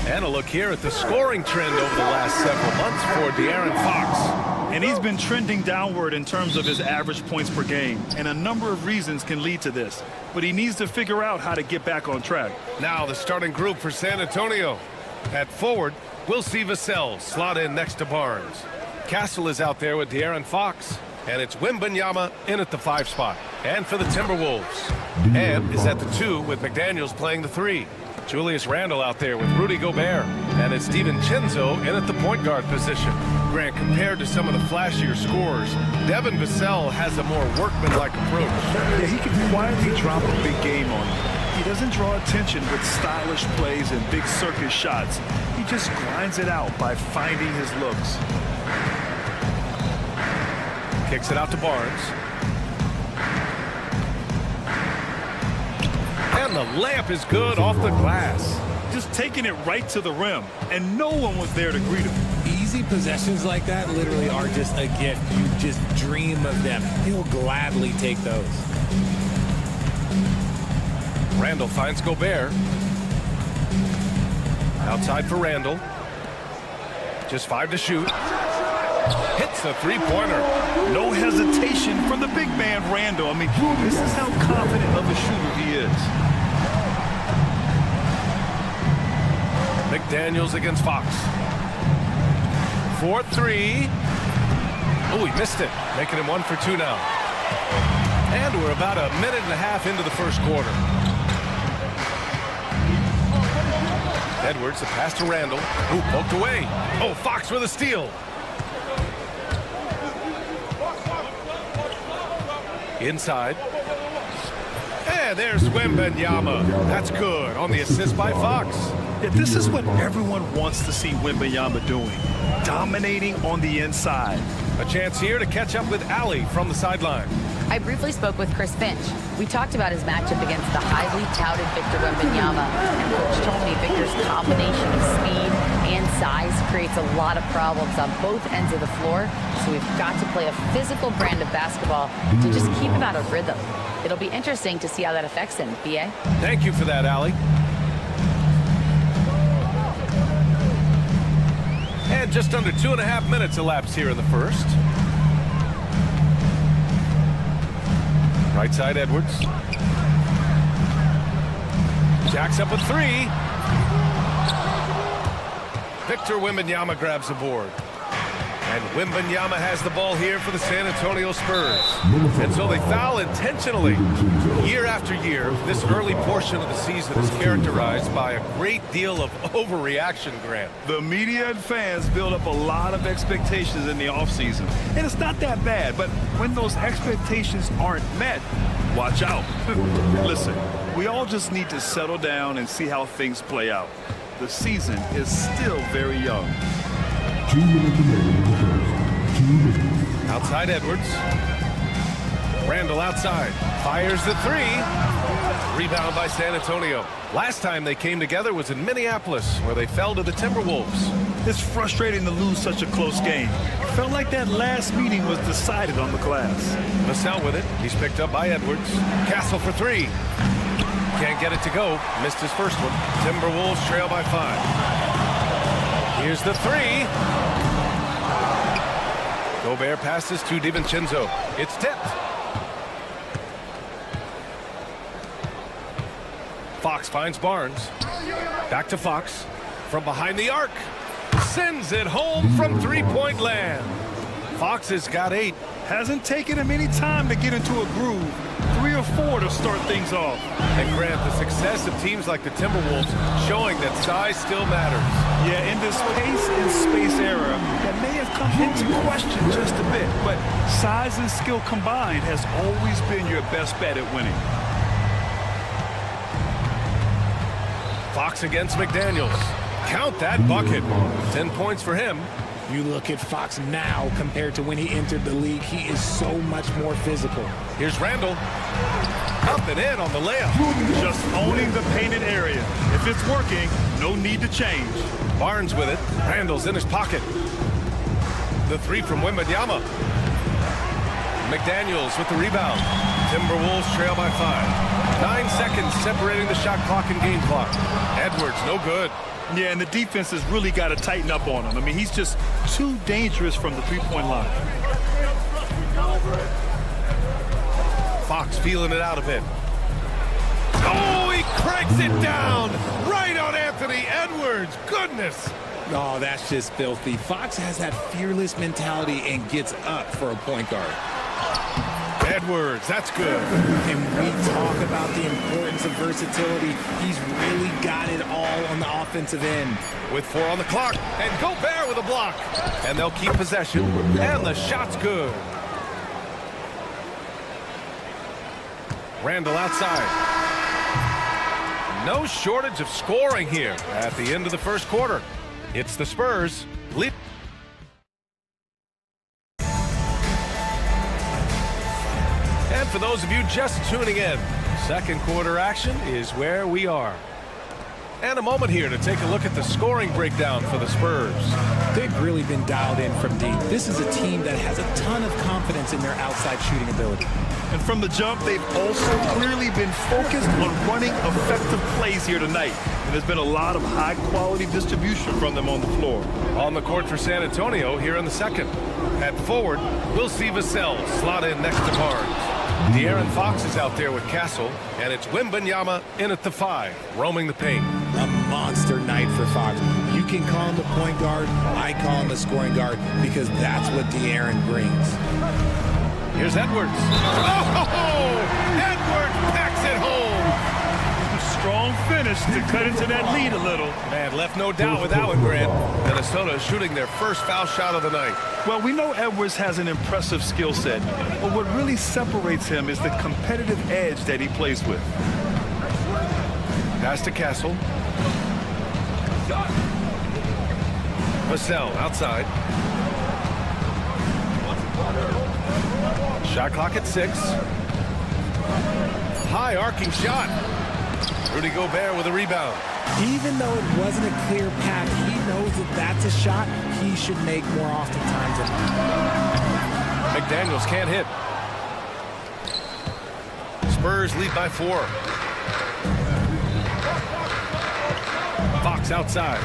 And a look here at the scoring trend over the last several months for De'Aaron Fox. And he's been trending downward in terms of his average points per game. And a number of reasons can lead to this. But he needs to figure out how to get back on track. Now the starting group for San Antonio. At forward, we'll see Vassell slot in next to Barnes. Castle is out there with De'Aaron Fox. And it's Wembanyama in at the 5 spot. And for the Timberwolves, Ed is at the 2 with McDaniels playing the 3. Julius Randle out there with Rudy Gobert. And it's DiVincenzo in at the point guard position. Grant, compared to some of the flashier scorers, Devin Vassell has a more workmanlike approach. Yeah, he can quietly drop a big game on you. He doesn't draw attention with stylish plays and big circus shots. He just grinds it out by finding his looks. Kicks it out to Barnes. And the layup is good off the glass. Just taking it right to the rim, and no one was there to greet him. Easy possessions like that literally are just a gift. You just dream of them. He'll gladly take those. Randle finds Gobert. Outside for Randle. Just 5 to shoot. Hits a three-pointer. No hesitation for the big man, Randle. I mean, this is how confident of a shooter he is. McDaniels against Fox. 4-3. Oh, he missed it. Making him 1 for 2 now. And we're about a minute and a half into the first quarter. Edwards, the pass to Randle. Ooh, poked away. Oh, Fox with a steal. Inside. And there's Wembanyama. That's good on the assist by Fox. Yeah, this is what everyone wants to see Wembanyama doing. Dominating on the inside. A chance here to catch up with Allie from the sideline. I briefly spoke with Chris Finch. We talked about his matchup against the highly touted Victor Wembanyama. And Coach told me Victor's combination of speed and size creates a lot of problems on both ends of the floor. So we've got to play a physical brand of basketball to just keep him out of rhythm. It'll be interesting to see how that affects him, B.A. Thank you for that, Allie. And just under 2.5 minutes elapsed here in the first. Right side, Edwards. Jacks up a 3. Victor Wembanyama grabs the board. And Wembanyama has the ball here for the San Antonio Spurs. And so they foul intentionally. Year after year, this early portion of the season is characterized by a great deal of overreaction, Grant. The media and fans build up a lot of expectations in the offseason. And it's not that bad, but when those expectations aren't met, watch out. Listen, we all just need to settle down and see how things play out. The season is still very young. 2 minutes remaining in the first. 2 minutes. Outside Edwards. Randle outside. Fires the 3. Rebound by San Antonio. Last time they came together was in Minneapolis, where they fell to the Timberwolves. It's frustrating to lose such a close game. Felt like that last meeting was decided on the glass. Vassell with it. He's picked up by Edwards. Castle for 3. Can't get it to go. Missed his first one. Timberwolves trail by 5. Here's the 3. Gobert passes to DiVincenzo. It's tipped. Fox finds Barnes. Back to Fox. From behind the arc. Sends it home from three-point land. Fox has got 8. Hasn't taken him any time to get into a groove. 3 or 4 to start things off. And Grant, the success of teams like the Timberwolves showing that size still matters. Yeah, in this pace and space era, that may have come into question just a bit, but size and skill combined has always been your best bet at winning. Fox against McDaniels. Count that bucket. 10 points for him. You look at Fox now compared to when he entered the league, he is so much more physical. Here's Randle. Up and in on the layup. Just owning the painted area. If it's working, no need to change. Barnes with it. Randle's in his pocket. The 3 from Wembanyama. McDaniels with the rebound. Timberwolves trail by 5. 9 seconds separating the shot clock and game clock. Edwards, no good. Yeah, and the defense has really got to tighten up on him. I mean, he's just too dangerous from the three-point line. Fox feeling it out a bit. Oh, he cranks it down right on Anthony Edwards. Goodness. Oh, that's just filthy. Fox has that fearless mentality and gets up for a point guard. Edwards, that's good. And we talk about the importance of versatility. He's really got it all on the offensive end. With 4 on the clock, and Gobert with a block. And they'll keep possession, and the shot's good. Randall outside. No shortage of scoring here at the end of the first quarter. It's the Spurs lead. And for those of you just tuning in, second quarter action is where we are. And a moment here to take a look at the scoring breakdown for the Spurs. They've really been dialed in from deep. This is a team that has a ton of confidence in their outside shooting ability. And from the jump, they've also clearly been focused on running effective plays here tonight. And there's been a lot of high-quality distribution from them on the floor. On the court for San Antonio here in the second. At forward, we'll see Vassell slot in next to Barnes. De'Aaron Fox is out there with Castle, and it's Wembanyama in at the 5, roaming the paint. A monster night for Fox. You can call him the point guard. I call him the scoring guard because that's what De'Aaron brings. Here's Edwards. Oh! Edwards packs it home. Strong finish to cut into that lead a little. Man, left no doubt with that one, Grant. Minnesota is shooting their first foul shot of the night. Well, we know Edwards has an impressive skill set, but what really separates him is the competitive edge that he plays with. Pass to Castle. Vassell outside. Shot clock at 6. High arcing shot. Rudy Gobert with a rebound. Even though it wasn't a clear path, he knows that that's a shot he should make more oftentimes than not. McDaniels can't hit. Spurs lead by 4. Fox outside.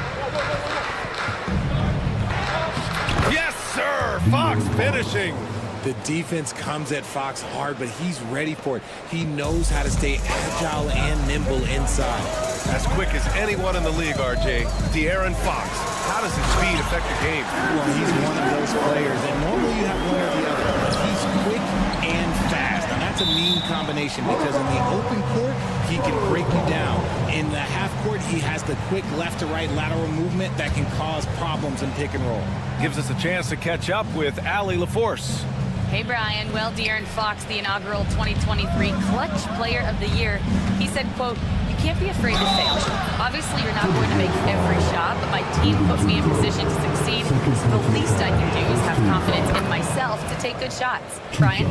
Yes, sir! Fox finishing. The defense comes at Fox hard, but he's ready for it. He knows how to stay agile and nimble inside. As quick as anyone in the league, RJ. De'Aaron Fox. How does his speed affect the game? Well, he's one of those players, and normally you have one or the other. He's quick and fast, and that's a mean combination because in the open court, he can break you down. In the half court, he has the quick left to right lateral movement that can cause problems in pick and roll. Gives us a chance to catch up with Allie LaForce. Hey, Brian. Well, De'Aaron Fox, the inaugural 2023 Clutch Player of the Year, he said, quote, "You can't be afraid to fail. Obviously, you're not going to make every shot, but my team puts me in position to succeed. The least I can do is have confidence in myself to take good shots." Brian?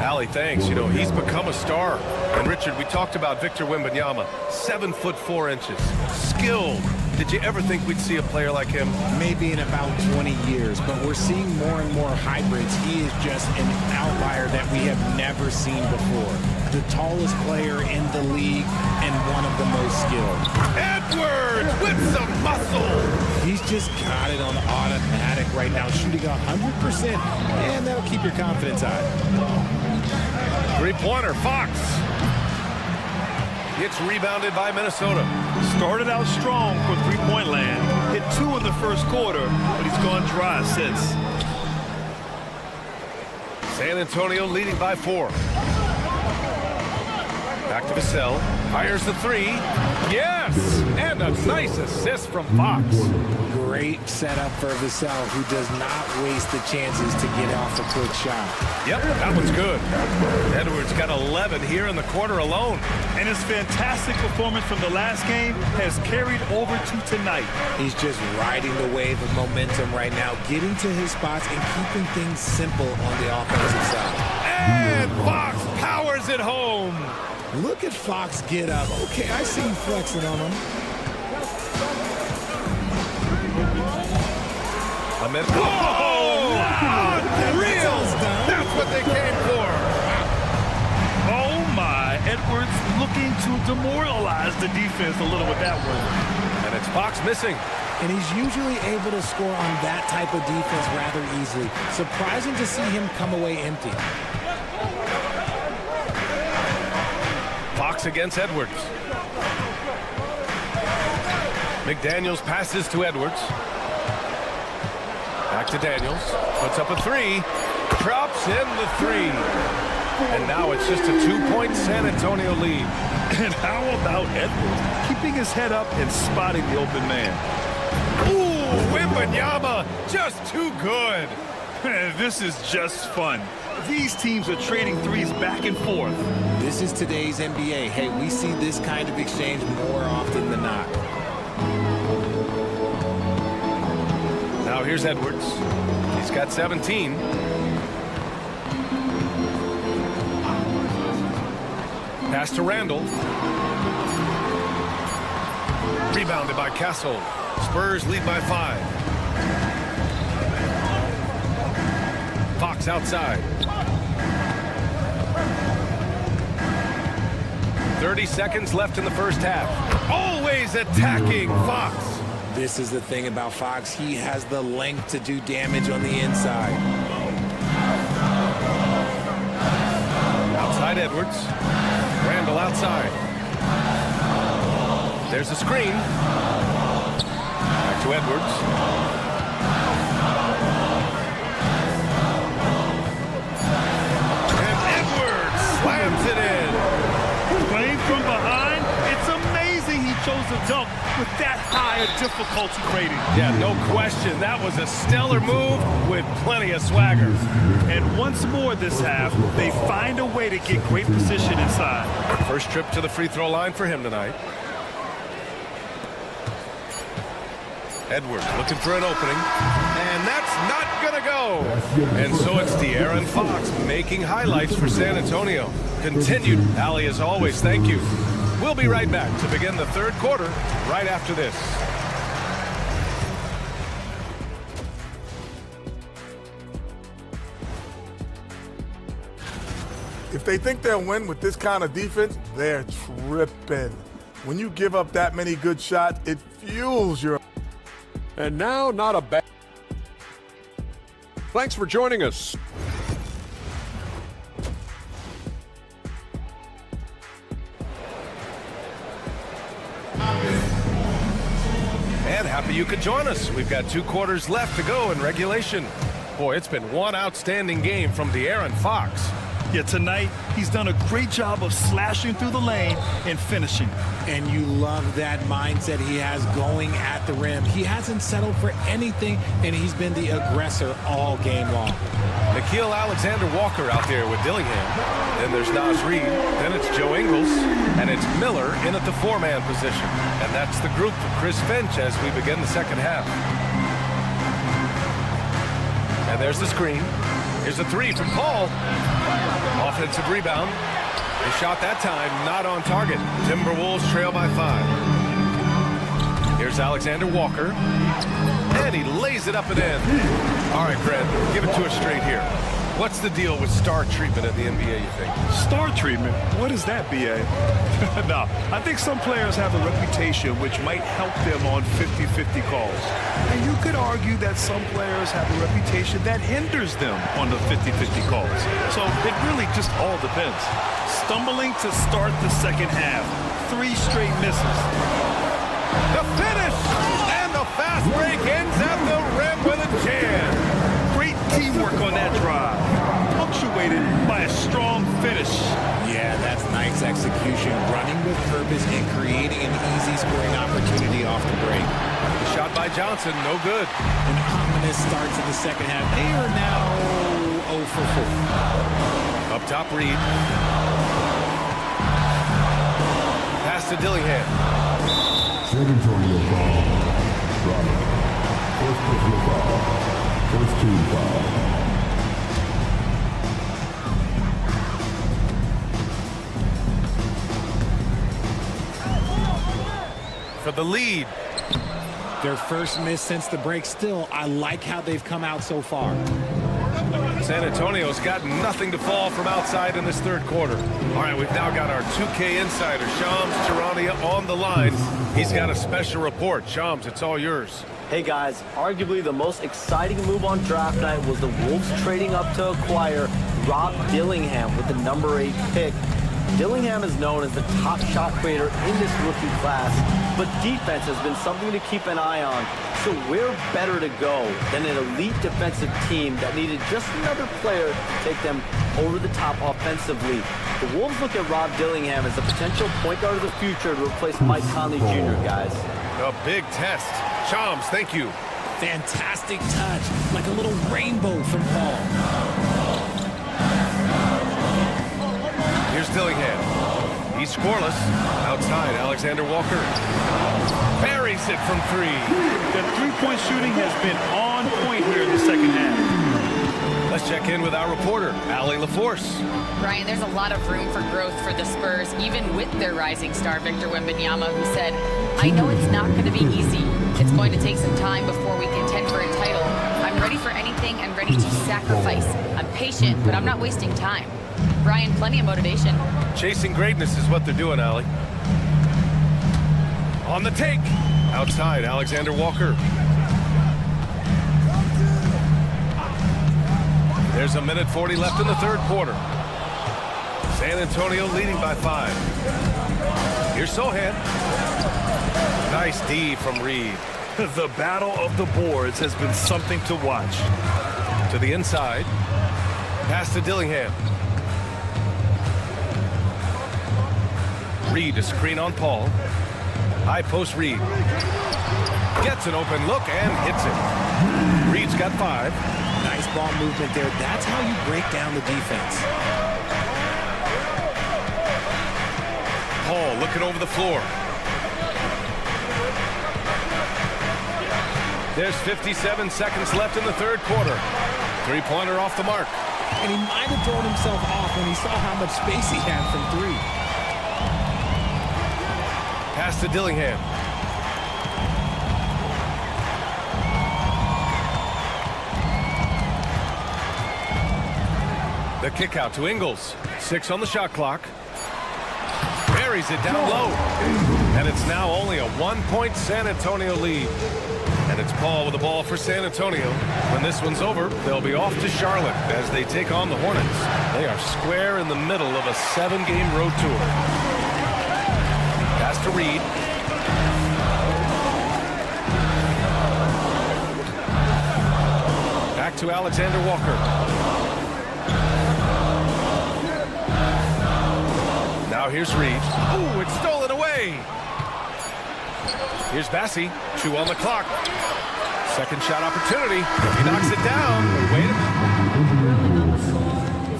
Allie, thanks. You know, he's become a star. And, Richard, we talked about Victor Wembanyama. 7 foot 4 inches. Skilled. Did you ever think we'd see a player like him? Maybe in about 20 years, but we're seeing more and more hybrids. He is just an outlier that we have never seen before. The tallest player in the league and one of the most skilled. Edwards with some muscle. He's just got it on automatic right now, shooting 100%, and that'll keep your confidence high. Three-pointer, Fox. It's rebounded by Minnesota. Started out strong for three-point land. Hit 2 in the first quarter, but he's gone dry since. San Antonio leading by 4. Back to Vassell. Fires the 3. Yes! And a nice assist from Fox. Great setup for Vassell, who does not waste the chances to get off a quick shot. Yep, that one's good. Edwards got 11 here in the quarter alone. And his fantastic performance from the last game has carried over to tonight. He's just riding the wave of momentum right now, getting to his spots and keeping things simple on the offensive side. And Fox powers it home. Look at Fox get up. Okay, I see him flexing on him. Whoa! Unreal! That's what they came for. Oh, looking to demoralize the defense a little with that one. And it's Fox missing. And he's usually able to score on that type of defense rather easily. Surprising to see him come away empty. Fox against Edwards. McDaniels passes to Edwards. Back to Daniels. Puts up a three. Drops in the three. And now it's just a 2-point San Antonio lead. And how about Edwards keeping his head up and spotting the open man? Ooh, Wembanyama, just too good. This is just fun. These teams are trading threes back and forth. This is today's NBA. Hey, we see this kind of exchange more often than not. Now here's Edwards. He's got 17. Pass to Randall. Rebounded by Castle. Spurs lead by 5. Fox outside. 30 seconds left in the first half. Always attacking Fox. This is the thing about Fox. He has the length to do damage on the inside. Outside Edwards. Randall outside. There's a screen. Back to Edwards. And Edwards slams it in. Playing from behind, it's amazing he chose to dunk with that high a difficulty rating. Yeah, no question. That was a stellar move with plenty of swagger. And once more this half, they find a way to get great position inside. First trip to the free throw line for him tonight. Edwards looking for an opening. And that's not going to go. And so it's De'Aaron Fox making highlights for San Antonio. Continued alley as always. Thank you. We'll be right back to begin the third quarter right after this. If they think they'll win with this kind of defense, they're tripping. When you give up that many good shots, it fuels your... And now, not a bad... Thanks for joining us. And happy you could join us. We've got 2 quarters left to go in regulation. Boy, it's been one outstanding game from De'Aaron Fox. Yeah, tonight, he's done a great job of slashing through the lane and finishing. And you love that mindset he has going at the rim. He hasn't settled for anything, and he's been the aggressor all game long. Nickeil Alexander-Walker out there with Dillingham. Then there's Naz Reid. Then it's Joe Ingles. And it's Miller in at the 4-man position. And that's the group for Chris Finch as we begin the second half. And there's the screen. Here's a 3 from Paul. Offensive rebound. They shot that time, not on target. Timberwolves trail by 5. Here's Alexander Walker. And he lays it up and in. All right, Brad, give it to us straight here. What's the deal with star treatment in the NBA, you think? Star treatment? What is that, B.A.? No, I think some players have a reputation which might help them on 50-50 calls. And you could argue that some players have a reputation that hinders them on the 50-50 calls. So it really just all depends. Stumbling to start the second half. 3 straight misses. The finish! And the fast break ends at the rim with a jam. Great teamwork on that drive, punctuated by a strong finish. Yeah, that's nice execution, running with purpose and creating an easy scoring opportunity off the break. The shot by Johnson, no good. An ominous start to the second half. They are now 0 for 4. Up top, Reed. Pass to Dillingham. San Antonio foul. First personal foul. First team foul. For the lead. Their first miss since the break. Still, I like how they've come out so far. San Antonio's got nothing to fall from outside in this third quarter. All right, we've now got our 2K insider, Shams Charania, on the line. He's got a special report. Shams, it's all yours. Hey guys, arguably the most exciting move on draft night was the Wolves trading up to acquire Rob Dillingham with the number 8 pick. Dillingham is known as the top shot creator in this rookie class, but defense has been something to keep an eye on. So where better to go than an elite defensive team that needed just another player to take them over the top offensively? The Wolves look at Rob Dillingham as a potential point guard of the future to replace Mike Conley Jr., guys. A big test. Shams, thank you. Fantastic touch, like a little rainbow from Paul. Here's Dillingham. He's scoreless. Outside, Alexander Walker. Buries it from 3. The three-point shooting has been on point here in the second half. Let's check in with our reporter, Allie LaForce. Brian, there's a lot of room for growth for the Spurs, even with their rising star, Victor Wembanyama, who said, I know it's not going to be easy. It's going to take some time before we contend for a title. I'm ready for anything and ready to sacrifice. I'm patient, but I'm not wasting time. Brian, plenty of motivation. Chasing greatness is what they're doing, Allie. On the take. Outside, Alexander Walker. There's a minute 40 left in the third quarter. San Antonio leading by 5. Here's Sohan. Nice D from Reed. The battle of the boards has been something to watch. To the inside. Pass to Dillingham. Reed, a screen on Paul. High post Reed. Gets an open look and hits it. Reed's got 5. Nice ball movement there. That's how you break down the defense. Paul looking over the floor. There's 57 seconds left in the third quarter. Three-pointer off the mark. And he might have thrown himself off when he saw how much space he had from 3. Pass to Dillingham. The kick out to Ingles. 6 on the shot clock. Buries it down low. And it's now only a 1-point San Antonio lead. And it's Paul with the ball for San Antonio. When this one's over, they'll be off to Charlotte as they take on the Hornets. They are square in the middle of a 7-game road tour. Pass to Reed. Back to Alexander Walker. Now here's Reed. Ooh, it's stolen away. Here's Bassi. 2 on the clock. Second shot opportunity. He knocks it down. Wait a minute.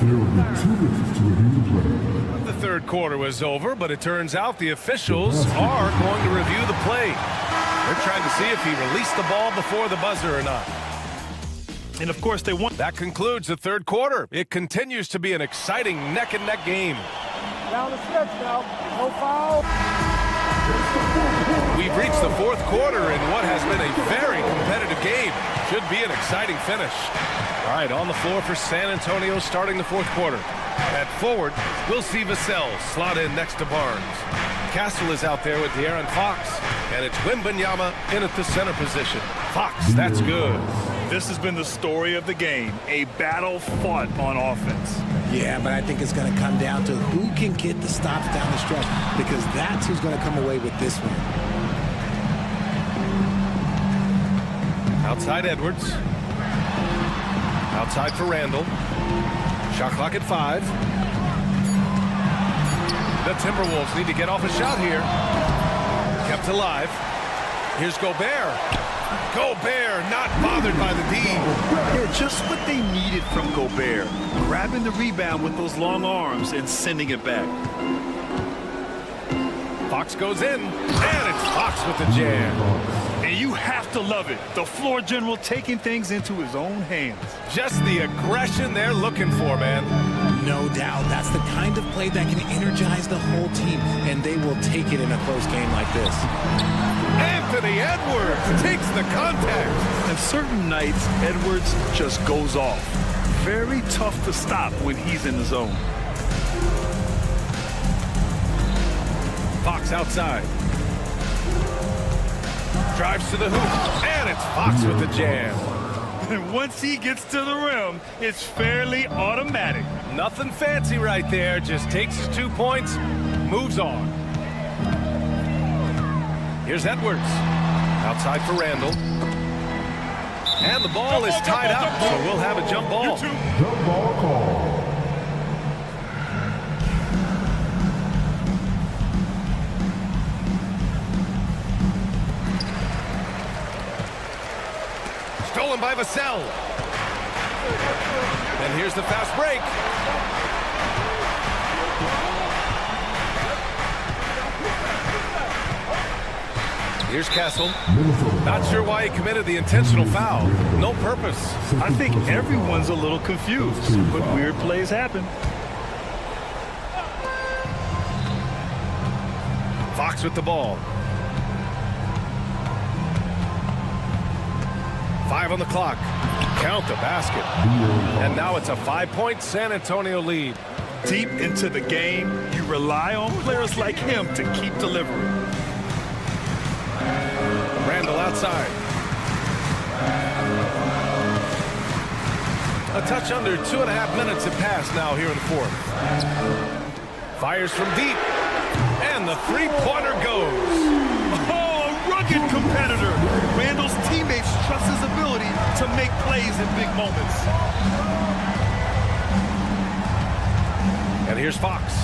There will be 2 minutes to review the play. The third quarter was over, but it turns out the officials are going to review the play. They're trying to see if he released the ball before the buzzer or not. And of course they want. That concludes the third quarter. It continues to be an exciting neck-and-neck game. Down the stretch now. No foul. We've reached the fourth quarter in what has been a very competitive game. Should be an exciting finish. All right, on the floor for San Antonio starting the fourth quarter. At forward, we'll see Vassell slot in next to Barnes. Castle is out there with De'Aaron Fox, and it's Wembanyama in at the center position. Fox, that's good. This has been the story of the game, a battle fought on offense. Yeah, but I think it's going to come down to who can get the stops down the stretch, because that's who's going to come away with this one. Outside Edwards. Outside for Randall. Shot clock at 5. The Timberwolves need to get off a shot here. Kept alive. Here's Gobert. Gobert not bothered by the D. Yeah, just what they needed from Gobert. Grabbing the rebound with those long arms and sending it back. Fox goes in, and it's Fox with the jam. And you have to love it. The floor general taking things into his own hands. Just the aggression they're looking for, man. No doubt. That's the kind of play that can energize the whole team, and they will take it in a close game like this. Anthony Edwards takes the contact. And certain nights, Edwards just goes off. Very tough to stop when he's in the zone. Fox outside. Drives to the hoop, and it's Fox with the jam. And once he gets to the rim, it's fairly automatic. Nothing fancy right there, just takes his 2 points, moves on. Here's Edwards. Outside for Randall. And the ball is tied up, so we'll have a jump ball. Jump ball call. Stolen by Vassell. And here's the fast break. Here's Castle. Not sure why he committed the intentional foul. No purpose. I think everyone's a little confused, but weird plays happen. Fox with the ball. 5 on the clock. Count the basket. And now it's a 5-point San Antonio lead. Deep into the game, you rely on players like him to keep delivering. Randall outside. A touch under 2.5 minutes have passed now here in the fourth. Fires from deep. And the three-pointer goes. Oh, a rugged competitor. Randall's teammates trust his ability to make plays in big moments. And here's Fox.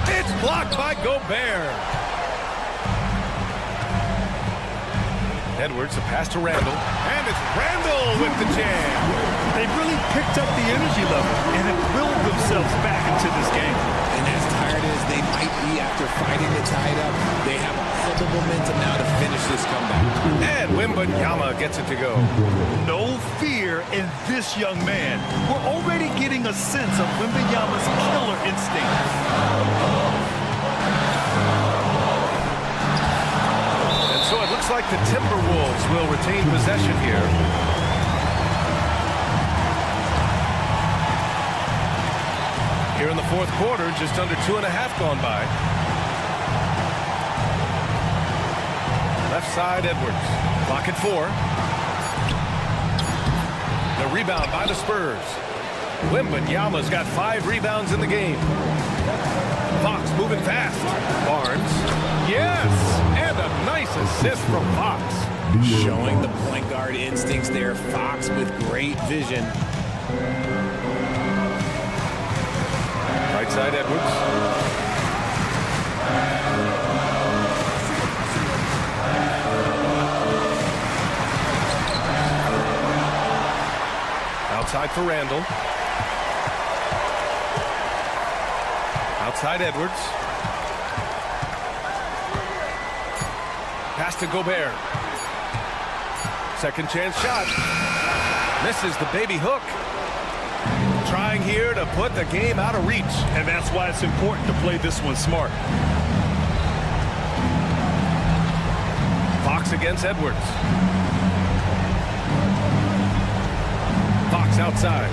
It's blocked by Gobert. Edwards, a pass to Randall. And it's Randall with the jam. They've really picked up the energy level and have willed themselves back into this game. And as tired as they might be after fighting to tie it up, they have all the momentum now to finish this comeback. And Wembanyama gets it to go. No fear in this young man. We're already getting a sense of Wembanyama's killer instinct. And so it looks like the Timberwolves will retain possession here. Here in the fourth quarter, just under 2.5 gone by. Left side, Edwards. Clock at 4. The rebound by the Spurs. Wembanyama's got 5 rebounds in the game. Fox moving fast. Barnes. Yes! And a nice assist from Fox. Showing the point guard instincts there. Fox with great vision. Right side, Edwards. Outside for Randall. Outside Edwards. Pass to Gobert. Second chance shot. Misses the baby hook. Trying here to put the game out of reach. And that's why it's important to play this one smart. Fox against Edwards. Fox outside.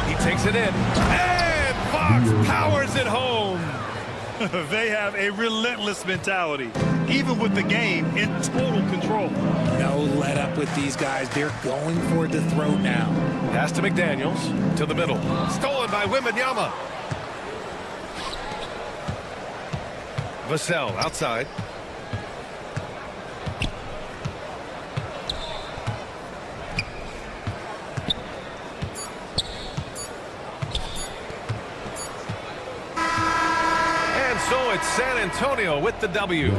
He takes it in. And Fox powers it home. They have a relentless mentality, even with the game in total control. No let up with these guys. They're going for the throat now. Pass to McDaniels to the middle. Stolen by Wembanyama. Vassell outside. So it's San Antonio with the W.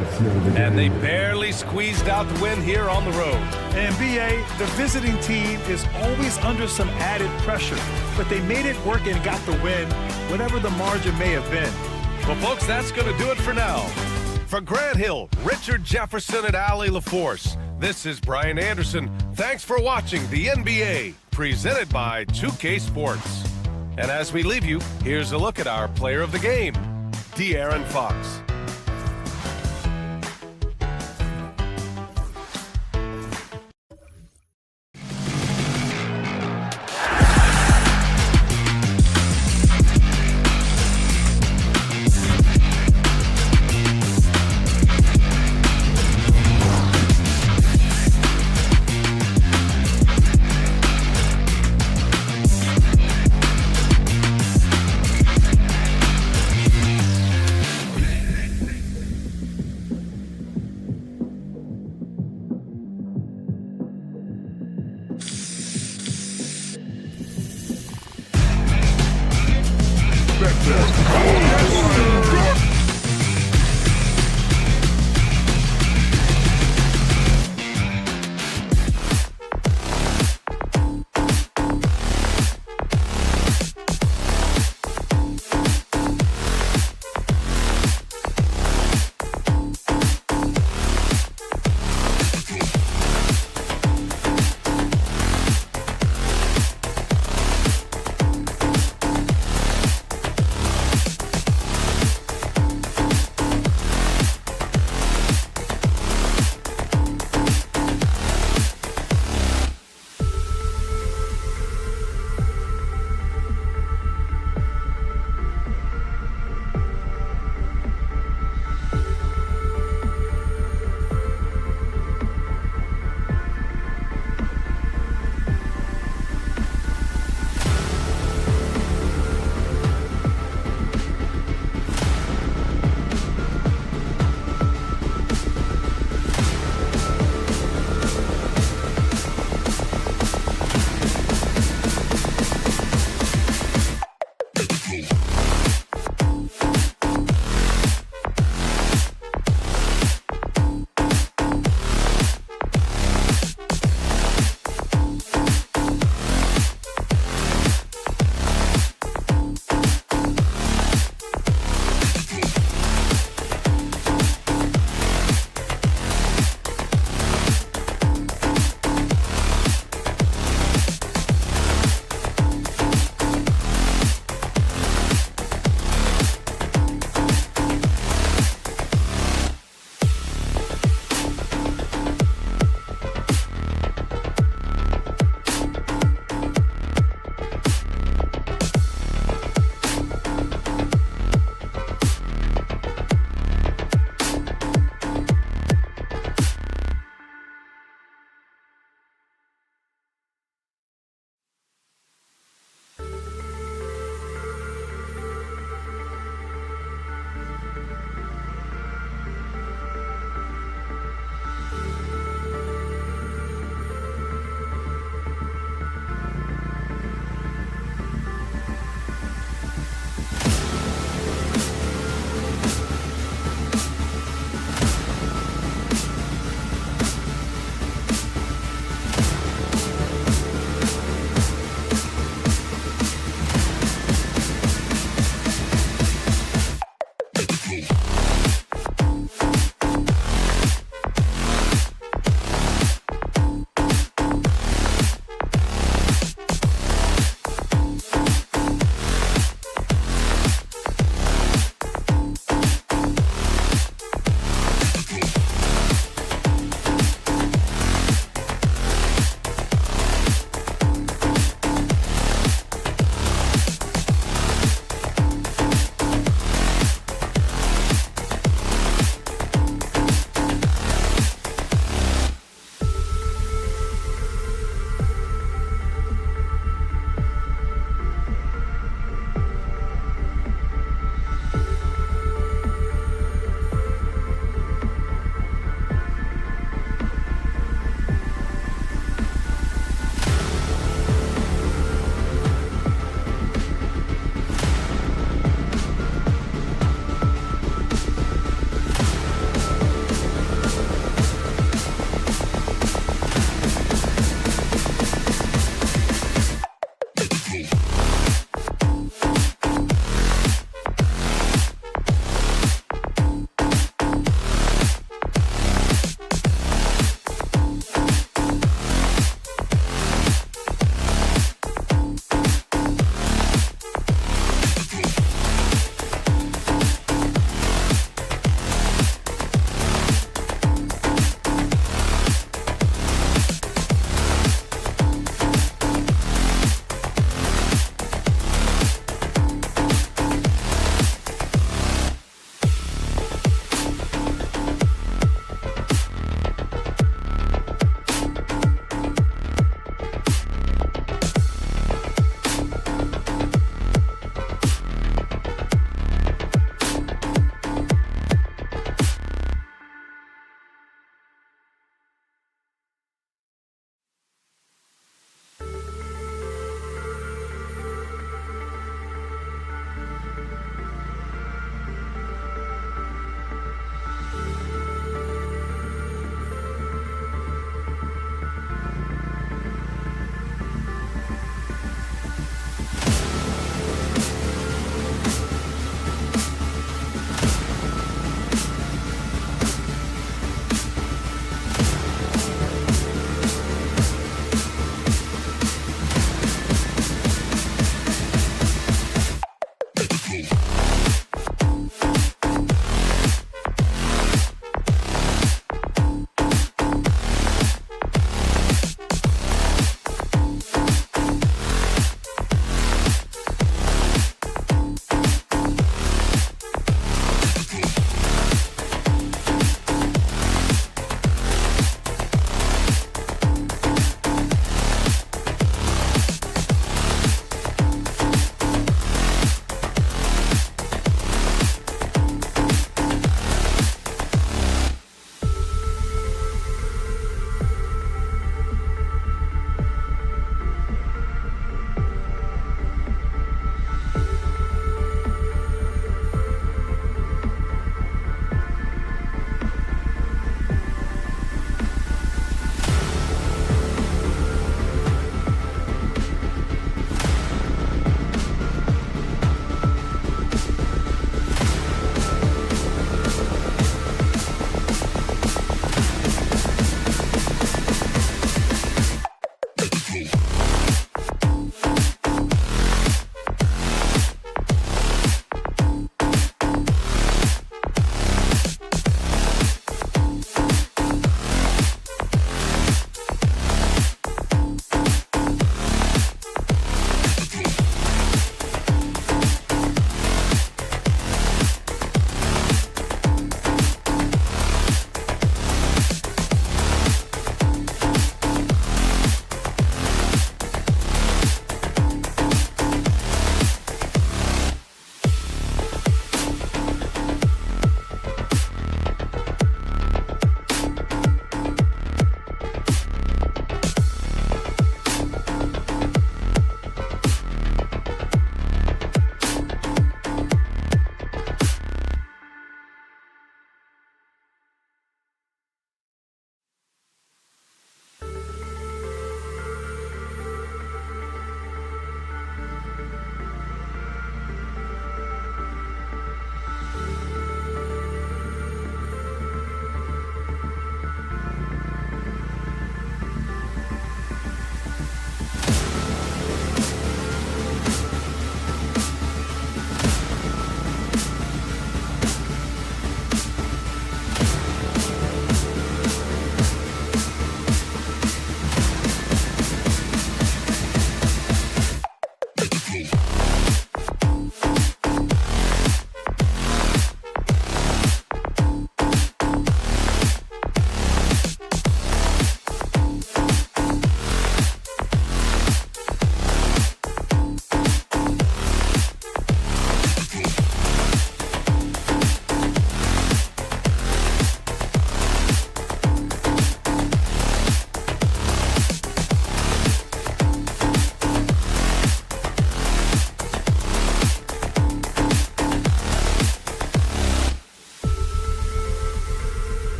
And they barely squeezed out the win here on the road. And BA, the visiting team is always under some added pressure, but they made it work and got the win, whatever the margin may have been. Well, folks, that's going to do it for now. For Grant Hill, Richard Jefferson, and Allie LaForce, this is Brian Anderson. Thanks for watching the NBA, presented by 2K Sports. And as we leave you, here's a look at our player of the game, De'Aaron Fox.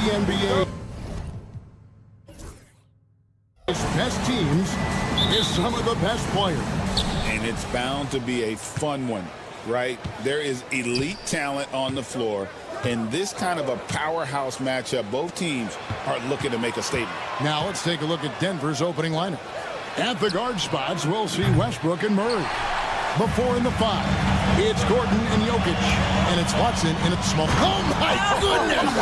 NBA's best teams is some of the best players. And it's bound to be a fun one, right? There is elite talent on the floor. In this kind of a powerhouse matchup, both teams are looking to make a statement. Now let's take a look at Denver's opening lineup. At the guard spots, we'll see Westbrook and Murray. The 4 and the 5. It's Gordon and Jokic. And it's Watson and it's Small. Oh, my goodness!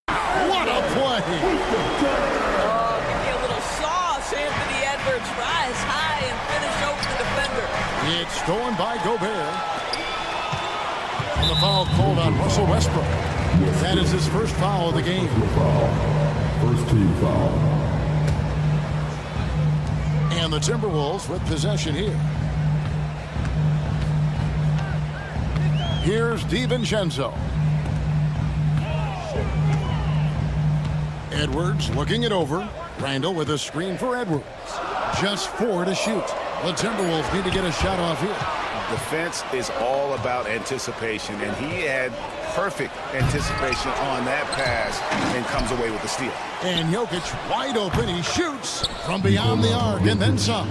What a play! Oh, give me a little sauce, Anthony Edwards. Rise high and finish over the defender. It's stolen by Gobert. And the foul called on Russell Westbrook. That is his first foul of the game. First team foul. And the Timberwolves with possession here. Here's DiVincenzo. Edwards looking it over. Randall with a screen for Edwards. Just 4 to shoot. The Timberwolves need to get a shot off here. Defense is all about anticipation, and he had perfect anticipation on that pass and comes away with the steal. And Jokic wide open. He shoots from beyond the arc and then some.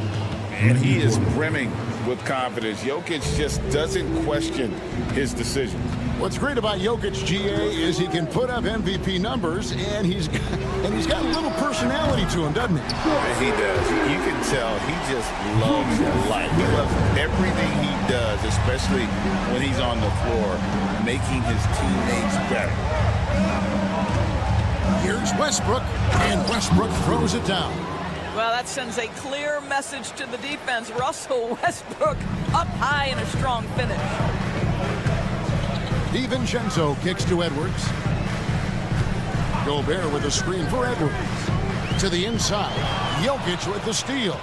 And he is brimming with confidence. Jokic just doesn't question his decision. What's great about Jokic, GA, is he can put up MVP numbers, and he's got a little personality to him, doesn't he? He does. You can tell he just loves life. He loves everything he does, especially when he's on the floor, making his teammates better. Here's Westbrook, and Westbrook throws it down. Well, that sends a clear message to the defense. Russell Westbrook up high in a strong finish. DiVincenzo kicks to Edwards. Gobert with a screen for Edwards. To the inside. Jokic with the steal.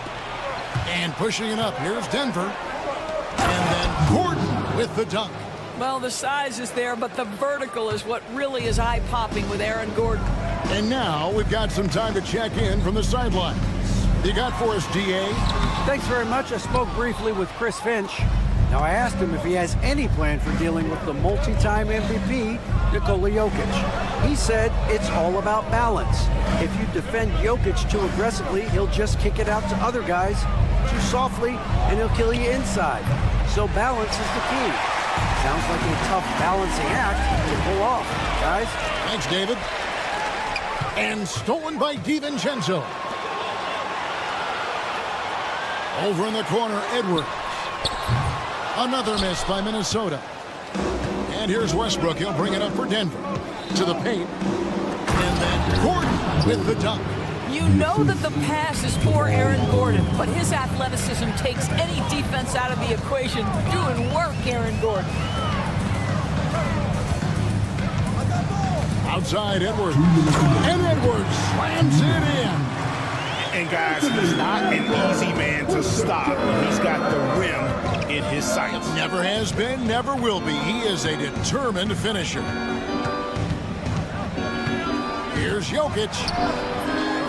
And pushing it up. Here's Denver. And then Gordon with the dunk. Well, the size is there, but the vertical is what really is eye-popping with Aaron Gordon. And now we've got some time to check in from the sidelines. You got for us, DA? Thanks very much. I spoke briefly with Chris Finch. Now, I asked him if he has any plan for dealing with the multi-time MVP, Nikola Jokic. He said it's all about balance. If you defend Jokic too aggressively, he'll just kick it out to other guys too softly, and he'll kill you inside. So balance is the key. Sounds like a tough balancing act to pull off, guys. Thanks, David. And stolen by DiVincenzo. Over in the corner, Edwards. Another miss by Minnesota. And here's Westbrook. He'll bring it up for Denver. To the paint. And then Gordon with the dunk. You know that the pass is for Aaron Gordon, but his athleticism takes any defense out of the equation. Doing work, Aaron Gordon. Outside Edwards. And Edwards slams it in. And guys, he's not an easy man to stop when he's got the rim in his sights. Never has been, never will be. He is a determined finisher. Here's Jokic.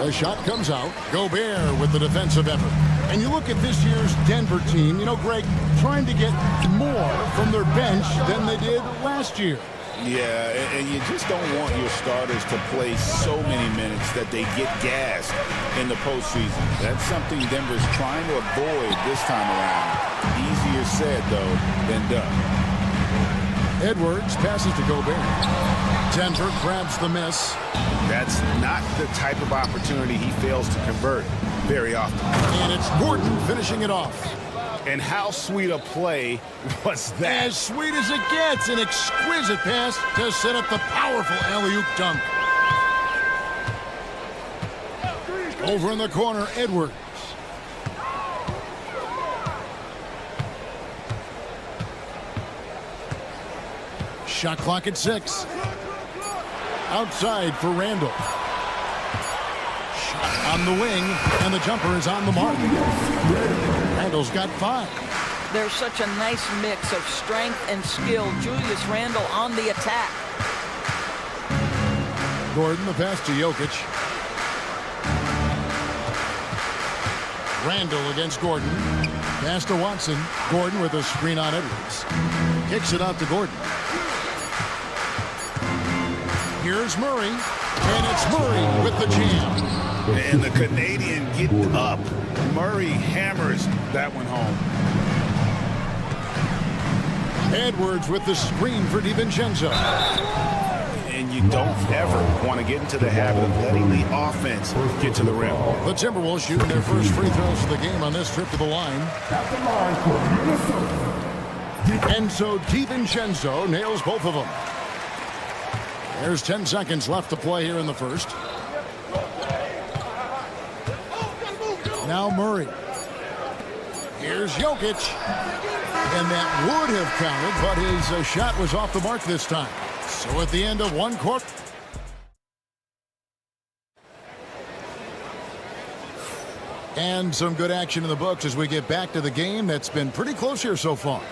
The shot comes out. Gobert with the defensive effort. And you look at this year's Denver team, you know, Greg, trying to get more from their bench than they did last year. Yeah, and you just don't want your starters to play so many minutes that they get gassed in the postseason. That's something Denver's trying to avoid this time around. Easier said, though, than done. Edwards passes to Gobert. Denver grabs the miss. That's not the type of opportunity he fails to convert very often. And it's Gordon finishing it off. And how sweet a play was that? As sweet as it gets. An exquisite pass to set up the powerful alley-oop dunk. Over in the corner, Edwards. Shot clock at 6. Outside for Randall. Shot on the wing, and the jumper is on the mark. Randall's got 5. There's such a nice mix of strength and skill. Julius Randle on the attack. Gordon, the pass to Jokic. Randall against Gordon. Pass to Watson. Gordon with a screen on Edwards. Kicks it out to Gordon. Here's Murray. And it's Murray with the jam. And the Canadian get up. Murray hammers that one home. Edwards with the screen for DiVincenzo. And you don't ever want to get into the habit of letting the offense get to the rim. The Timberwolves shooting their first free throws of the game on this trip to the line. And so DiVincenzo nails both of them. There's 10 seconds left to play here in the first. Now Murray. Here's Jokic. And that would have counted, but his shot was off the mark this time. So at the end of one quarter. And some good action in the books as we get back to the game that's been pretty close here so far.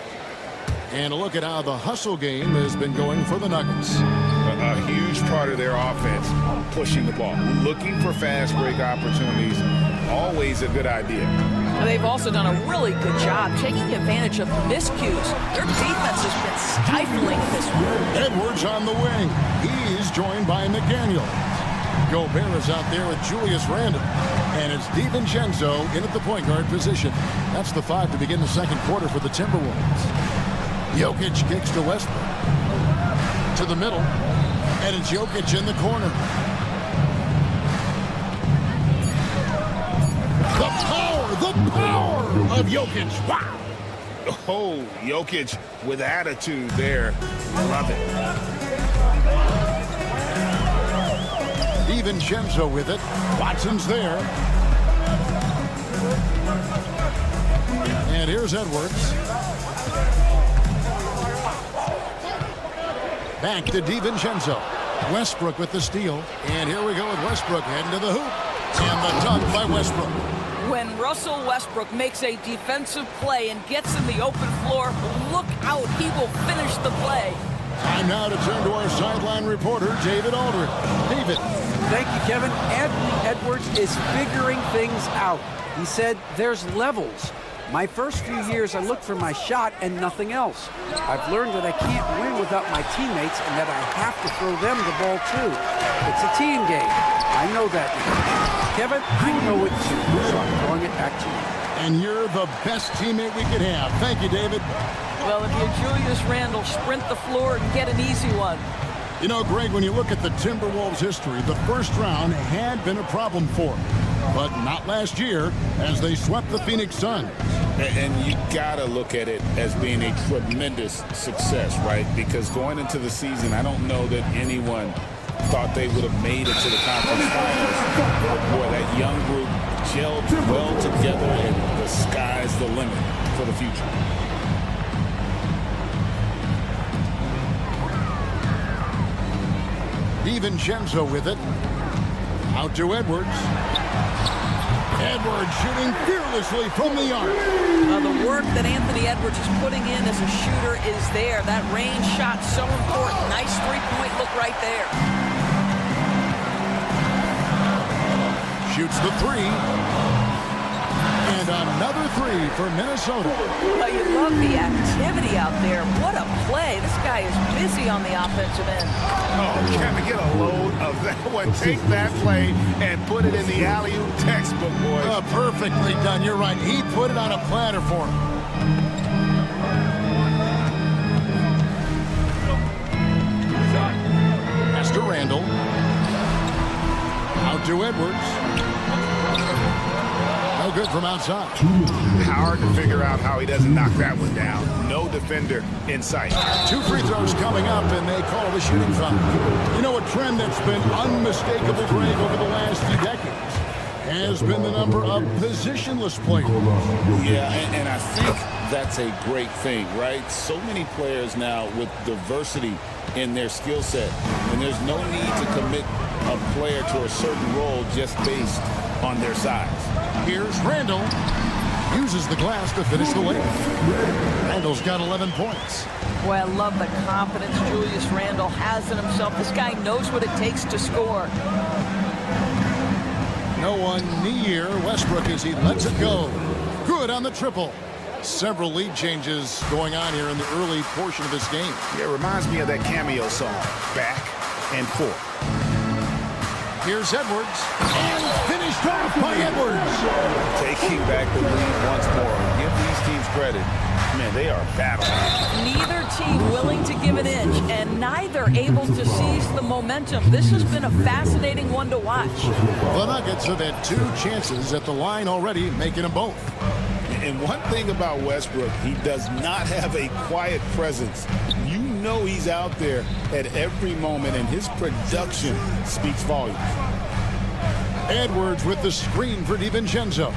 And a look at how the hustle game has been going for the Nuggets. A huge part of their offense, pushing the ball, looking for fast break opportunities, always a good idea. They've also done a really good job taking advantage of miscues. Their defense has been stifling in this one. Edwards on the wing. He's joined by McDaniel. Gobert is out there with Julius Randle. And it's DiVincenzo in at the point guard position. That's the 5 to begin the second quarter for the Timberwolves. Jokic kicks to Westbrook. To the middle. And it's Jokic in the corner. The power of Jokic. Wow. Oh, Jokic with attitude there. Love it. DiVincenzo with it. Watson's there. And here's Edwards. Back to DiVincenzo. Westbrook with the steal. And here we go with Westbrook heading to the hoop. And the dunk by Westbrook. When Russell Westbrook makes a defensive play and gets in the open floor, look out, he will finish the play. Time now to turn to our sideline reporter, David Aldridge. David. Thank you, Kevin. Anthony Edwards is figuring things out. He said there's levels. My first few years, I looked for my shot and nothing else. I've learned that I can't win without my teammates and that I have to throw them the ball too. It's a team game. I know that now. Kevin, I know it too, so I'm throwing it back to you. And you're the best teammate we could have. Thank you, David. Well, if you're Julius Randle, sprint the floor and get an easy one. You know, Greg, when you look at the Timberwolves' history, the first round had been a problem for them. But not last year, as they swept the Phoenix Suns. And you gotta look at it as being a tremendous success, right? Because going into the season, I don't know that anyone thought they would have made it to the conference finals. But boy, that young group gelled well together, and the sky's the limit for the future. DiVincenzo with it. Out to Edwards. Edwards shooting fearlessly from the arc. The work that Anthony Edwards is putting in as a shooter is there. That range shot so important. Nice three-point look right there. Shoots the three. And another three for Minnesota. Well, you love the activity out there. What a play. This guy is busy on the offensive end. Oh, Kevin, get a load of that one. Take that play and put it in the alley-oop textbook, boys. Perfectly done. You're right. He put it on a platter for him. Pass to Randall. Out to Edwards. No good from outside. Hard to figure out how he doesn't knock that one down. No defender in sight. 2 free throws coming up, and they call it a shooting foul. You know, a trend that's been unmistakable, Greg, over the last few decades has been the number of positionless players. Yeah, and I think that's a great thing, right? So many players now with diversity in their skill set, and there's no need to commit a player to a certain role just based on their size. Here's Randall. Uses the glass to finish the layup. Randall's got 11 points. Boy, I love the confidence Julius Randle has in himself. This guy knows what it takes to score. No one near Westbrook as he lets it go. Good on the triple. Several lead changes going on here in the early portion of this game. Yeah, it reminds me of that cameo song, Back and Forth. Here's Edwards, and finished off by Edwards. Taking back the lead once more. Give these teams credit. Man, they are battling. Neither team willing to give an inch, and neither able to seize the momentum. This has been a fascinating one to watch. The Nuggets have had 2 chances at the line already, making them both. And one thing about Westbrook, he does not have a quiet presence. You know he's out there at every moment, and his production speaks volumes. Edwards with the screen for DiVincenzo.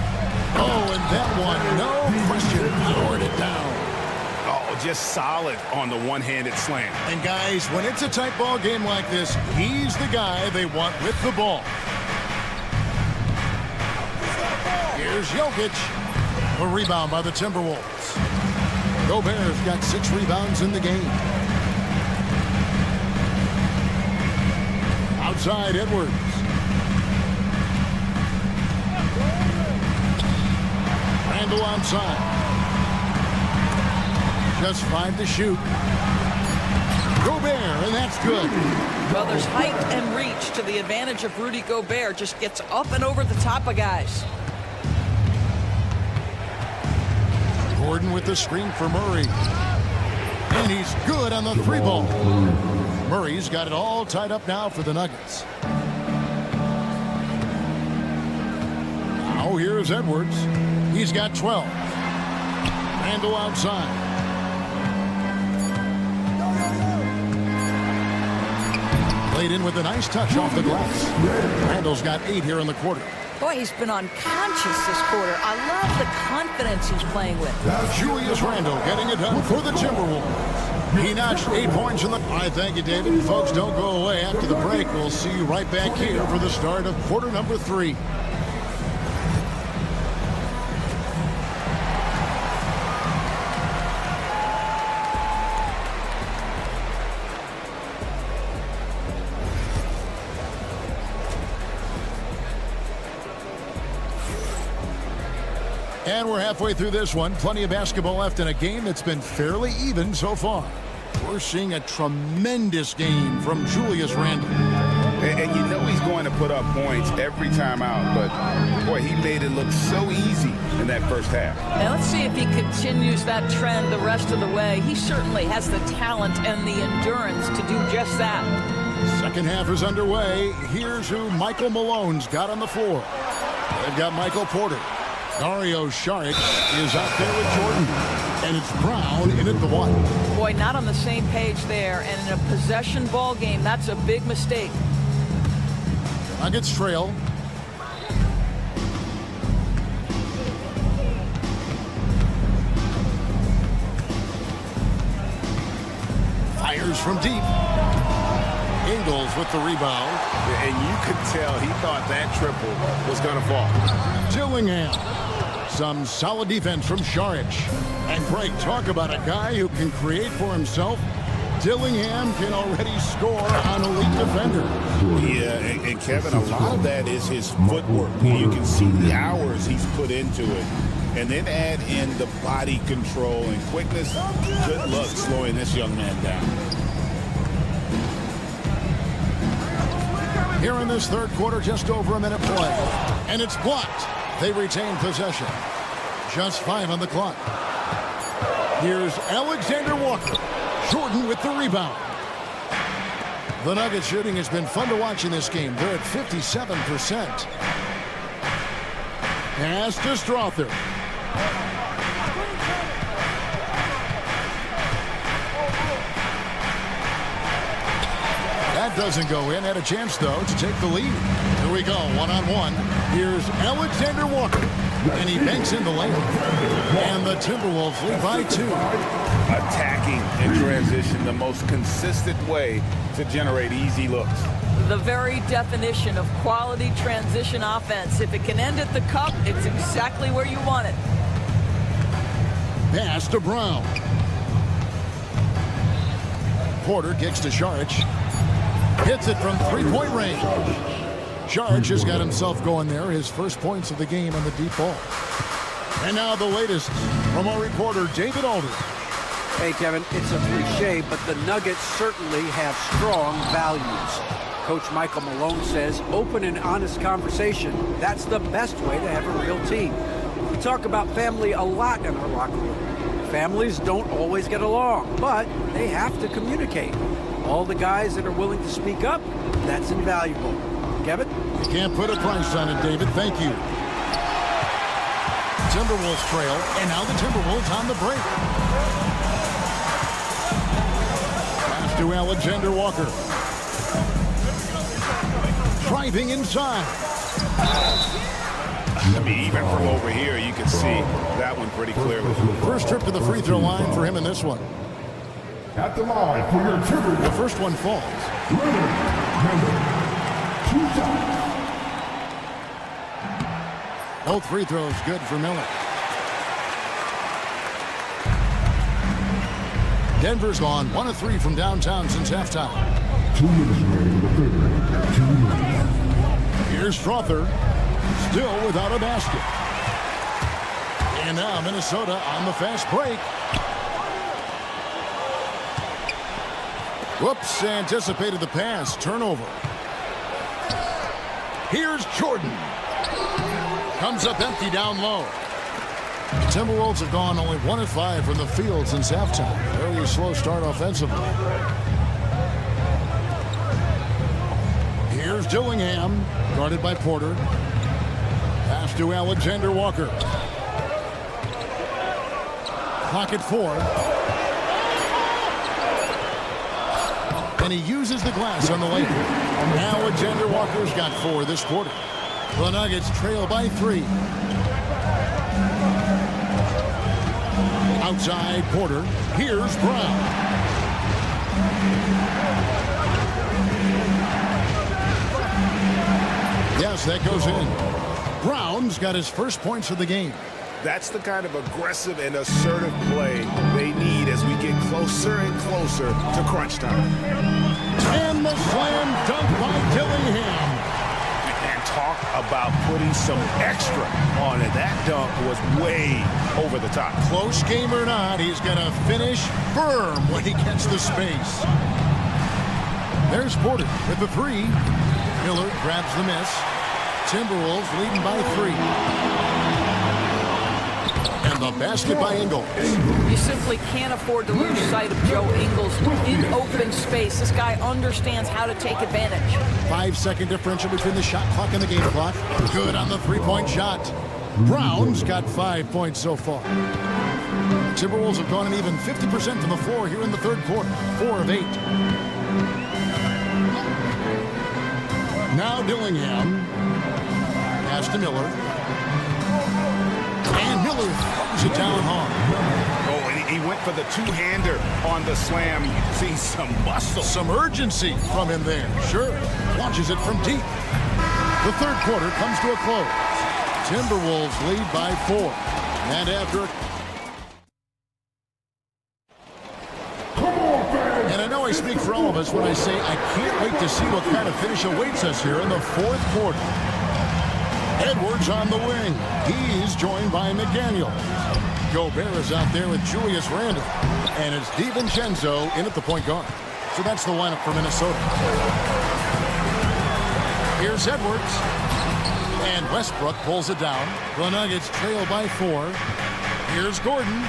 Oh, and that one, no question, powered it down. Oh, just solid on the one-handed slam. And guys, when it's a tight ball game like this, he's the guy they want with the ball. Here's Jokic. A rebound by the Timberwolves. Gobert's got 6 rebounds in the game. Outside Edwards. Randle outside. Just 5 to shoot. Gobert, and that's good. Well, there's height and reach to the advantage of Rudy Gobert. Just gets up and over the top of guys. Gordon with the screen for Murray. And he's good on the 3-ball. Murray's got it all tied up now for the Nuggets. Now here's Edwards. He's got 12. Randle outside. Played in with a nice touch off the glass. Randle's got 8 here in the quarter. Boy, he's been unconscious this quarter. I love the confidence he's playing with. Julius Randle getting it done for the Timberwolves. He notched 8 points in the... All right, thank you, David. Folks, don't go away. After the break, we'll see you right back here for the start of quarter number 3. And we're halfway through this one. Plenty of basketball left in a game that's been fairly even so far. We're seeing a tremendous game from Julius Randle. And you know he's going to put up points every time out, but boy, he made it look so easy in that first half. Now let's see if he continues that trend the rest of the way. He certainly has the talent and the endurance to do just that. Second half is underway. Here's who Michael Malone's got on the floor. They've got Michael Porter. Dario Saric is out there with Jordan. And it's Brown in at the 1. Boy, not on the same page there. And in a possession ball game, that's a big mistake. Nuggets trail. Fires from deep. Ingles with the rebound. And you could tell he thought that triple was going to fall. Dillingham. Some solid defense from Saric. And Greg, talk about a guy who can create for himself. Dillingham can already score on elite defenders. Yeah, and Kevin, a lot of that is his footwork. You can see the hours he's put into it. And then add in the body control and quickness. Good luck slowing this young man down. Here in this third quarter, just over a minute play. And it's blocked. They retain possession. Just 5 on the clock. Here's Alexander Walker. Jordan with the rebound. The Nuggets shooting has been fun to watch in this game. They're at 57%. Pass to Strother. That doesn't go in. Had a chance, though, to take the lead. Here we go, one-on-one. Here's Alexander Walker. And he banks in the lane. And the Timberwolves lead by 2. Attacking in transition, the most consistent way to generate easy looks. The very definition of quality transition offense. If it can end at the cup, it's exactly where you want it. Pass to Brown. Porter kicks to Saric. Hits it from 3-point range. Sharge has got himself going there. His first points of the game on the deep ball. And now the latest from our reporter, David Aldridge. Hey, Kevin, it's a cliche, but the Nuggets certainly have strong values. Coach Michael Malone says open and honest conversation. That's the best way to have a real team. We talk about family a lot in our locker room. Families don't always get along, but they have to communicate. All the guys that are willing to speak up, that's invaluable. Kevin? You can't put a price on it, David. Thank you. Timberwolves trail, and now the Timberwolves on the break. Pass to Alexander Walker. Driving inside. I mean, even from over here, you can see that one pretty clearly. First trip to the free throw line for him in this one. At the line for your Timberwolves. The first one falls. Both free throws good for Miller. Denver's gone 1 of 3 from downtown since halftime. 2 minutes remaining in the third. 2 minutes. Here's Strother, still without a basket. And now Minnesota on the fast break. Whoops, anticipated the pass. Turnover. Here's Jordan. Comes up empty down low. The Timberwolves have gone only 1 of 5 from the field since halftime. Very slow start offensively. Here's Dillingham, guarded by Porter. Pass to Alexander Walker. Clock at 4. And he uses the glass on the lane. Alexander Walker's got 4 this quarter. The Nuggets trail by 3. Outside Porter. Here's Brown. Yes, that goes in. Brown's got his first points of the game. That's the kind of aggressive and assertive play they need as we get closer and closer to crunch time. And the slam dunk by Dillingham. And talk about putting some extra on it. That dunk was way over the top. Close game or not, he's going to finish firm when he gets the space. There's Porter with the 3. Miller grabs the miss. Timberwolves leading by 3. And the basket by Ingles. You simply can't afford to lose sight of Joe Ingles in open space. This guy understands how to take advantage. 5-second differential between the shot clock and the game clock. Good on the 3-point shot. Brown's got 5 points so far. Timberwolves have gone an even 50% from the floor here in the third quarter. 4 of 8. Now Dillingham. Pass to Miller. And Miller throws it down hard. Oh, and he went for the two-hander on the slam. You can see some muscle. Some urgency from him there. Sure. Launches it from deep. The third quarter comes to a close. Timberwolves lead by 4. And after and I know I speak for all of us when I say I can't wait to see what kind of finish awaits us here in the fourth quarter. Edwards on the wing. He's joined by McDaniel. Gobert is out there with Julius Randle. And it's DiVincenzo in at the point guard. So that's the lineup for Minnesota. Here's Edwards. And Westbrook pulls it down. The Nuggets trail by 4. Here's Gordon.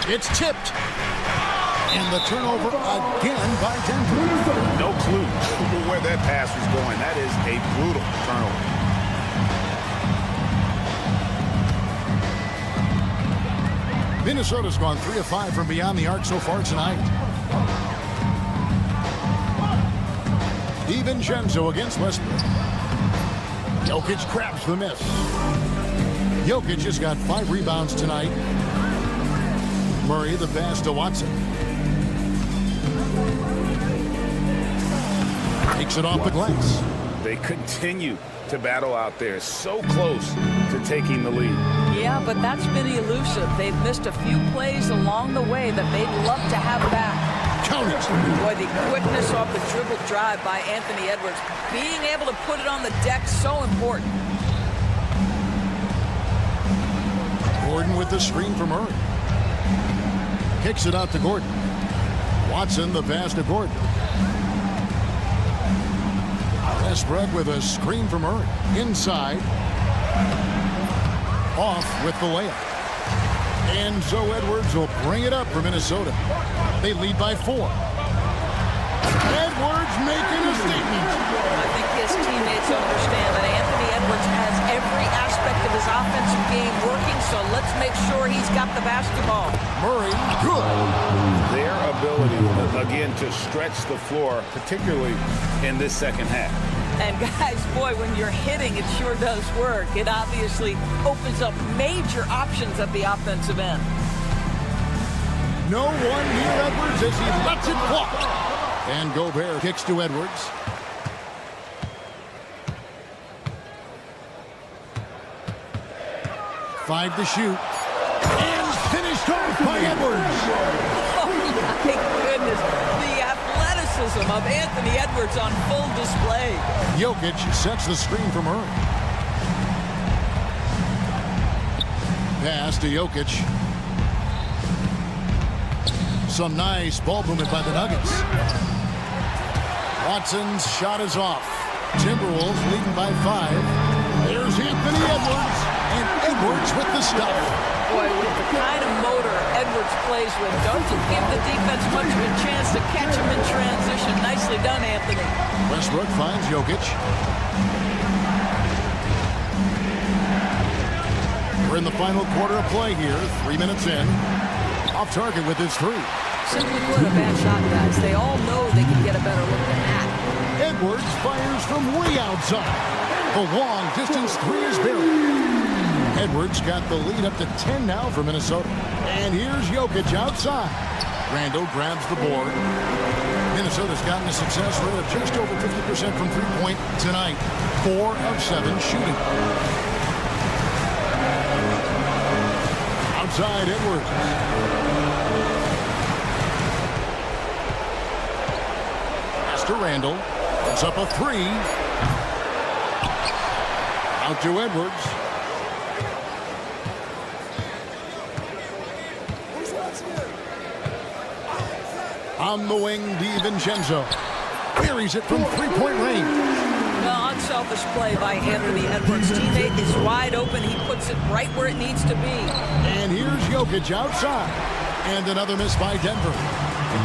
It's tipped. And the turnover again by Denver. No clue where that pass was going. That is a brutal turnover. Minnesota's gone 3 of 5 from beyond the arc so far tonight. DiVincenzo against Westbrook. Jokic grabs the miss. Jokic has got 5 rebounds tonight. Murray the pass to Watson. Takes it off the glass. They continue to battle out there, so close to taking the lead. Yeah, but that's been elusive. They've missed a few plays along the way that they'd love to have back. Count minutes. Boy, the quickness off the dribble drive by Anthony Edwards. Being able to put it on the deck, so important. Gordon with the screen from Murray. Kicks it out to Gordon. Watson, the pass to Gordon. Westbrook with a screen from Murray. Inside. Off with the layup. And Joe Edwards will bring it up for Minnesota. They lead by 4. Edwards making a statement. I think his teammates understand that Anthony Edwards has every aspect of his offensive game working, so let's make sure he's got the basketball. Murray, good. Their ability, again, to stretch the floor, particularly in this second half. And guys, boy, when you're hitting, it sure does work. It obviously opens up major options at the offensive end. No one near Edwards as he lets it fly. And Gobert kicks to Edwards. Five to shoot. And finished off by Edwards. Oh, my goodness. The athleticism of Anthony Edwards on full display. Jokic sets the screen for Murray. Pass to Jokic. Some nice ball movement by the Nuggets. Watson's shot is off. Timberwolves leading by 5. There's Anthony Edwards. And Edwards with the stop. Boy, with the kind of motor Edwards plays with, doesn't give the defense much of a chance to catch him in transition. Nicely done, Anthony. Westbrook finds Jokic. We're in the final quarter of play here. 3 minutes in. Off target with his 3. Simply put, a bad shot, guys. They all know they can get a better look than that. Edwards fires from way outside. The long distance 3 is buried. Edwards got the lead up to 10 now for Minnesota. And here's Jokic outside. Randall grabs the board. Minnesota's gotten a success rate of just over 50% from three-point tonight. 4 of 7 shooting. Outside Edwards. Pass to Randall. Puts up a 3. Out to Edwards. On the wing, DiVincenzo. Buries it from three-point range. No, unselfish play by Anthony Edwards. Teammate is wide open. He puts it right where it needs to be. And here's Jokic outside. And another miss by Denver.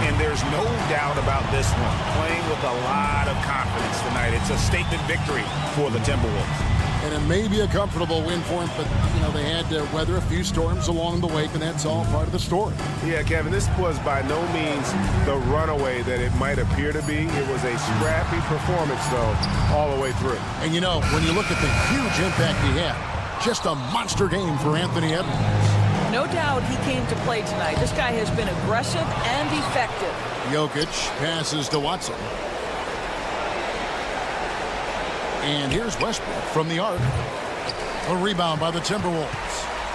And there's no doubt about this one. Playing with a lot of confidence tonight. It's a statement victory for the Timberwolves. And it may be a comfortable win for him, but, you know, they had to weather a few storms along the way, and that's all part of the story. Yeah, Kevin, this was by no means the runaway that it might appear to be. It was a scrappy performance, though, all the way through. And, you know, when you look at the huge impact he had, just a monster game for Anthony Edwards. No doubt he came to play tonight. This guy has been aggressive and effective. Jokic passes to Watson. And here's Westbrook from the arc. A rebound by the Timberwolves.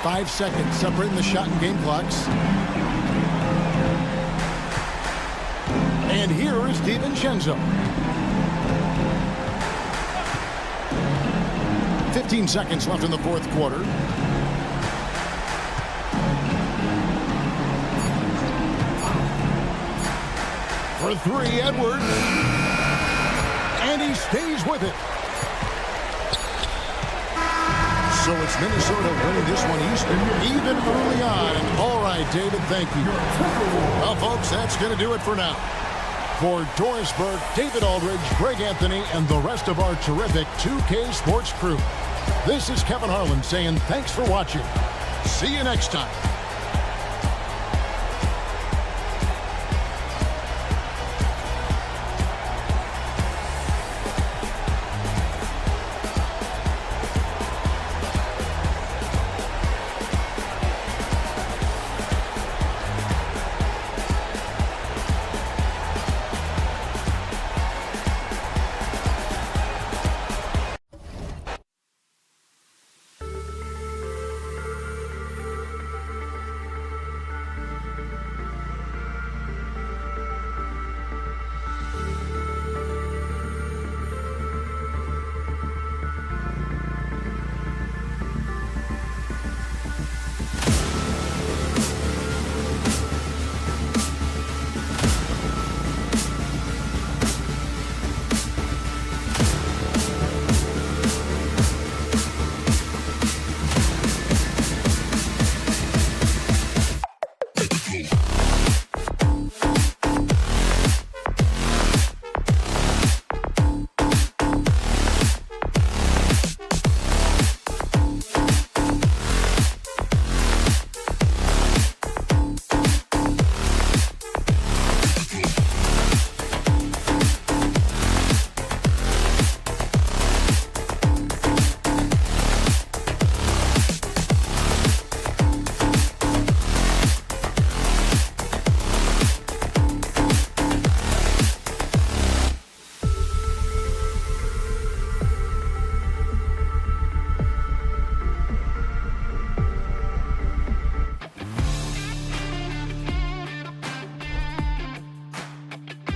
5 seconds separating the shot and game clocks. And here is DiVincenzo. 15 seconds left in the fourth quarter. For 3, Edwards. And he stays with it. So it's Minnesota winning this one even early on. And all right, David, thank you. Well, folks, that's going to do it for now. For Doris Burke, David Aldridge, Greg Anthony, and the rest of our terrific 2K Sports crew, this is Kevin Harlan saying thanks for watching. See you next time.